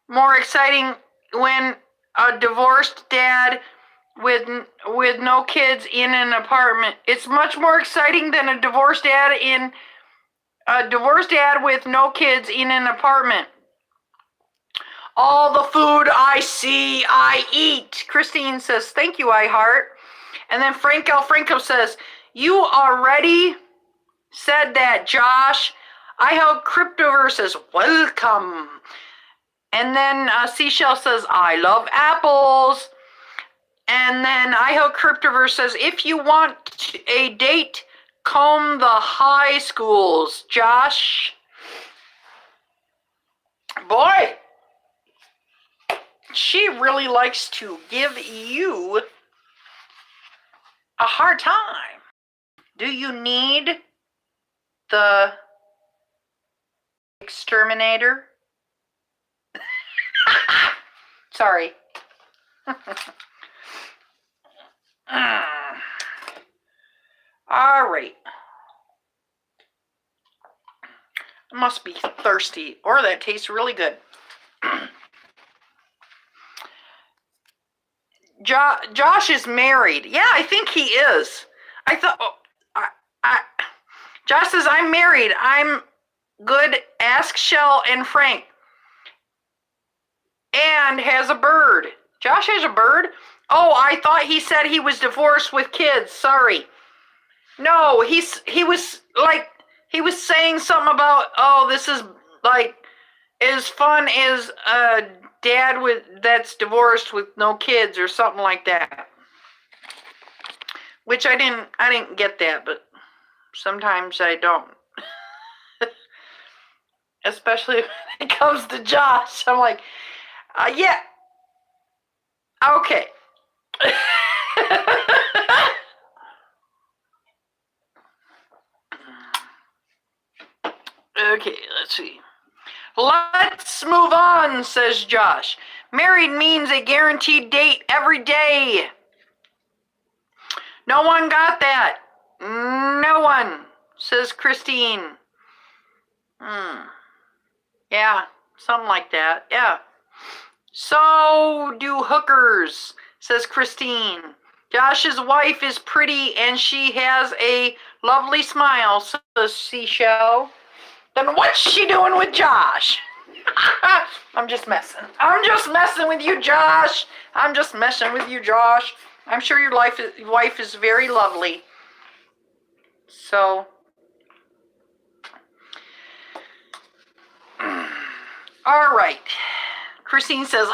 more exciting when a divorced dad with no kids in an apartment. It's much more exciting than a divorced dad with no kids in an apartment. All the food I see, I eat. Christine says, thank you, I heart. And then Franco says, you already said that, Josh. I hope Cryptoverse says, welcome. And then Seashell says, I love apples. And then I hope Cryptoverse says, if you want a date, comb the high schools, Josh. Boy, she really likes to give you a hard time. Do you need the Exterminator? Sorry. All right. I must be thirsty, or that tastes really good. Josh is married. Yeah, I think he is. I thought. Josh says, I'm married. I'm good. Ask Shell and Frank. And has a bird. Josh has a bird? Oh, I thought he said he was divorced with kids. Sorry. No, he was saying something about, oh, this is like as fun as a dad that's divorced with no kids or something like that. Which I didn't get that, but sometimes I don't. Especially when it comes to Josh. I'm like, yeah. Okay. Okay, let's see. Let's move on, says Josh. Married means a guaranteed date every day. No one got that. No one, says Christine. Yeah, something like that. Yeah. So do hookers, says Christine. Josh's wife is pretty and she has a lovely smile, says Seashell. Then what's she doing with Josh? I'm just messing. I'm just messing with you, Josh. I'm just messing with you, Josh. I'm sure your wife is very lovely. So, All right. Christine says,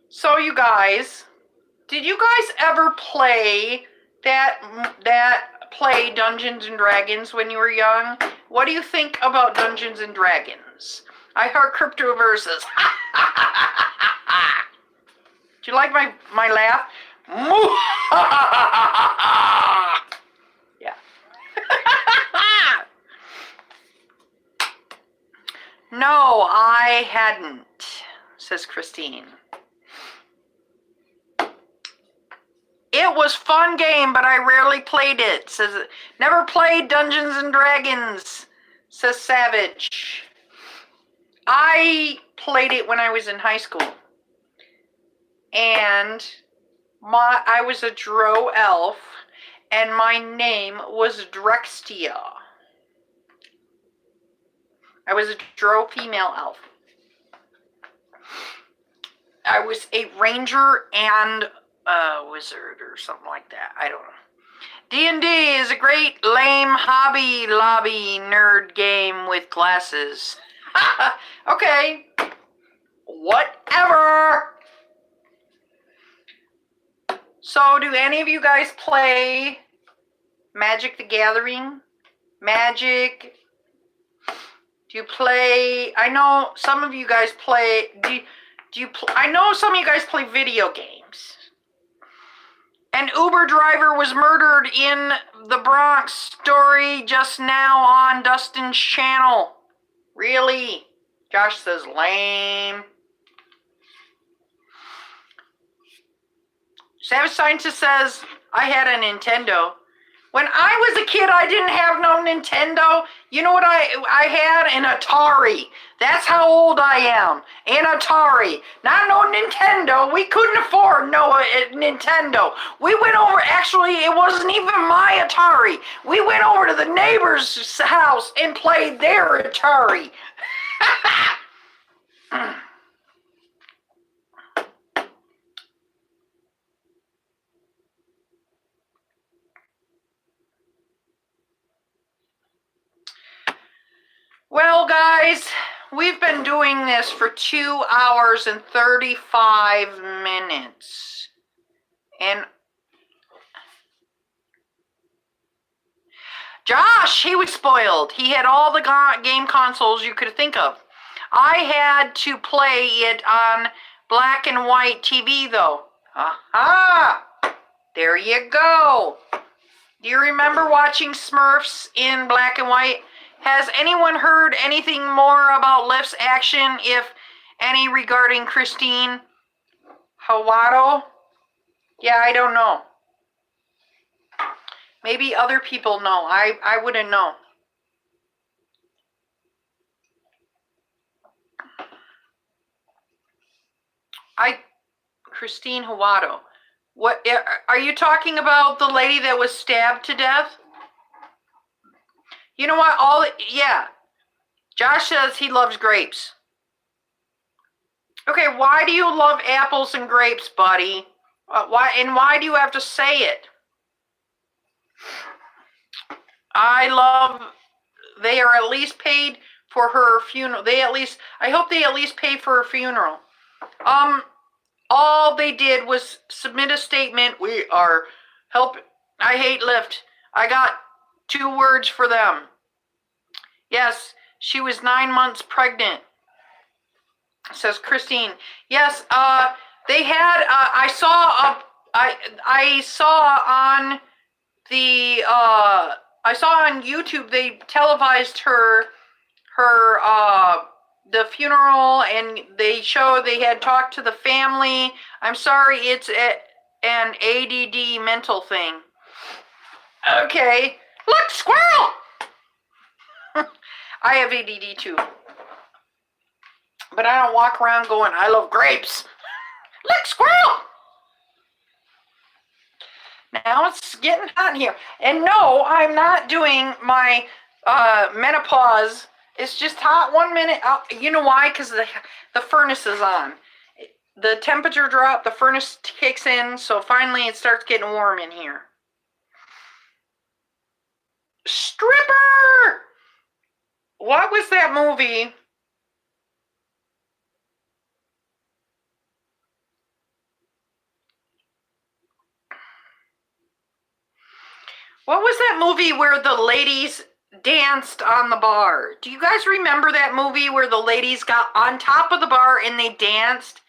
so you guys, did you guys ever play play Dungeons and Dragons when you were young? What do you think about Dungeons and Dragons? I heard Cryptoverses. Do you like my laugh? Yeah. No, I hadn't, says Christine. It was fun game, but I rarely played it. Says never played Dungeons and Dragons, says Savage. I played it when I was in high school. And I was a drow elf, and my name was Drextia. I was a drow female elf. I was a ranger and a wizard or something like that. I don't know. D&D is a great lame Hobby Lobby nerd game with glasses. Okay. Whatever. So, do any of you guys play Magic the Gathering? Magic? Do you play? I know some of you guys play. I know some of you guys play video games. An Uber driver was murdered in the Bronx. Story just now on Dustin's channel. Really? Josh says lame. Savage Scientist says, I had a Nintendo. When I was a kid, I didn't have no Nintendo. You know what I had? An Atari. That's how old I am. An Atari. Not no Nintendo. We couldn't afford no Nintendo. We went over, actually, it wasn't even my Atari. We went over to the neighbor's house and played their Atari. Well, guys, we've been doing this for 2 hours and 35 minutes. And Josh, he was spoiled. He had all the game consoles you could think of. I had to play it on black and white TV, though. Aha! There you go. Do you remember watching Smurfs in black and white? Has anyone heard anything more about Lift's action, if any, regarding Christine Hawato? Yeah, I don't know. Maybe other people know. I wouldn't know. Christine Hawato. What, are you talking about the lady that was stabbed to death? You know what? Yeah. Josh says he loves grapes. Okay, why do you love apples and grapes, buddy? Why do you have to say it? They are at least paid for her funeral. I hope they at least paid for her funeral. All they did was submit a statement. We are helping. I hate Lyft. I got 2 words for them. Yes, she was 9 months pregnant, says Christine. Yes, they had, I saw on YouTube, they televised the funeral, and they had talked to the family. I'm sorry, it's an ADD mental thing. Okay. Look, squirrel! I have ADD too. But I don't walk around going, I love grapes. Look, squirrel! Now it's getting hot in here. And no, I'm not doing my menopause. It's just hot 1 minute. You know why? Because the furnace is on. The temperature dropped, the furnace kicks in, so finally it starts getting warm in here. Stripper! What was that movie? What was that movie where the ladies danced on the bar? Do you guys remember that movie where the ladies got on top of the bar and they danced?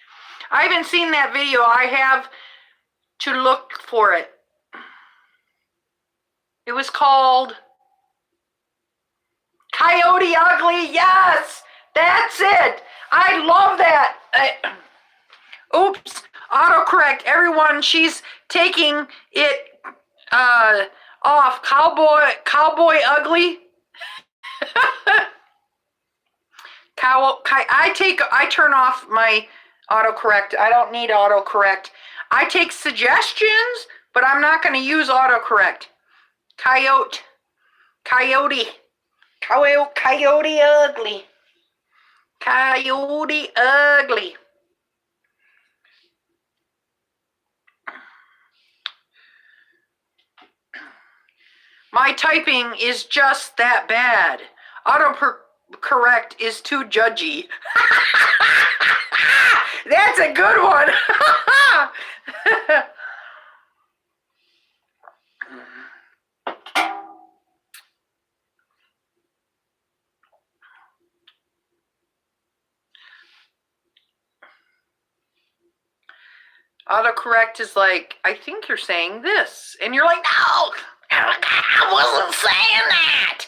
I haven't seen that video. I have to look for it. It was called Coyote Ugly. Yes, that's it. I love that. Oops, autocorrect. Everyone, she's taking it off. Cowboy Ugly. I turn off my autocorrect. I don't need autocorrect. I take suggestions, but I'm not going to use autocorrect. Coyote Ugly. Coyote Ugly. My typing is just that bad. Autocorrect is too judgy. That's a good one. Autocorrect is like, I think you're saying this. And you're like, no, I wasn't saying that.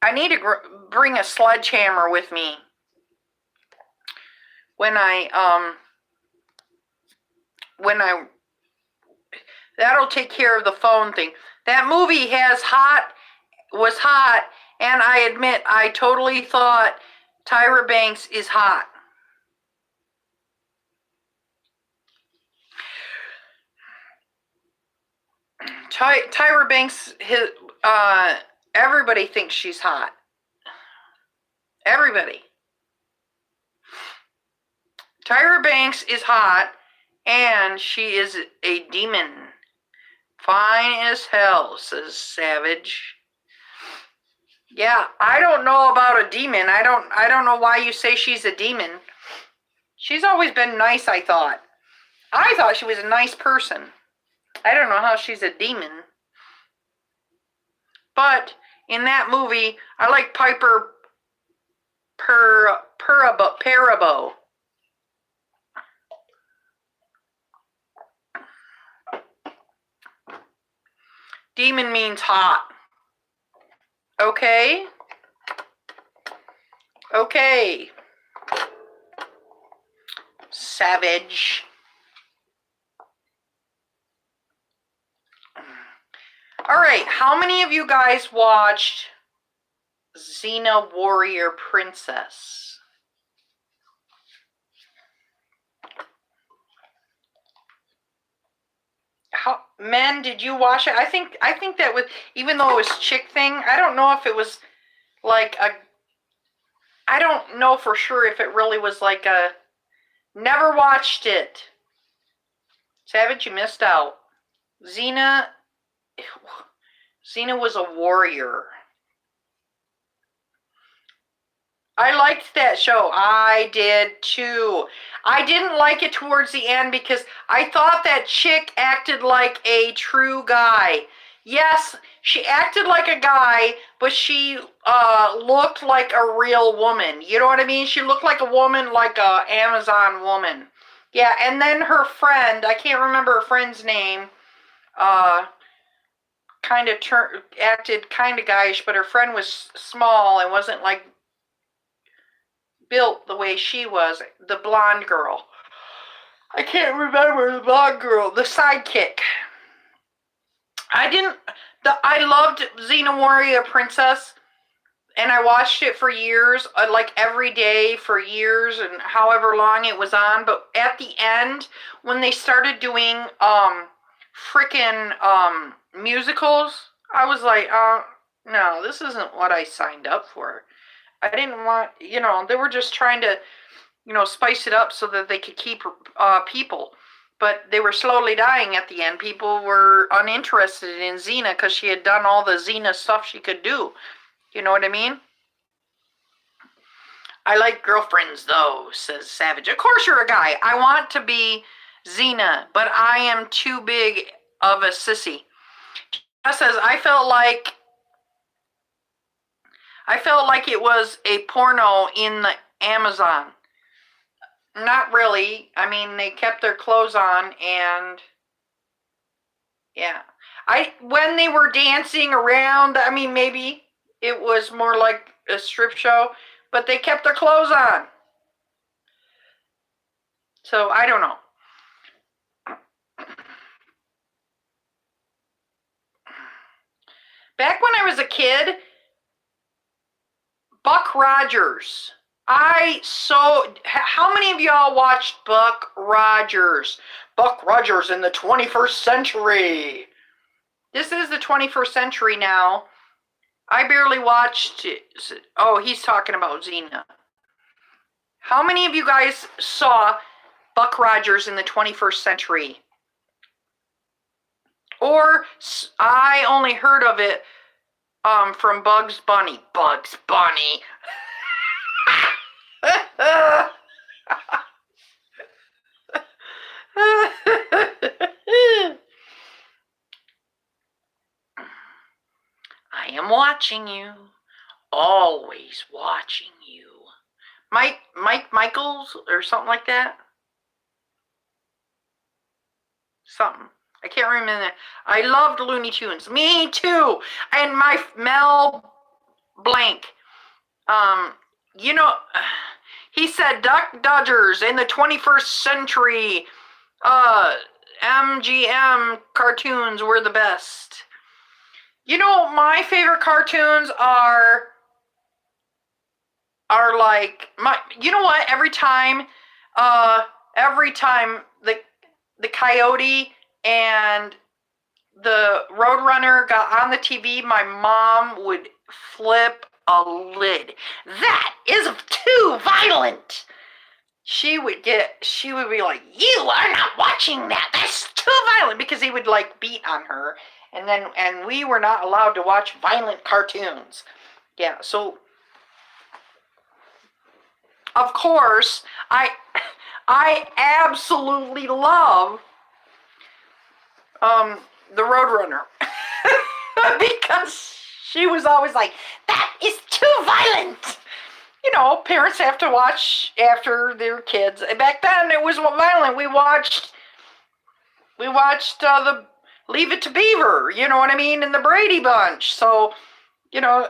I need to bring a sledgehammer with me when that'll take care of the phone thing. That movie was hot, and I admit I totally thought Tyra Banks is hot. Tyra Banks, everybody thinks she's hot. Everybody. Tyra Banks is hot, and she is a demon. Fine as hell, says Savage. Yeah, I don't know about a demon. I don't know why you say she's a demon. She's always been nice, I thought. I thought she was a nice person. I don't know how she's a demon. But in that movie, I like Piper Perabo. Demon means hot. Okay? Okay. Savage. All right, how many of you guys watched Xena Warrior Princess? Men, did you watch it? I think that was, even though it was chick thing, I don't know if it was like I don't know for sure if it really was like a, never watched it. Savage, you missed out. Xena was a warrior. I liked that show. I did too. I didn't like it towards the end because I thought that chick acted like a true guy. Yes, she acted like a guy, but she looked like a real woman. You know what I mean? She looked like a woman, like a Amazon woman. Yeah, and then her friend, I can't remember her friend's name, kind of acted kind of guyish, but her friend was small and wasn't like built the way she was, the blonde girl. I can't remember the blonde girl, the sidekick. I loved Xena Warrior Princess, and I watched it for years, like every day for years, and however long it was on. But at the end, when they started doing frickin' musicals, I was like, no, this isn't what I signed up for. I didn't want, they were just trying to, spice it up so that they could keep people. but they were slowly dying at the end. People were uninterested in Xena because she had done all the Xena stuff she could do. You know what I mean? I like girlfriends, though, says Savage. Of course you're a guy. I want to be Xena, but I am too big of a sissy. Jess says, I felt like it was a porno in the Amazon. Not really. I mean, they kept their clothes on and yeah. When they were dancing around, I mean, maybe it was more like a strip show, but they kept their clothes on. So, I don't know. Back when I was a kid, Buck Rogers. How many of y'all watched Buck Rogers? Buck Rogers in the 21st century. This is the 21st century now. I barely watched it. Oh, he's talking about Xena. How many of you guys saw Buck Rogers in the 21st century? Or I only heard of it from Bugs Bunny. Bugs Bunny. I am watching you. Always watching you. Mike Michaels or something like that? Something. I can't remember. I loved Looney Tunes. Me too. And my Mel Blanc. You know, he said Duck Dodgers in the 21st century. MGM cartoons were the best. You know, my favorite cartoons are like you know what? Every time the Coyote and the Roadrunner got on the TV, my mom would flip a lid. That is too violent. She would be like, you are not watching that. That's too violent, because he would like beat on her, and we were not allowed to watch violent cartoons. Yeah, so of course I absolutely love the Roadrunner because she was always like, that is too violent. You know, parents have to watch after their kids. Back then, it was violent. We watched the Leave It to Beaver, you know what I mean, and the Brady Bunch. So, you know,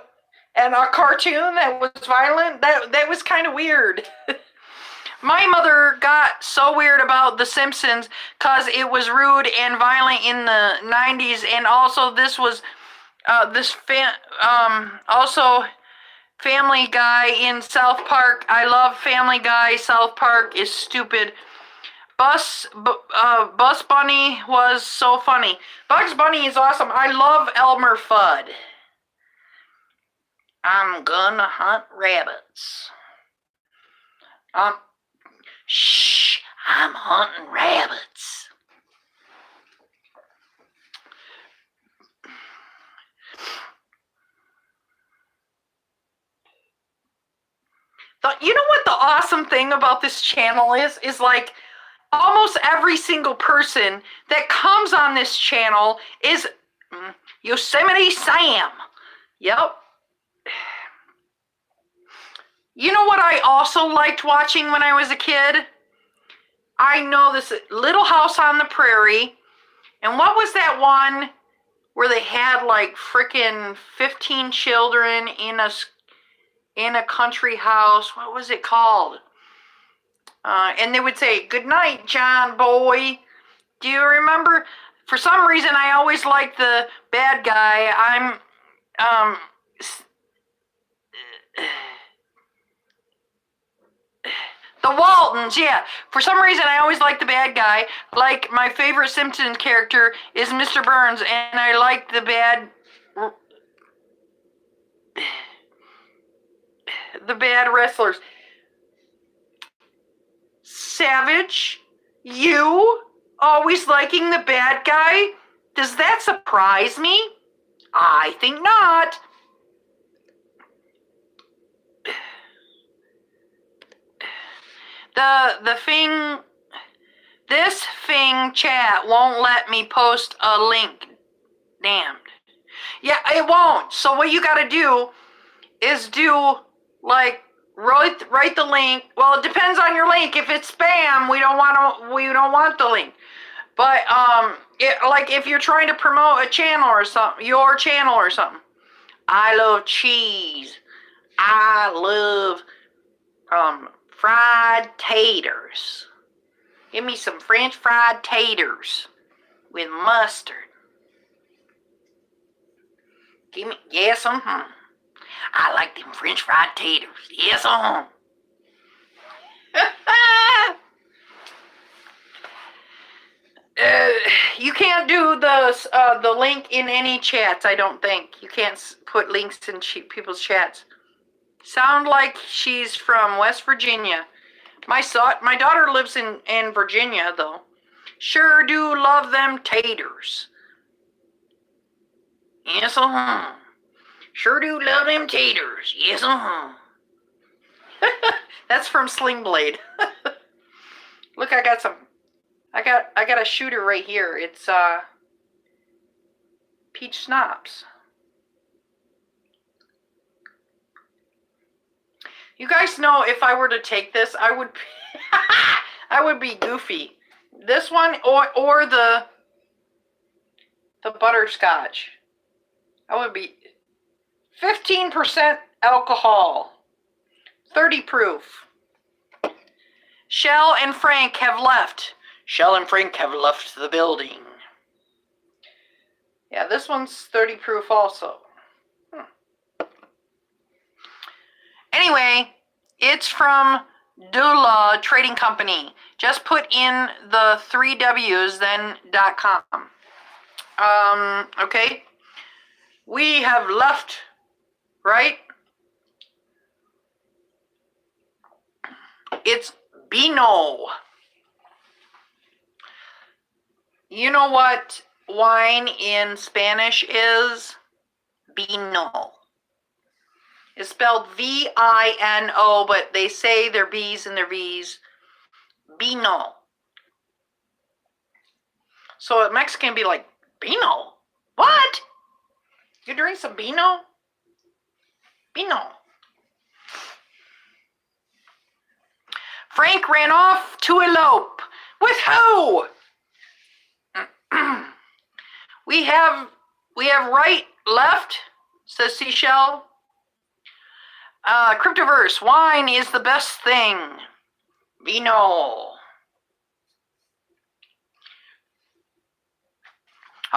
and a cartoon that was violent, that was kind of weird. My mother got so weird about The Simpsons because it was rude and violent in the 90s, and also this was also Family Guy in South Park. I love Family Guy. South Park is stupid. Bus Bunny was so funny. Bugs Bunny is awesome. I love Elmer Fudd. I'm gonna hunt rabbits. Shh, I'm hunting rabbits. You know what the awesome thing about this channel is like almost every single person that comes on this channel is Yosemite Sam. Yep. You know what I also liked watching when I was a kid? I know this Little House on the Prairie. And what was that one where they had like frickin' 15 children in a country house? What was it called? And they would say, "Good night, John boy." Do you remember? For some reason, I always liked the bad guy. The Waltons, yeah. For some reason, I always liked the bad guy. Like, my favorite Simpsons character is Mr. Burns, and I like the bad wrestlers. Savage, you always liking the bad guy? Does that surprise me? I think not. This thing chat won't let me post a link. Damned. Yeah, it won't. So what you gotta do is like write the link. Well, it depends on your link. If it's spam, we don't want the link. But like if you're trying to promote a channel or something, your channel or something. I love cheese. I love fried taters. Give me some French fried taters with mustard. Give me, yes, I like them French fried taters. Yes, you can't do the link in any chats, I don't think. You can't put links in people's chats. Sound like she's from West Virginia. My daughter lives in Virginia, though. Sure do love them taters. Yes, Sure do love them taters. Yes, That's from Sling Blade. Look, I got a shooter right here. It's peach schnapps. You guys know if I were to take this, I would I would be goofy. This one or the butterscotch. I would be 15% alcohol, 30 proof. Shell and Frank have left. Shell and Frank have left the building. Yeah, this one's 30 proof also. Anyway, it's from Dula Trading Company. Just put in the 3 W's, then .com. Okay. We have left, right? It's Vino. You know what wine in Spanish is? Vino. It's spelled V-I-N-O, but they say they're B's and they're V's. Vino. So a Mexican be like, Vino? What? You drink some Vino? Vino. Frank ran off to elope. With who? We have right, left, says Seashell. Cryptoverse, wine is the best thing. Vino.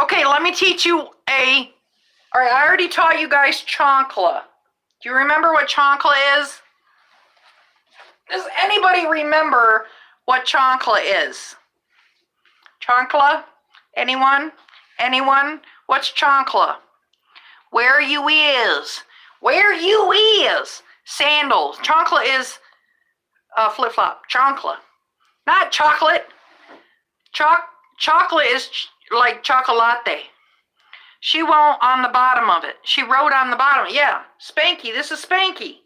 Okay, let me teach you all right, I already taught you guys chancla. Do you remember what chancla is? Does anybody remember what chancla is? Chancla? Anyone? Anyone? What's chancla? Where you is? Where you is? Sandals. Chancla is flip-flop. Chancla. Not chocolate. Chocolate is like chocolate. She won't on the bottom of it. She wrote on the bottom. Yeah, Spanky. This is Spanky.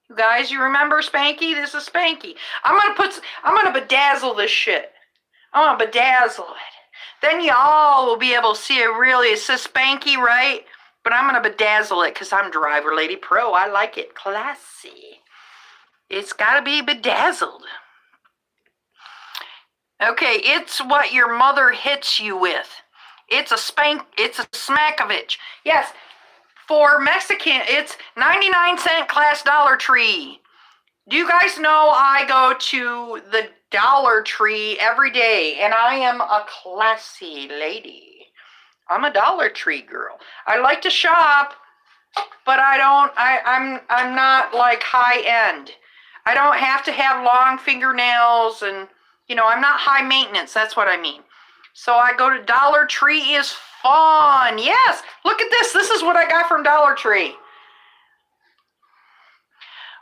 You guys, you remember Spanky? This is Spanky. I'm gonna bedazzle this shit. I'm gonna bedazzle it. Then y'all will be able to see it really. It says Spanky, right? But I'm gonna bedazzle it because I'm DriverLadyPro. I like it classy. It's gotta be bedazzled. Okay, it's what your mother hits you with. It's a smackovich. Yes, for Mexican, it's 99-cent class Dollar Tree. Do you guys know I go to the Dollar Tree every day, and I am a classy lady. I'm a Dollar Tree girl. I like to shop, but I'm not like high end. I don't have to have long fingernails, and I'm not high maintenance. That's what I mean. So I go to Dollar Tree is fun. Yes, look at this. This is what I got from Dollar Tree.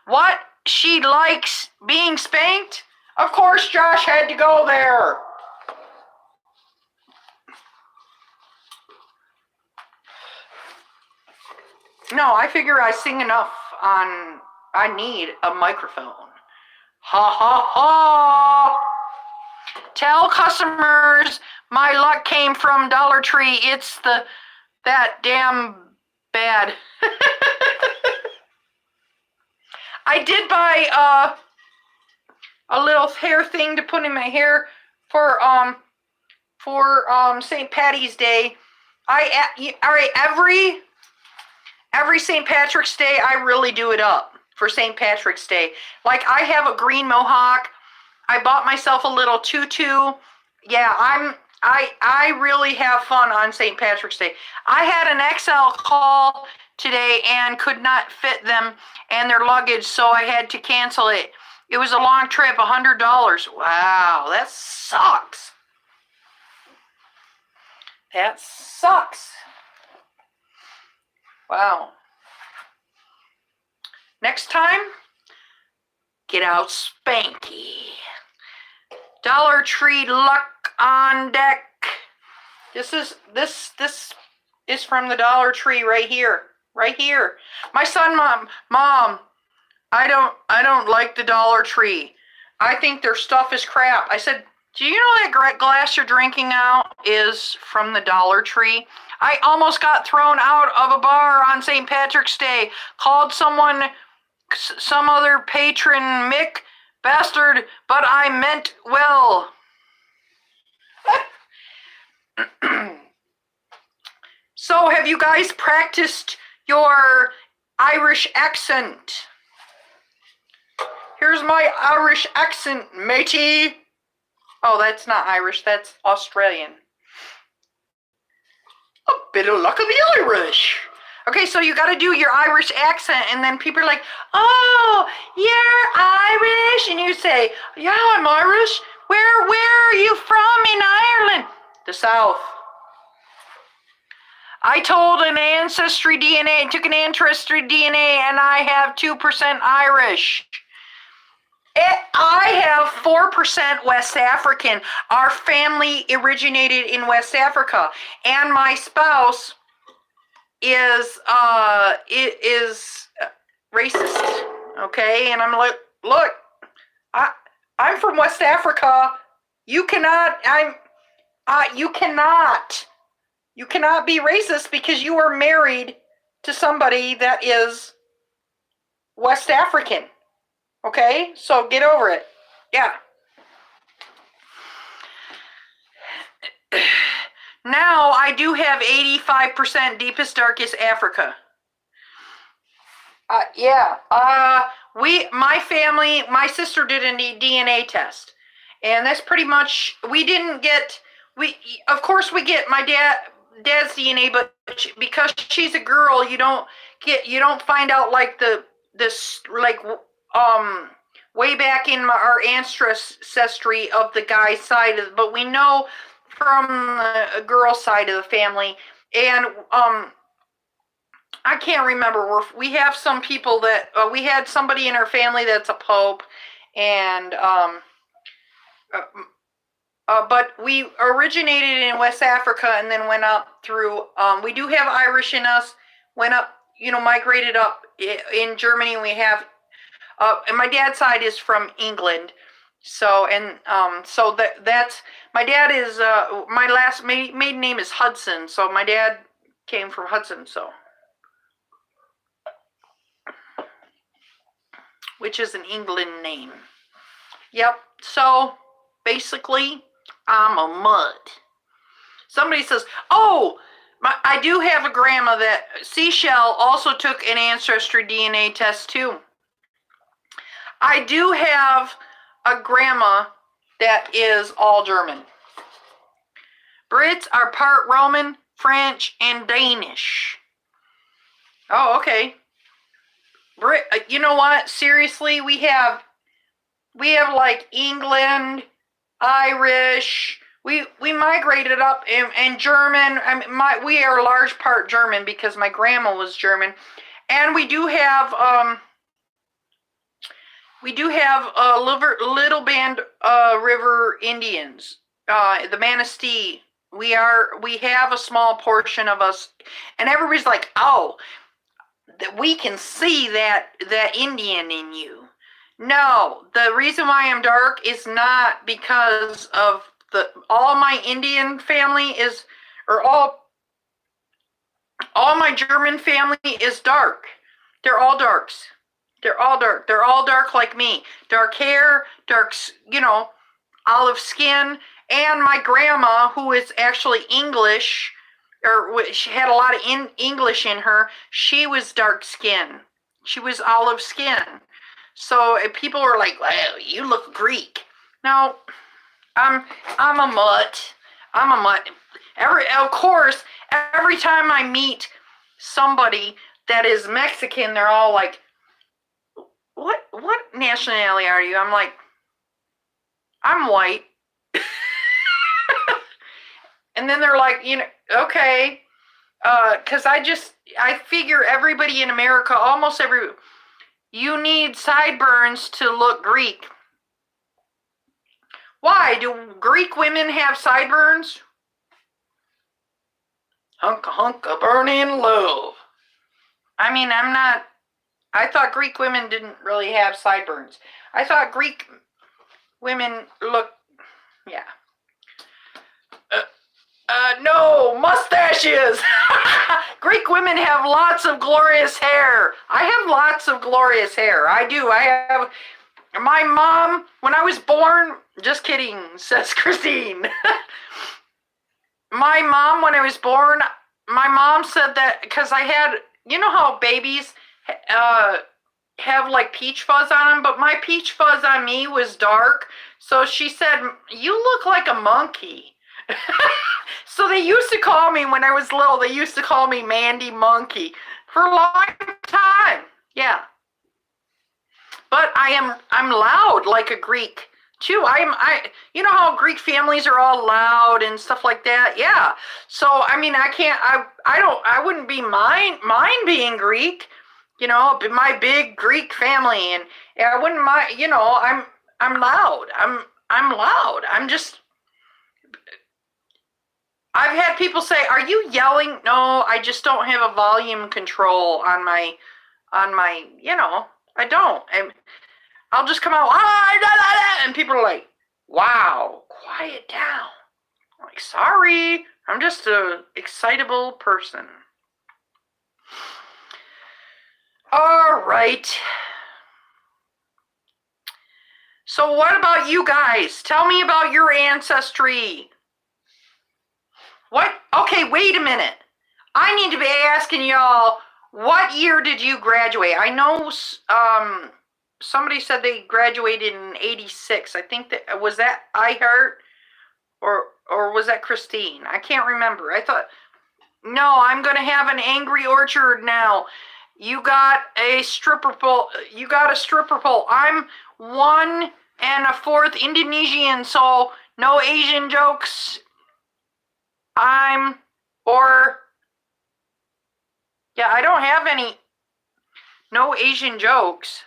What? She likes being spanked? Of course Josh had to go there. No, I figure I sing enough on. I need a microphone. Ha ha ha! Tell customers my luck came from Dollar Tree. It's that damn bad. I did buy a little hair thing to put in my hair for St. Patty's Day. All right, every St. Patrick's Day I really do it up for St. Patrick's Day. Like I have a green mohawk. I bought myself a little tutu. Yeah, I really have fun on St. Patrick's Day. I had an XL call today and could not fit them and their luggage, so I had to cancel it. It was a long trip, $100. Wow, that sucks. That sucks. Wow. Next time, get out Spanky. Dollar Tree luck on deck. This is from the Dollar Tree right here. Right here. My son, Mom, I don't like the Dollar Tree. I think their stuff is crap. I said, do you know that glass you're drinking out is from the Dollar Tree? I almost got thrown out of a bar on St. Patrick's Day. Called someone, some other patron, Mick Bastard, but I meant well. So, have you guys practiced your Irish accent? Here's my Irish accent, matey. Oh, that's not Irish, that's Australian. A bit of luck of the Irish. Okay, so you got to do your Irish accent, and then people are like, oh, you're Irish? And you say, yeah, I'm Irish. Where are you from in Ireland? The South. I told an ancestry DNA, took an ancestry DNA, and I have 2% Irish. I have 4% West African. Our family originated in West Africa, and my spouse is racist. Okay, and I'm like, look, I'm from West Africa. You cannot be racist because you are married to somebody that is West African. Okay, so get over it. Yeah. Now I do have 85% deepest, darkest Africa. My family, my sister did a DNA test, and that's pretty much, of course we get my dad's DNA, but because she's a girl, you don't find out like way back in our ancestry of the guy's side, but we know from the girl side of the family, and I can't remember. We have some people that we had somebody in our family that's a pope, and but we originated in West Africa and then went up through. We do have Irish in us. Went up, migrated up in Germany. We have, and my dad's side is from England. So that's my dad is my last maiden name is Hudson. So my dad came from Hudson. So. Which is an England name. Yep, so basically, I'm a mud. Somebody says, oh, I do have a grandma that, Seashell also took an ancestry DNA test too. I do have a grandma that is all German. Brits are part Roman, French, and Danish. Oh, okay. You know what? Seriously, we have like England, Irish. We migrated up in German. We are a large part German because my grandma was German, and we do have a little band River Indians, the Manistee. We have a small portion of us, and everybody's like, oh. that we can see that Indian in you. No, the reason why I'm dark is not because of all my Indian family is, or all my German family is dark. They're all darks. They're all dark. They're all dark like me. Dark hair, dark, olive skin. And my grandma, who is actually English, or she had a lot of English in her, she was dark skin. She was olive skin. So people were like, well, you look Greek. No, I'm a mutt. I'm a mutt. Of course, every time I meet somebody that is Mexican, they're all like, what nationality are you? I'm like, I'm white. And then they're like, okay. Because I figure everybody in America, almost you need sideburns to look Greek. Why? Do Greek women have sideburns? Hunka burning love. I mean, I thought Greek women didn't really have sideburns. I thought Greek women look, yeah. No, mustaches. Greek women have lots of glorious hair. I have lots of glorious hair. I do. I have, my mom, when I was born, just kidding, says Christine. My mom, when I was born, my mom said that, because I had, how babies have like peach fuzz on them, but my peach fuzz on me was dark. So she said, you look like a monkey. So they used to call me, when I was little, they used to call me Mandy Monkey for a long time. Yeah. But I'm loud like a Greek too. You know how Greek families are all loud and stuff like that? Yeah. So, I mean, I wouldn't be mine being Greek, my big Greek family, and I wouldn't mind, I'm loud. I'm loud. I've had people say, are you yelling? No, I just don't have a volume control on my, I don't. I'll just come out, and people are like, wow, quiet down. I'm like, sorry, I'm just a excitable person. All right. So what about you guys? Tell me about your ancestry. What? Okay, wait a minute. I need to be asking y'all, what year did you graduate? I know somebody said they graduated in 86. I think was that iHeart or was that Christine? I can't remember. I thought, no, I'm going to have an angry orchard now. You got a stripper pole. I'm 1 1/4 Indonesian, so no Asian jokes. I don't have no Asian jokes.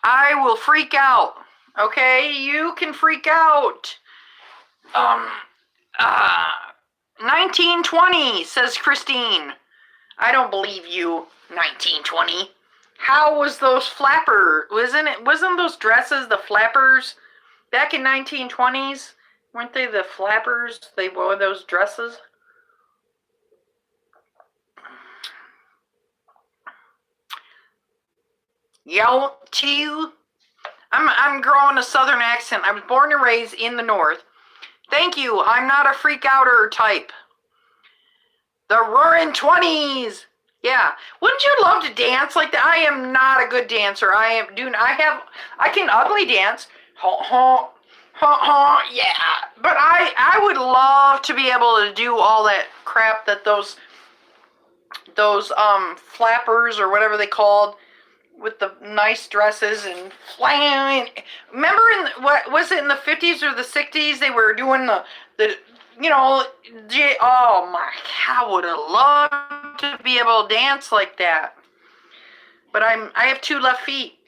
I will freak out. Okay, you can freak out. 1920, says Christine. I don't believe you. 1920. How was those wasn't those dresses the flappers back in 1920s? Weren't they the flappers? They wore those dresses. Yell to you. I'm growing a southern accent. I was born and raised in the north. Thank you. I'm not a freak outer type. The roaring 20s. Yeah. Wouldn't you love to dance like that? I am not a good dancer. I can ugly dance. Yeah. But I would love to be able to do all that crap that those flappers or whatever they called, with the nice dresses and flying. Remember what was it in the 50s or the 60s? They were doing oh my, I would have loved to be able to dance like that. But I have 2 left feet.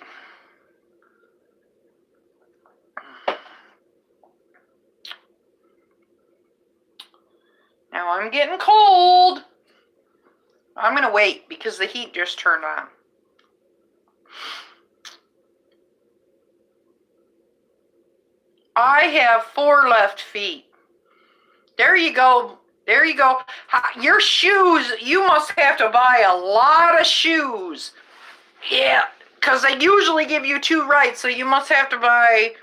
Now I'm getting cold. I'm going to wait because the heat just turned on. I have 4 left feet. There you go. There you go. Your shoes, you must have to buy a lot of shoes. Yeah, because they usually give you 2 rides, so you must have to buy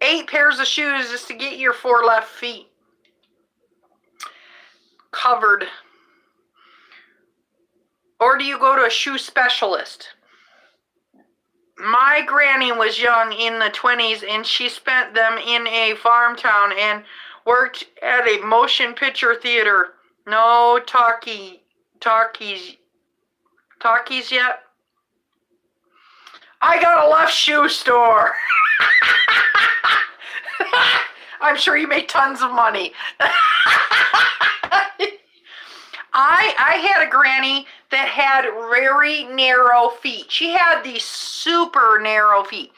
8 pairs of shoes just to get your 4 left feet covered. Or do you go to a shoe specialist? My granny was young in the 20s, and she spent them in a farm town and worked at a motion picture theater. No talkies yet? I got a left shoe store. I'm sure you make tons of money. I had a granny that had very narrow feet. She had these super narrow feet.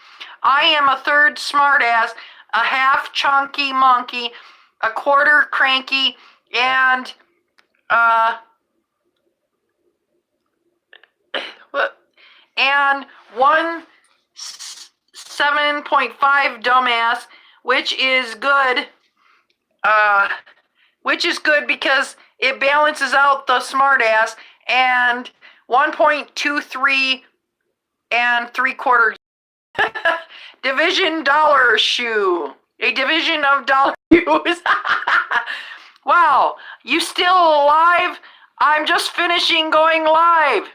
I am a third smartass, a half chunky monkey, a quarter cranky, and 1 7.5 dumbass, which is good. Which is good because it balances out the smartass, and 1.23 and 3/4 division dollar shoe. A division of dollar shoes. Wow, you still alive? I'm just finishing going live.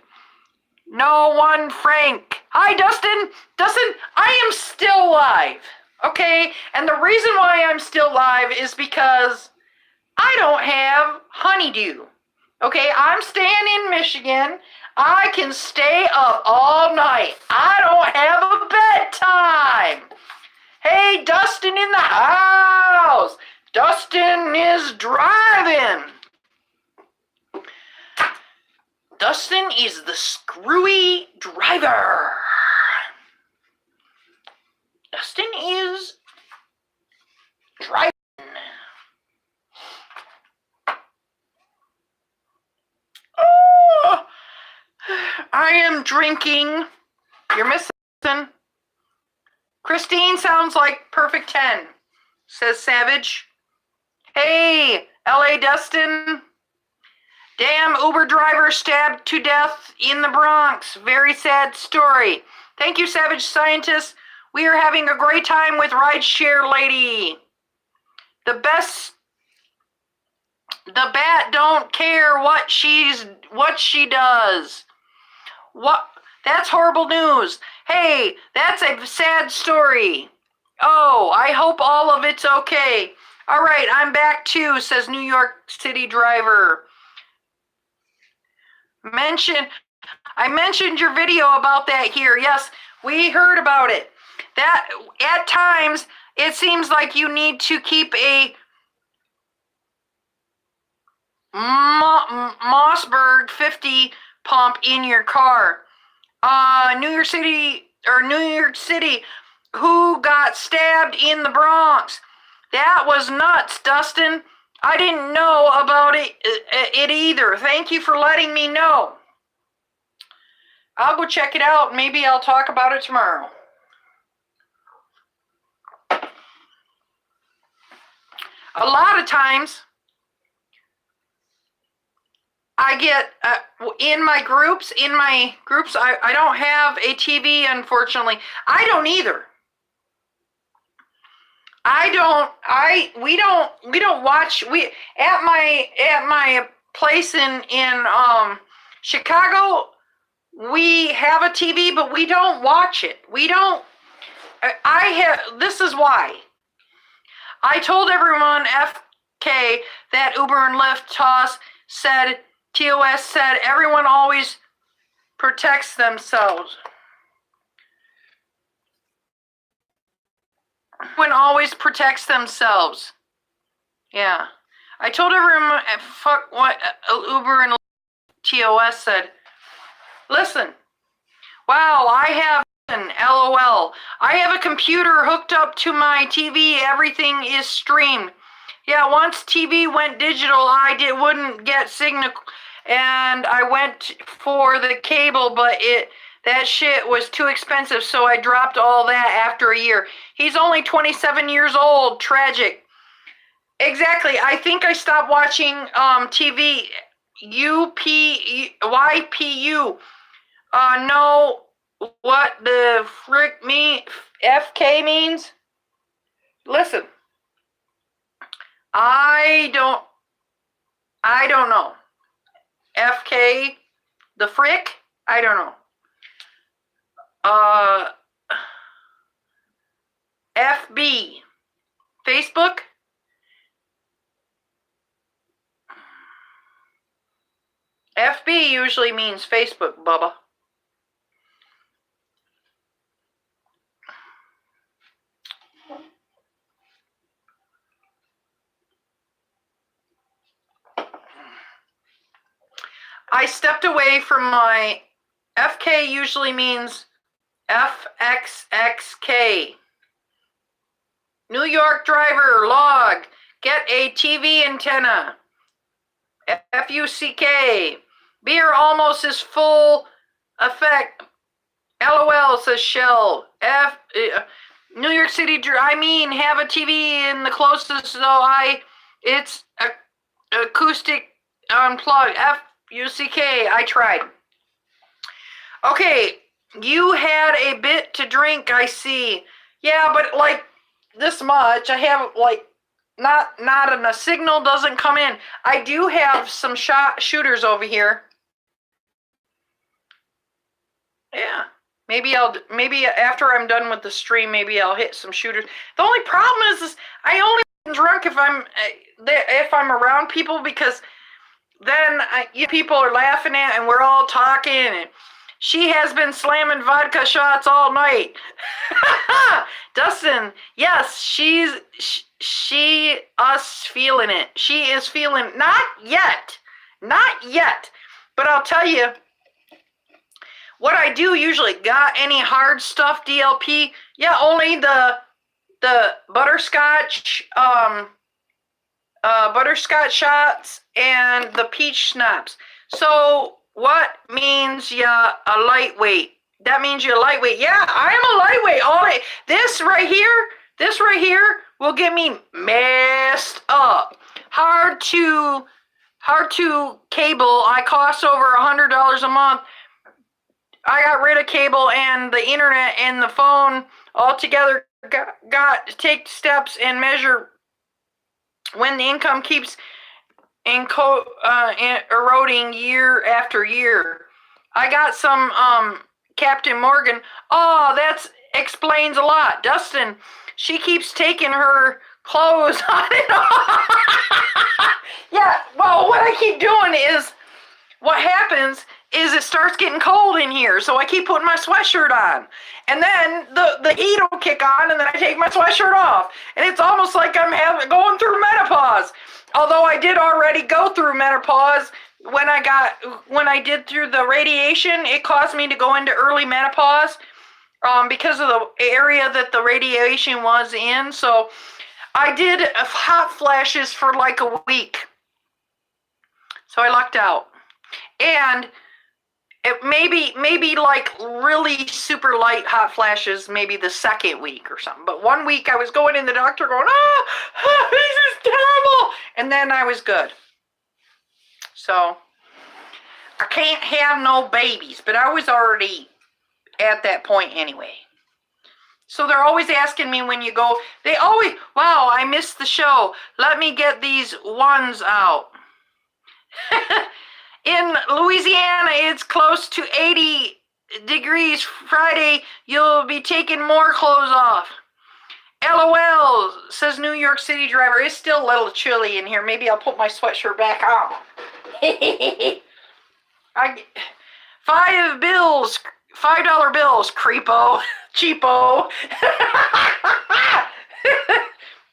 No one, Frank. Hi, Dustin. Dustin, I am still live. Okay, and the reason why I'm still live is because I don't have honeydew. Okay, I'm staying in Michigan. I can stay up all night. I don't have a bedtime. Hey, Dustin in the house. Dustin is driving. Dustin is the screwy driver. Dustin is driving. Oh, I am drinking. You're missing. Christine sounds like perfect 10, says Savage. Hey, LA Dustin. Damn Uber driver stabbed to death in the Bronx. Very sad story. Thank you, Savage Scientist. We are having a great time with Rideshare Lady. The bat don't care what she does. What? That's horrible news. Hey, that's a sad story. Oh, I hope all of it's okay. All right, I'm back too, says New York City driver. I mentioned your video about that here. Yes, we heard about it. That at times it seems like you need to keep a Mossberg 50 pump in your car. New York City, who got stabbed in the Bronx? That was nuts, Dustin. I didn't know about it either. Thank you for letting me know. I'll go check it out. Maybe I'll talk about it tomorrow. A lot of times, I get, in my groups, I don't have a TV, unfortunately. I don't either. We don't watch, at my place in Chicago, we have a TV, but we don't watch it. This is why. I told everyone, FK, that Uber and Lyft TOS said everyone always protects themselves. Everyone always protects themselves. Yeah. I told everyone, fuck what Uber and TOS said. Listen. Wow, I have LOL. I have a computer hooked up to my TV. Everything is streamed. Yeah, once TV went digital, wouldn't get signal and I went for the cable, but that shit was too expensive, so I dropped all that after a year. He's only 27 years old. Tragic. Exactly. I think I stopped watching TV. YPU. Know what the frick FK means? Listen. I don't know. FK, the frick? I don't know. FB, Facebook? FB usually means Facebook, Bubba. I stepped away from my FK usually means FXXK. New York driver, log, get a TV antenna. FUCK. Beer almost is full effect. LOL, says Shell. New York City, have a TV in the closest, so it's acoustic unplugged. FUCK, I tried. Okay, you had a bit to drink, I see. Yeah, but like this much, I have like not a signal doesn't come in. I do have some shooters over here. Yeah, maybe after I'm done with the stream, maybe I'll hit some shooters. The only problem is I only get drunk if I'm around people, because then people are laughing at and we're all talking, and she has been slamming vodka shots all night. Dustin, yes, she feeling it. She is feeling, not yet, but I'll tell you what I do usually. Got any hard stuff, DLP? Yeah, only the butterscotch, butterscotch shots and the peach schnapps. So what means a lightweight? That means you're lightweight. Yeah, I am a lightweight. This right here will get me messed up. Hard to cable. I cost over $100 a month. I got rid of cable and the internet and the phone altogether. Got to take steps and measure when the income keeps eroding year after year. I got some Captain Morgan. Oh, that explains a lot. Dustin, she keeps taking her clothes on and off. Yeah, well, what I keep doing is, what happens is it starts getting cold in here, so I keep putting my sweatshirt on. And then the heat will kick on, and then I take my sweatshirt off. And it's almost like I'm going through menopause. Although I did already go through menopause when I did through the radiation. It caused me to go into early menopause because of the area that the radiation was in. So I did hot flashes for like a week. So I lucked out. And it maybe like really super light hot flashes, maybe the second week or something. But 1 week I was going in the doctor going, this is terrible. And then I was good. So I can't have no babies, but I was already at that point anyway. So they're always asking me when you go, wow, I missed the show. Let me get these ones out. In Louisiana, it's close to 80 degrees. Friday, you'll be taking more clothes off. LOL, says New York City driver. It's still a little chilly in here. Maybe I'll put my sweatshirt back on. $5 bills, creepo, cheapo.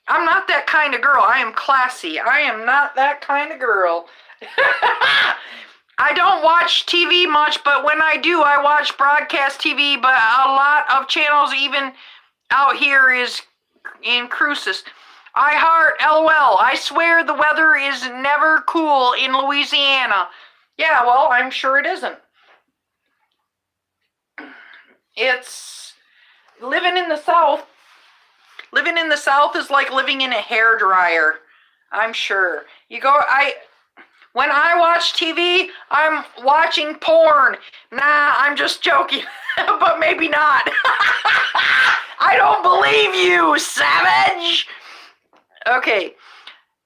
I'm not that kind of girl. I am classy. I am not that kind of girl. I don't watch TV much, but when I do, I watch broadcast TV, but a lot of channels, even out here, is in Cruces. I heart LOL. I swear the weather is never cool in Louisiana. Yeah, well, I'm sure it isn't. It's living in the South. Living in the South is like living in a hairdryer. I'm sure. When I watch TV, I'm watching porn. Nah, I'm just joking, but maybe not. I don't believe you, savage. Okay,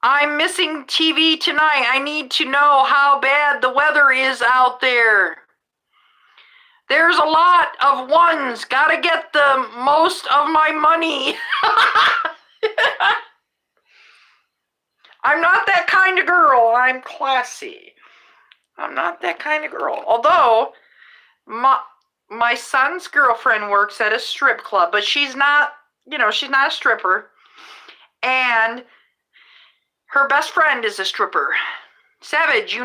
I'm missing TV tonight. I need to know how bad the weather is out there. There's a lot of ones. Gotta get the most of my money. I'm not that kind of girl. I'm classy. I'm not that kind of girl. Although, my son's girlfriend works at a strip club, but she's not, she's not a stripper. And her best friend is a stripper. Savage, you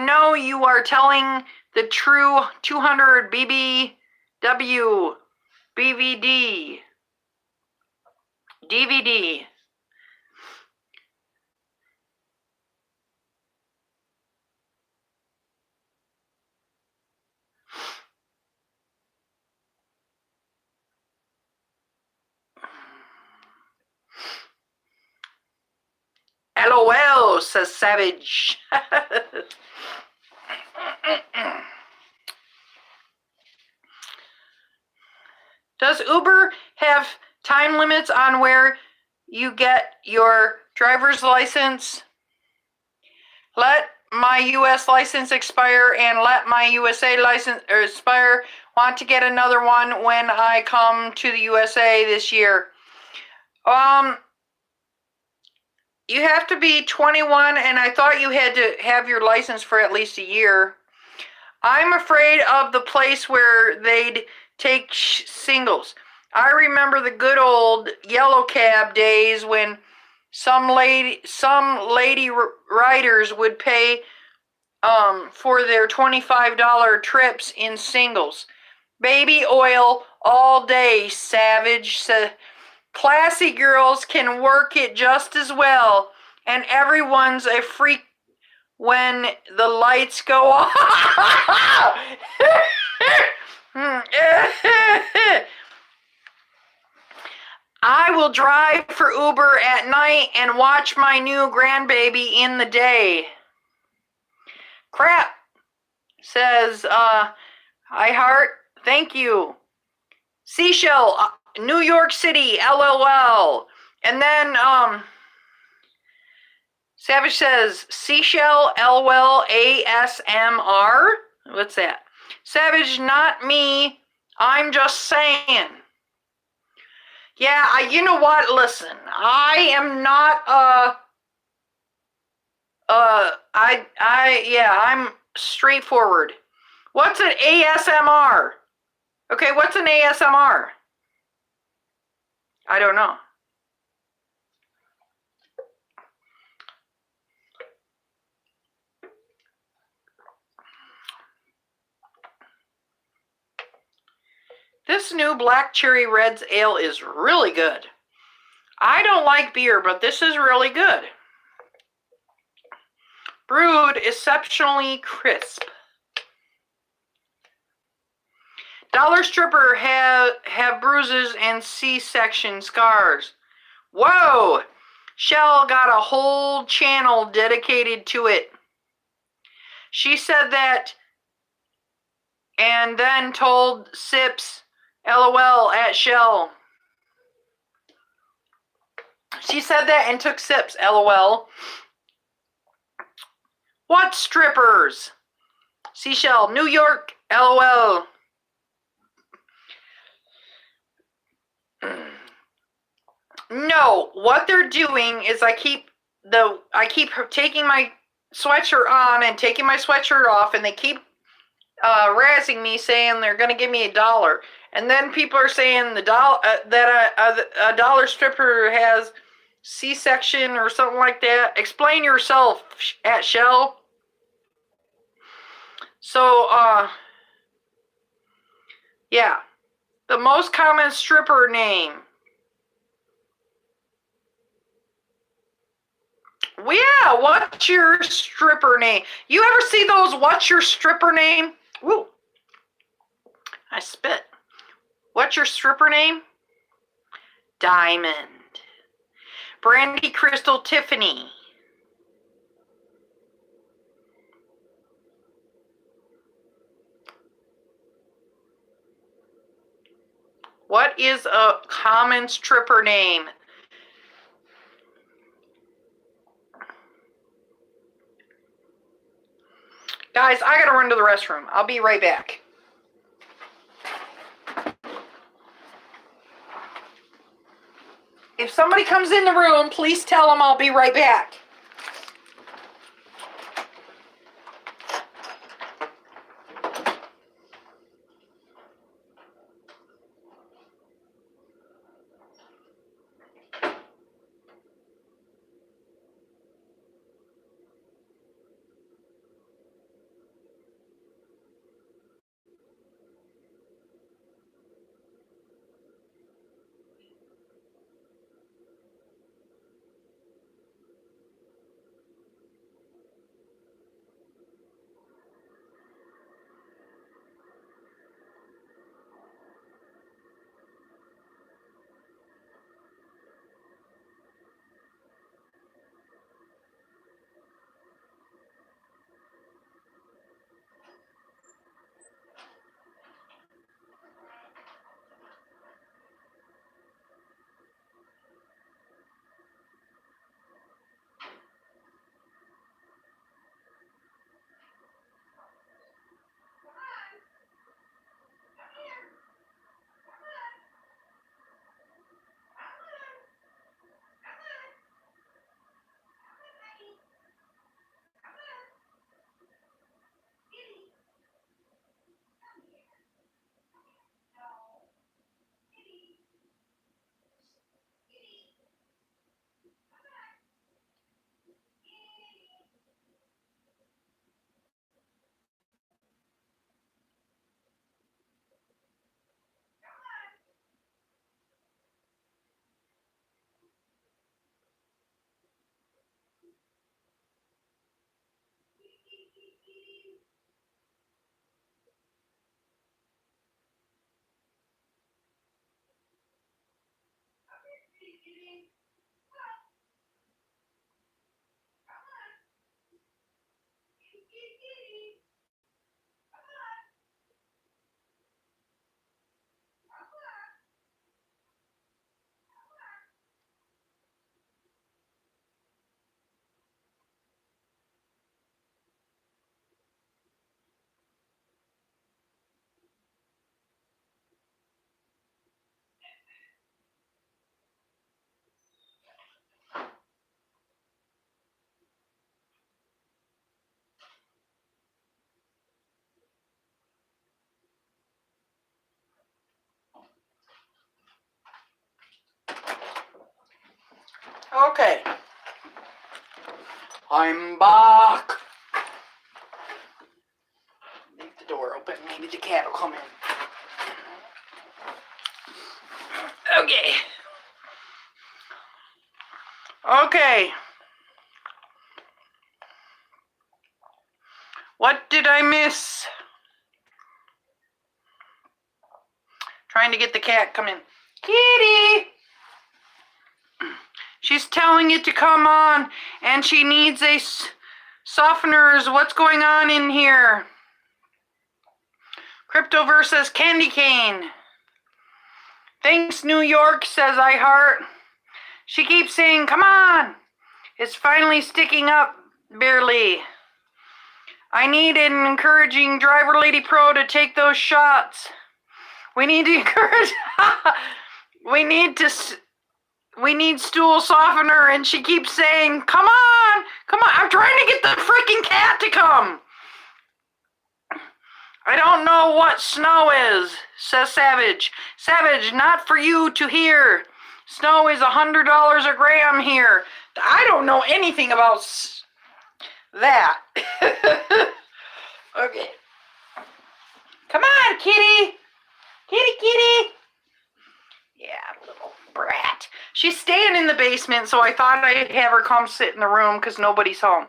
are telling the true 200 BBW DVD. LOL, says Savage. Does Uber have time limits on where you get your driver's license? Let my U.S. license expire and let my USA license expire. Want to get another one when I come to the USA this year. You have to be 21, and I thought you had to have your license for at least a year. I'm afraid of the place where they'd take singles. I remember the good old yellow cab days when some lady riders would pay for their $25 trips in singles. Baby oil all day, Savage said. Classy girls can work it just as well, and everyone's a freak when the lights go off. I will drive for Uber at night and watch my new grandbaby in the day. Crap, says I heart. Thank you. Seashell, New York City, LOL. And then Savage says Seashell, LOL, ASMR. What's that? Savage, not me. I'm just saying. Yeah, you know what? Listen, I am not I'm straightforward. What's an ASMR? Okay, what's an ASMR? I don't know. This new Black Cherry Reds Ale is really good. I don't like beer, but this is really good. Brewed exceptionally crisp. Dollar Stripper have bruises and C-section scars. Whoa! Shell got a whole channel dedicated to it. She said that and then told Sips, LOL, at Shell. She said that and took Sips, LOL. What strippers? Seashell, New York, LOL. No, what they're doing is I keep taking my sweatshirt on and taking my sweatshirt off, and they keep razzing me, saying they're going to give me $1. And then people are saying that a dollar stripper has C-section or something like that. Explain yourself, at Shell. So, yeah. The most common stripper name. Yeah, what's your stripper name? You ever see those what's your stripper name? Woo. I spit. What's your stripper name? Diamond. Brandy, Crystal, Tiffany. What is a common stripper name? Guys, I gotta run to the restroom. I'll be right back. If somebody comes in the room, please tell them I'll be right back. Okay. I'm back. Leave the door open. Maybe the cat will come in. Okay. Okay. What did I miss? Trying to get the cat come in. Kitty! She's telling it to come on, and she needs a softeners. What's going on in here? Crypto versus Candy Cane. Thanks, New York, says iHeart. She keeps saying, come on. It's finally sticking up, barely. I need an encouraging DriverLadyPro to take those shots. We need to encourage. We need stool softener, and she keeps saying, come on, come on. I'm trying to get the freaking cat to come. I don't know what snow is, says Savage. Savage, not for you to hear. Snow is $100 a gram here. I don't know anything about that. Okay. Come on, kitty. Kitty, kitty. Yeah, little brat. She's staying in the basement, so I thought I'd have her come sit in the room because nobody's home.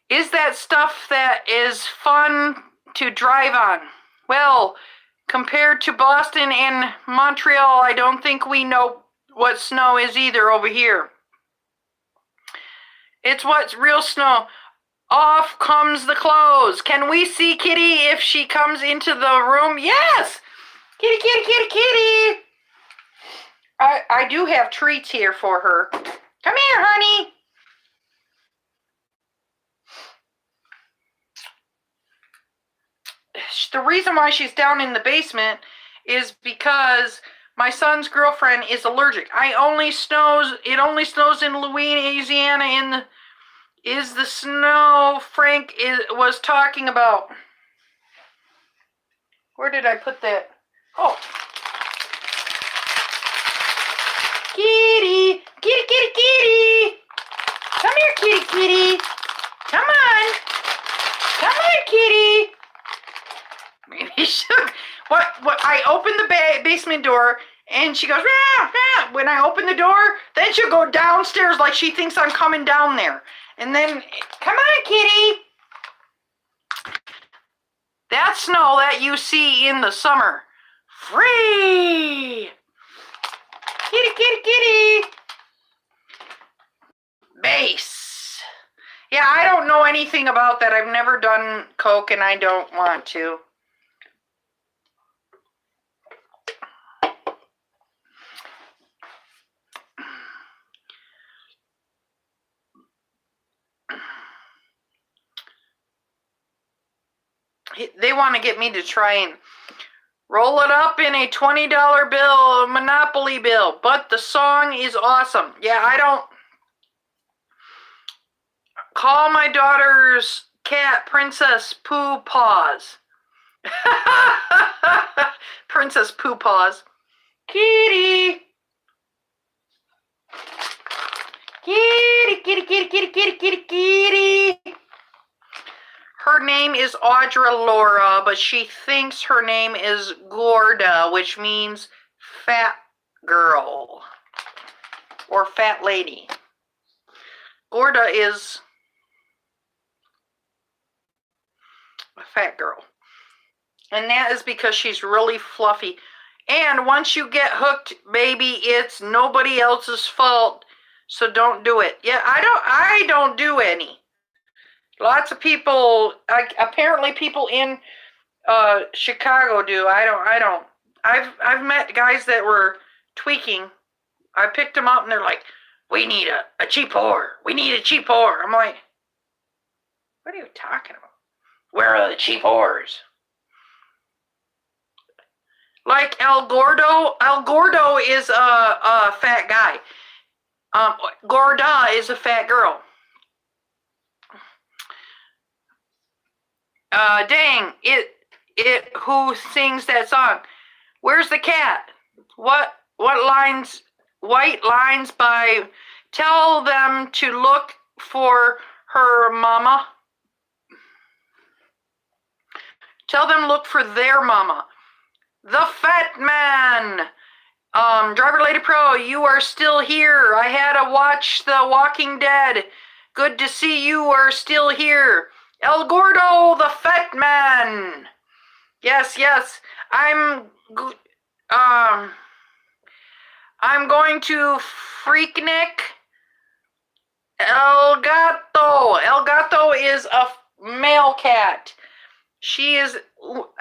Is that stuff that is fun to drive on? Well, compared to Boston and Montreal, I don't think we know what snow is either over here. It's what's real snow. Off comes the clothes. Can we see Kitty if she comes into the room? Yes! Kitty, kitty, kitty, kitty! I do have treats here for her. Come here, honey. The reason why she's down in the basement is because my son's girlfriend is allergic. It only snows in Louisiana is the snow Frank was talking about. Where did I put that? Oh. Kitty, kitty, kitty, kitty. Come here, kitty, kitty. Come on. Come on, kitty. Maybe should. What? I opened the basement door, and she goes, rah, rah. When I open the door, then she'll go downstairs like she thinks I'm coming down there. And then, come on, kitty. That snow that you see in the summer. Free. Kitty, kitty, kitty. Bass. Yeah, I don't know anything about that. I've never done coke, and I don't want to. They want to get me to try and roll it up in a $20 bill, Monopoly bill. But the song is awesome. Yeah, I don't call my daughter's cat Princess Pooh Paws. Princess Pooh Paws. Kitty. Kitty, kitty, kitty, kitty, kitty, kitty, kitty. Her name is Audra Laura, but she thinks her name is Gorda, which means fat girl or fat lady. Gorda is a fat girl. And that is because she's really fluffy. And once you get hooked, baby, it's nobody else's fault. So don't do it. Yeah, I don't do any. Lots of people, apparently people in Chicago do. I don't. I've met guys that were tweaking. I picked them up and they're like, we need a cheap whore. We need a cheap whore. I'm like, what are you talking about? Where are the cheap whores? Like El Gordo. El Gordo is a fat guy. Gorda is a fat girl. Dang, who sings that song? Where's the cat? What lines, white lines by, tell them to look for her mama. Tell them look for their mama. The Fat Man. DriverLadyPro, you are still here. I had to watch The Walking Dead. Good to see you are still here. El Gordo, the Fat Man. Yes, yes. I'm going to Freaknik El Gato. El Gato is a male cat. She is El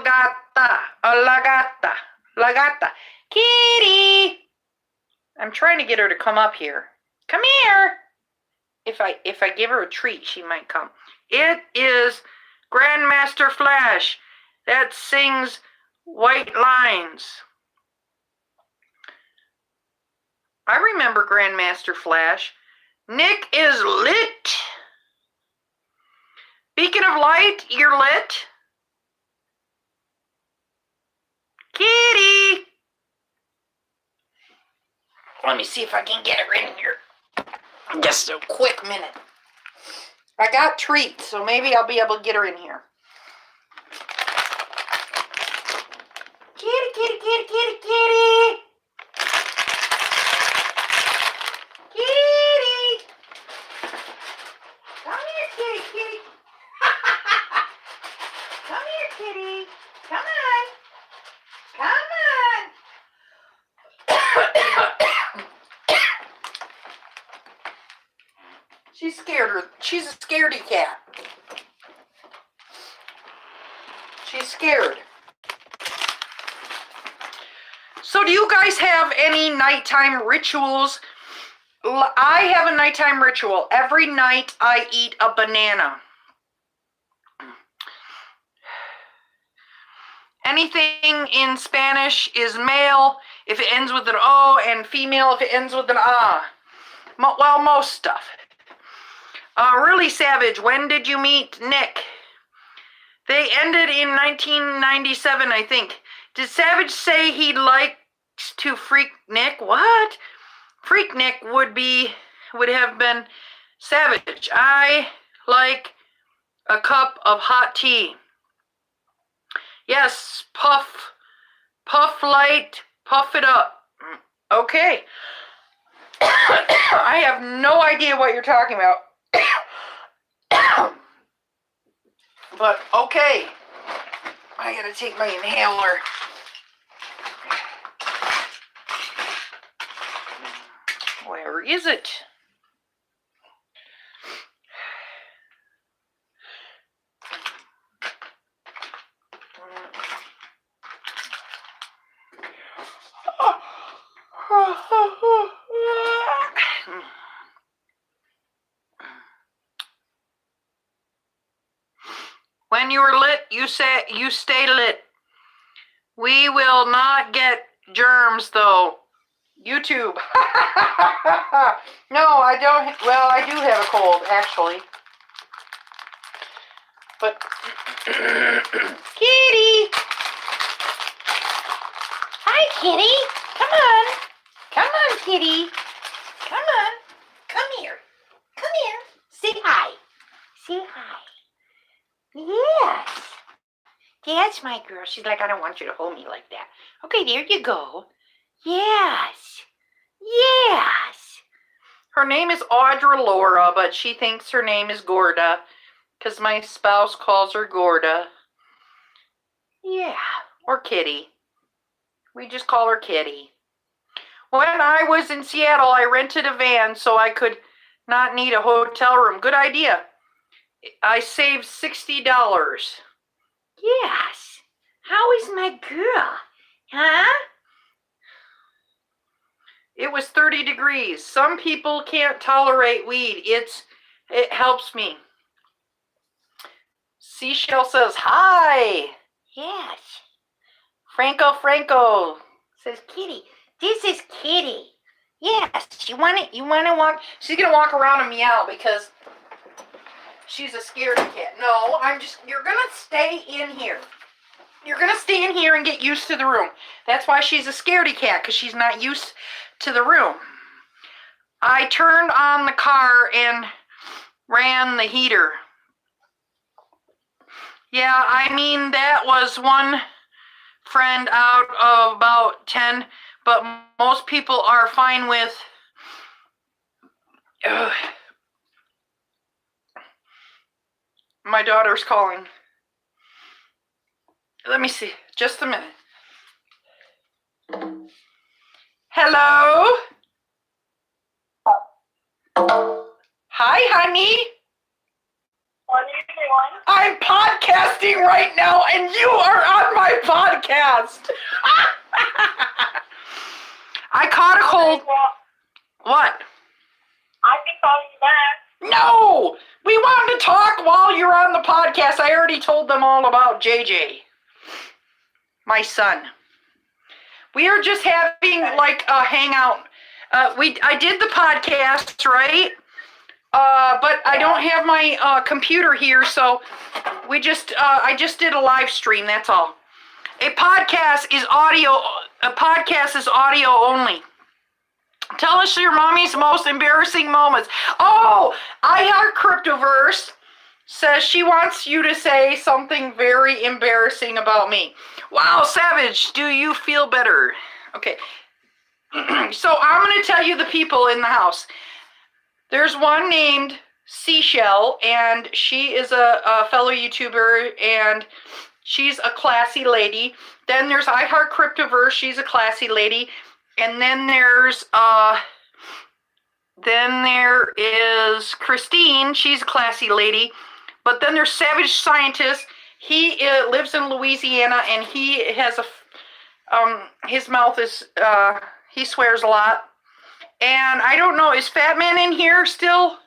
Gata. La Gata. Kitty. I'm trying to get her to come up here. Come here. If I give her a treat, she might come. It is Grandmaster Flash that sings White Lines. I remember Grandmaster Flash. Nick is lit. Beacon of light, you're lit. Kitty. Let me see if I can get her in here. Just a quick minute. I got treats, so maybe I'll be able to get her in here. Kitty, kitty, kitty, kitty, kitty. Kitty. Come here, kitty, kitty. Come here, kitty. Come on. Come on. She's scared her. She's a scaredy cat. She's scared. So do you guys have any nighttime rituals? I have a nighttime ritual. Every night I eat a banana. Anything in Spanish is male if it ends with an O and female if it ends with an A. Well, most stuff. Really savage. When did you meet Nick? They ended in 1997, I think. Did Savage say he likes to freak Nick? What? Freak Nick would have been Savage. I like a cup of hot tea. Yes, puff light, puff it up. Okay. I have no idea what you're talking about. But okay. I gotta take my inhaler. Where is it? When you're lit, you stay lit. We will not get germs though. YouTube. No, I don't. Well, I do have a cold actually. But Kitty. Hi, Kitty. Come on. Come on, Kitty. Come on. Come here. Come here. Say hi. Say hi. Yes. That's my girl. She's like, I don't want you to hold me like that. Okay, there you go. Yes. Yes. Her name is Audra Laura, but she thinks her name is Gorda because my spouse calls her Gorda. Yeah. Or Kitty. We just call her Kitty. When I was in Seattle, I rented a van so I could not need a hotel room. Good idea. I saved $60. Yes. How is my girl? Huh? It was 30 degrees. Some people can't tolerate weed. It helps me. Seashell says hi. Yes. Franco says Kitty. This is Kitty. Yes. You want to walk? She's gonna walk around and meow because she's a scaredy cat. No, you're gonna stay in here. You're gonna stay in here and get used to the room. That's why she's a scaredy cat, because she's not used to the room. I turned on the car and ran the heater. Yeah, I mean, that was one friend out of about 10, but most people are fine with... My daughter's calling. Let me see. Just a minute. Hello? Hi, honey. What are you doing? I'm podcasting right now, and you are on my podcast. I caught a cold. What? I can call you back. No! We wanted to talk while you're on the podcast. I already told them all about JJ. My son. We are just having like a hangout. I did the podcast, right? But I don't have my computer here, so I just did a live stream, that's all. A podcast is audio only. Tell us your mommy's most embarrassing moments. Oh, I heard Cryptoverse says she wants you to say something very embarrassing about me. Wow, Savage, do you feel better? Okay. So I'm going to tell you the people in the house. There's one named Seashell, and she is a fellow YouTuber, and she's a classy lady. Then there's iHeart Cryptoverse, she's a classy lady. And then there is Christine, she's a classy lady. But then there's Savage Scientist. He lives in Louisiana, and he has his mouth is, he swears a lot. And I don't know, is Fat Man in here still?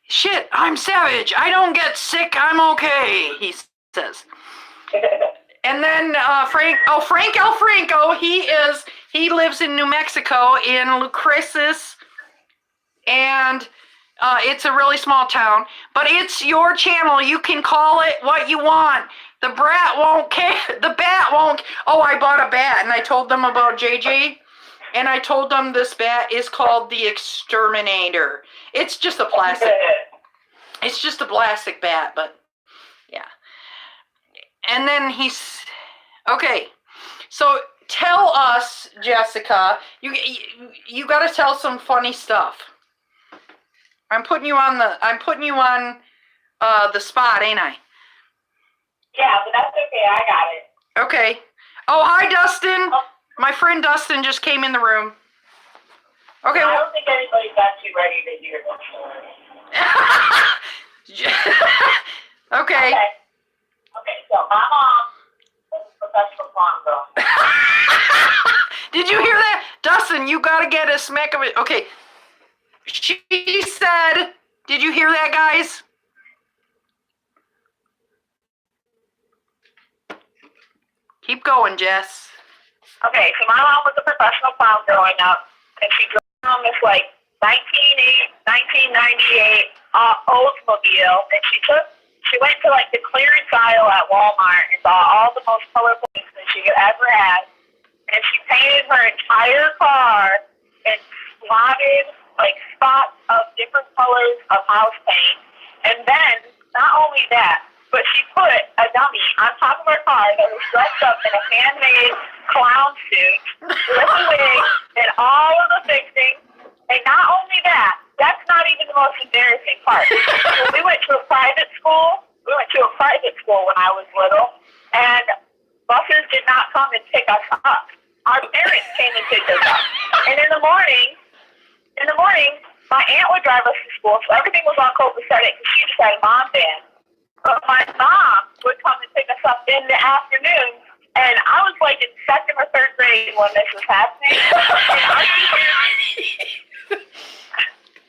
Shit, I'm Savage. I don't get sick, I'm okay, he says. And then Frank El Franco, he lives in New Mexico, in Lucreces, and it's a really small town, but it's your channel. You can call it what you want. The brat won't care. The bat won't. Oh, I bought a bat, and I told them about JJ, and I told them this bat is called the Exterminator. It's just a plastic. It's just a plastic bat, but yeah. And then okay. So tell us, Jessica. You got to tell some funny stuff. I'm putting you on the spot, ain't I? Yeah, but that's okay. I got it. Okay. Oh, hi, Dustin. My friend Dustin just came in the room. Okay. I don't think anybody's actually ready to hear this story. Okay. Okay, so my mom was a professional pawn girl. Did you hear that? Dustin, you got to get a smack of it. Okay. She said, did you hear that, guys? Keep going, Jess. Okay, so my mom was a professional clown growing up, and she drove on this, 1998 Oldsmobile, and she went to, the clearance aisle at Walmart and bought all the most colorful things that she could ever have, and she painted her entire car in slotted, spots of different colors of house paint, and then, not only that, but she put a dummy on top of her car that was dressed up in a handmade clown suit with a wig and all of the fixings. And not only that, that's not even the most embarrassing part. We went to a private school. We went to a private school when I was little, and buses did not come and pick us up. Our parents came and picked us up. And in the morning, my aunt would drive us to school, so everything was on copacetic because she just had a mom van. But my mom would come and pick us up in the afternoon, and I was in second or third grade when this was happening. And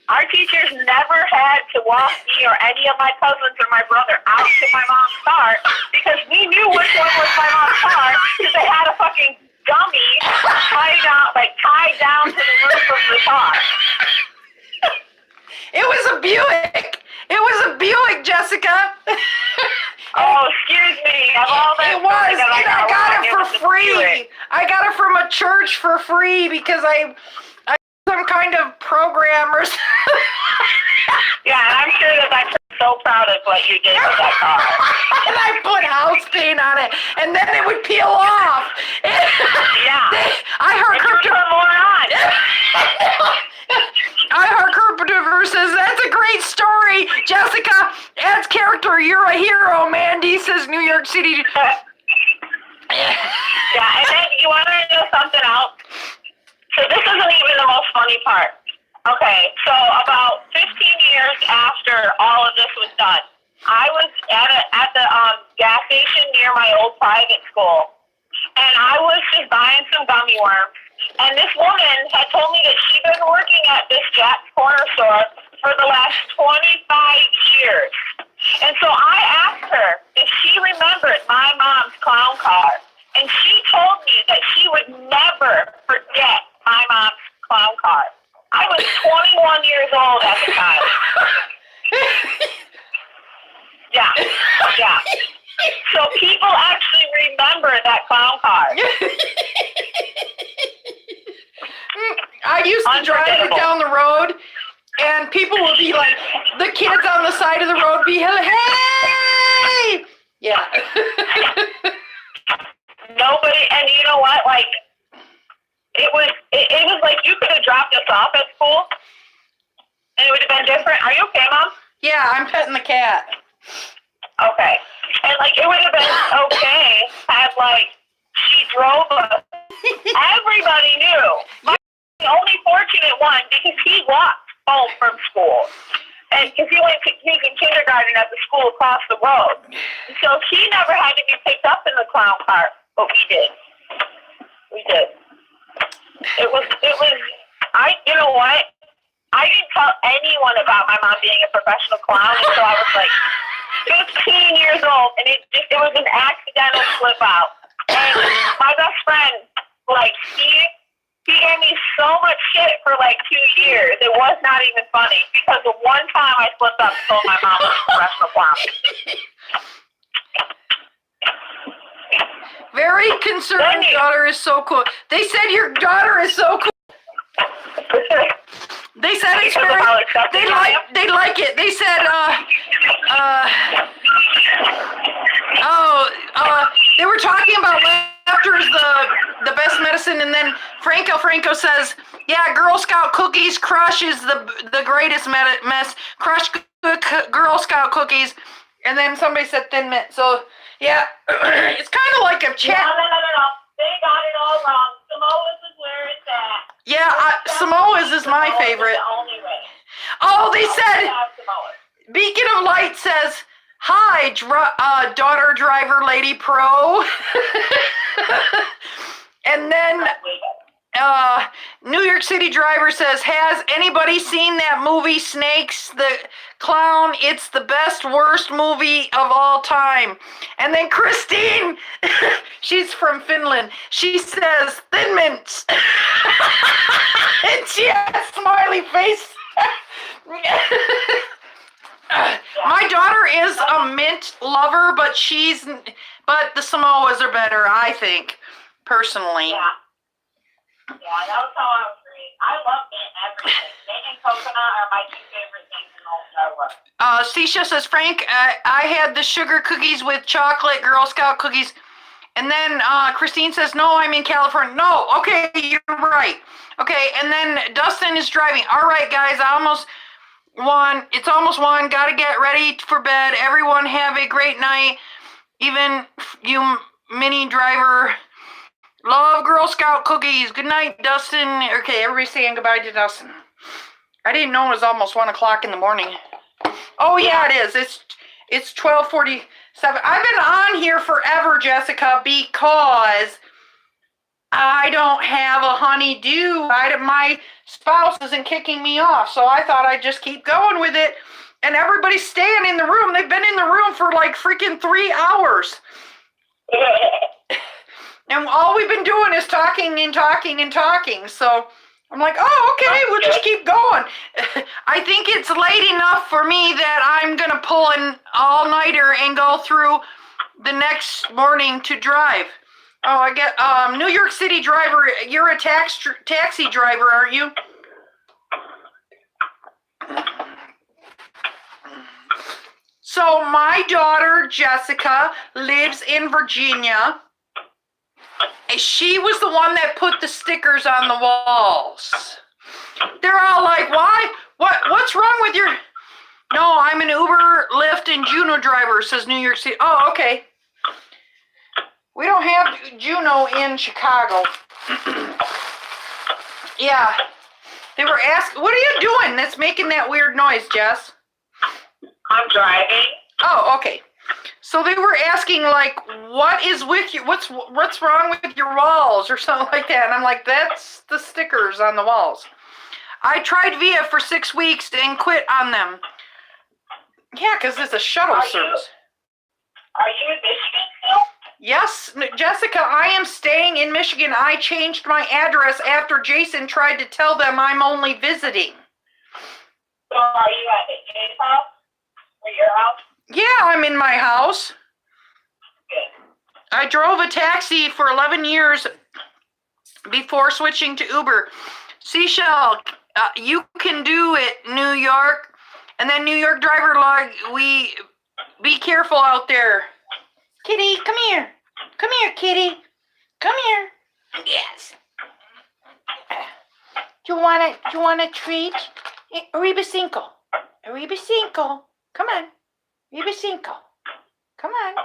our teachers never had to walk me or any of my cousins or my brother out to my mom's car because we knew which one was my mom's car because they had a fucking dummy tied down to the roof of the car. It was a Buick. It was a Buick, Jessica. Oh, excuse me. Of all that it was, and I got it for free. Buick. I got it from a church for free because I some kind of programmers. Yeah, and I'm sure that I'm so proud of what you did with that car. And I put house paint on it, and then it would peel off. Yeah. I heard Cryptoverse says, that's a great story. Jessica adds character. You're a hero, Mandy says New York City. Yeah, and then you want to know something else? So this isn't even the most funny part. Okay, so about 15 years after all of this was done, I was at the gas station near my old private school, and I was just buying some gummy worms, and this woman had told me that she'd been working at this Jack's Corner store for the last 25 years. And so I asked her if she remembered my mom's clown car, and she told me that she would never forget my mom's clown car. I was 21 years old at the time. Yeah. So people actually remember that clown car. I used to drive it down the road, and people would be like, the kids on the side of the road be, hey! Yeah. Nobody, and you know what? Like, it was like you could have dropped us off at school, and it would have been different. Are you okay, Mom? Yeah, I'm petting the cat. Okay. And, like, it would have been okay had, like, she drove us. Everybody knew. The only fortunate one, because he walked home from school. And because he was in kindergarten at the school across the road. So he never had to be picked up in the clown car, but we did. We did. You know what? I didn't tell anyone about my mom being a professional clown until I was like 15 years old, and it was an accidental slip out. And my best friend, like, he gave me so much shit for like 2 years. It was not even funny because the one time I slipped up and told my mom was a professional clown. Very concerned daughter is so cool. They said your daughter is so cool. They said it's very, they like it. They said, they were talking about laughter is the best medicine, and then Franco says, yeah, Girl Scout cookies, Crush is the greatest mess. Crush Girl Scout cookies, and then somebody said Thin Mint. So yeah, it's kind of like a chat. No. They got it all wrong. Samoa's is where it's at. Yeah, Samoa's is my favorite. The only way. Oh, they said, Beacon of Light says, hi, daughter driver lady pro. And then New York City driver says, has anybody seen that movie Snakes the Clown? It's the best, worst movie of all time. And then Christine, she's from Finland, she says, Thin Mints. And she has a smiley face. My daughter is a mint lover, but the Samoas are better, I think, personally. Yeah, that was how I was raised. I love mint everything. Mint and coconut are my two favorite things in the whole world. Sisha says, Frank, I had the sugar cookies with chocolate Girl Scout cookies. And then Christine says, no, I'm in California. No, okay, you're right. Okay, and then Dustin is driving. All right, guys, it's almost 1. Got to get ready for bed. Everyone have a great night. Even you mini driver. Love Girl Scout cookies. Good night, Dustin. Okay, everybody's saying goodbye to Dustin. I didn't know it was almost 1 o'clock in the morning. Oh, yeah, it is. It's 12:47. I've been on here forever, Jessica, because I don't have a honey-do. My spouse isn't kicking me off, so I thought I'd just keep going with it. And everybody's staying in the room. They've been in the room for like freaking 3 hours. And all we've been doing is talking and talking and talking. So I'm like, oh, okay, we'll just keep going. I think it's late enough for me that I'm going to pull an all-nighter and go through the next morning to drive. Oh, I get New York City driver. You're a taxi driver, aren't you? So my daughter, Jessica, lives in Virginia. She was the one that put the stickers on the walls. They're all like, why? What's wrong with your... No, I'm an Uber, Lyft, and Juno driver, says New York City. Oh, okay. We don't have Juno in Chicago. Yeah. They were asking, what are you doing that's making that weird noise, Jess? I'm driving. Oh, okay. So they were asking, like, what is with you? What's wrong with your walls or something like that? And I'm like, that's the stickers on the walls. I tried Via for 6 weeks and quit on them. Yeah, because it's a shuttle service. Are you in Michigan still? Yes, Jessica, I am staying in Michigan. I changed my address after Jason tried to tell them I'm only visiting. So are you at his house or your house? Yeah, I'm in my house. Good. I drove a taxi for 11 years before switching to Uber. Seashell, You can do it, New York. And then New York driver log, we be careful out there. Kitty, come here. Come here, kitty. Come here. Yes. You want a treat? Arriba cinco. Arriba cinco. Come on. Arriba cinco. Come on.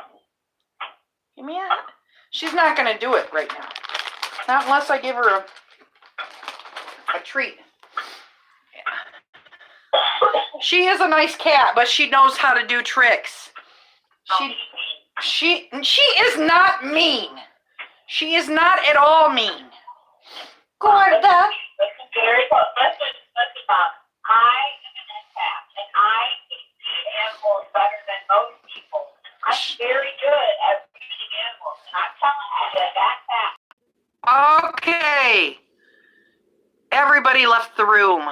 Give me a... She's not going to do it right now. Not unless I give her a treat. She is a nice cat, but she knows how to do tricks. She is not mean. She is not at all mean. Gorda. Listen, very close. Listen, Bob. I am an empath, and I can see animals better than most people. I'm very good at reading animals, and I'm telling you that fact. Okay. Everybody left the room.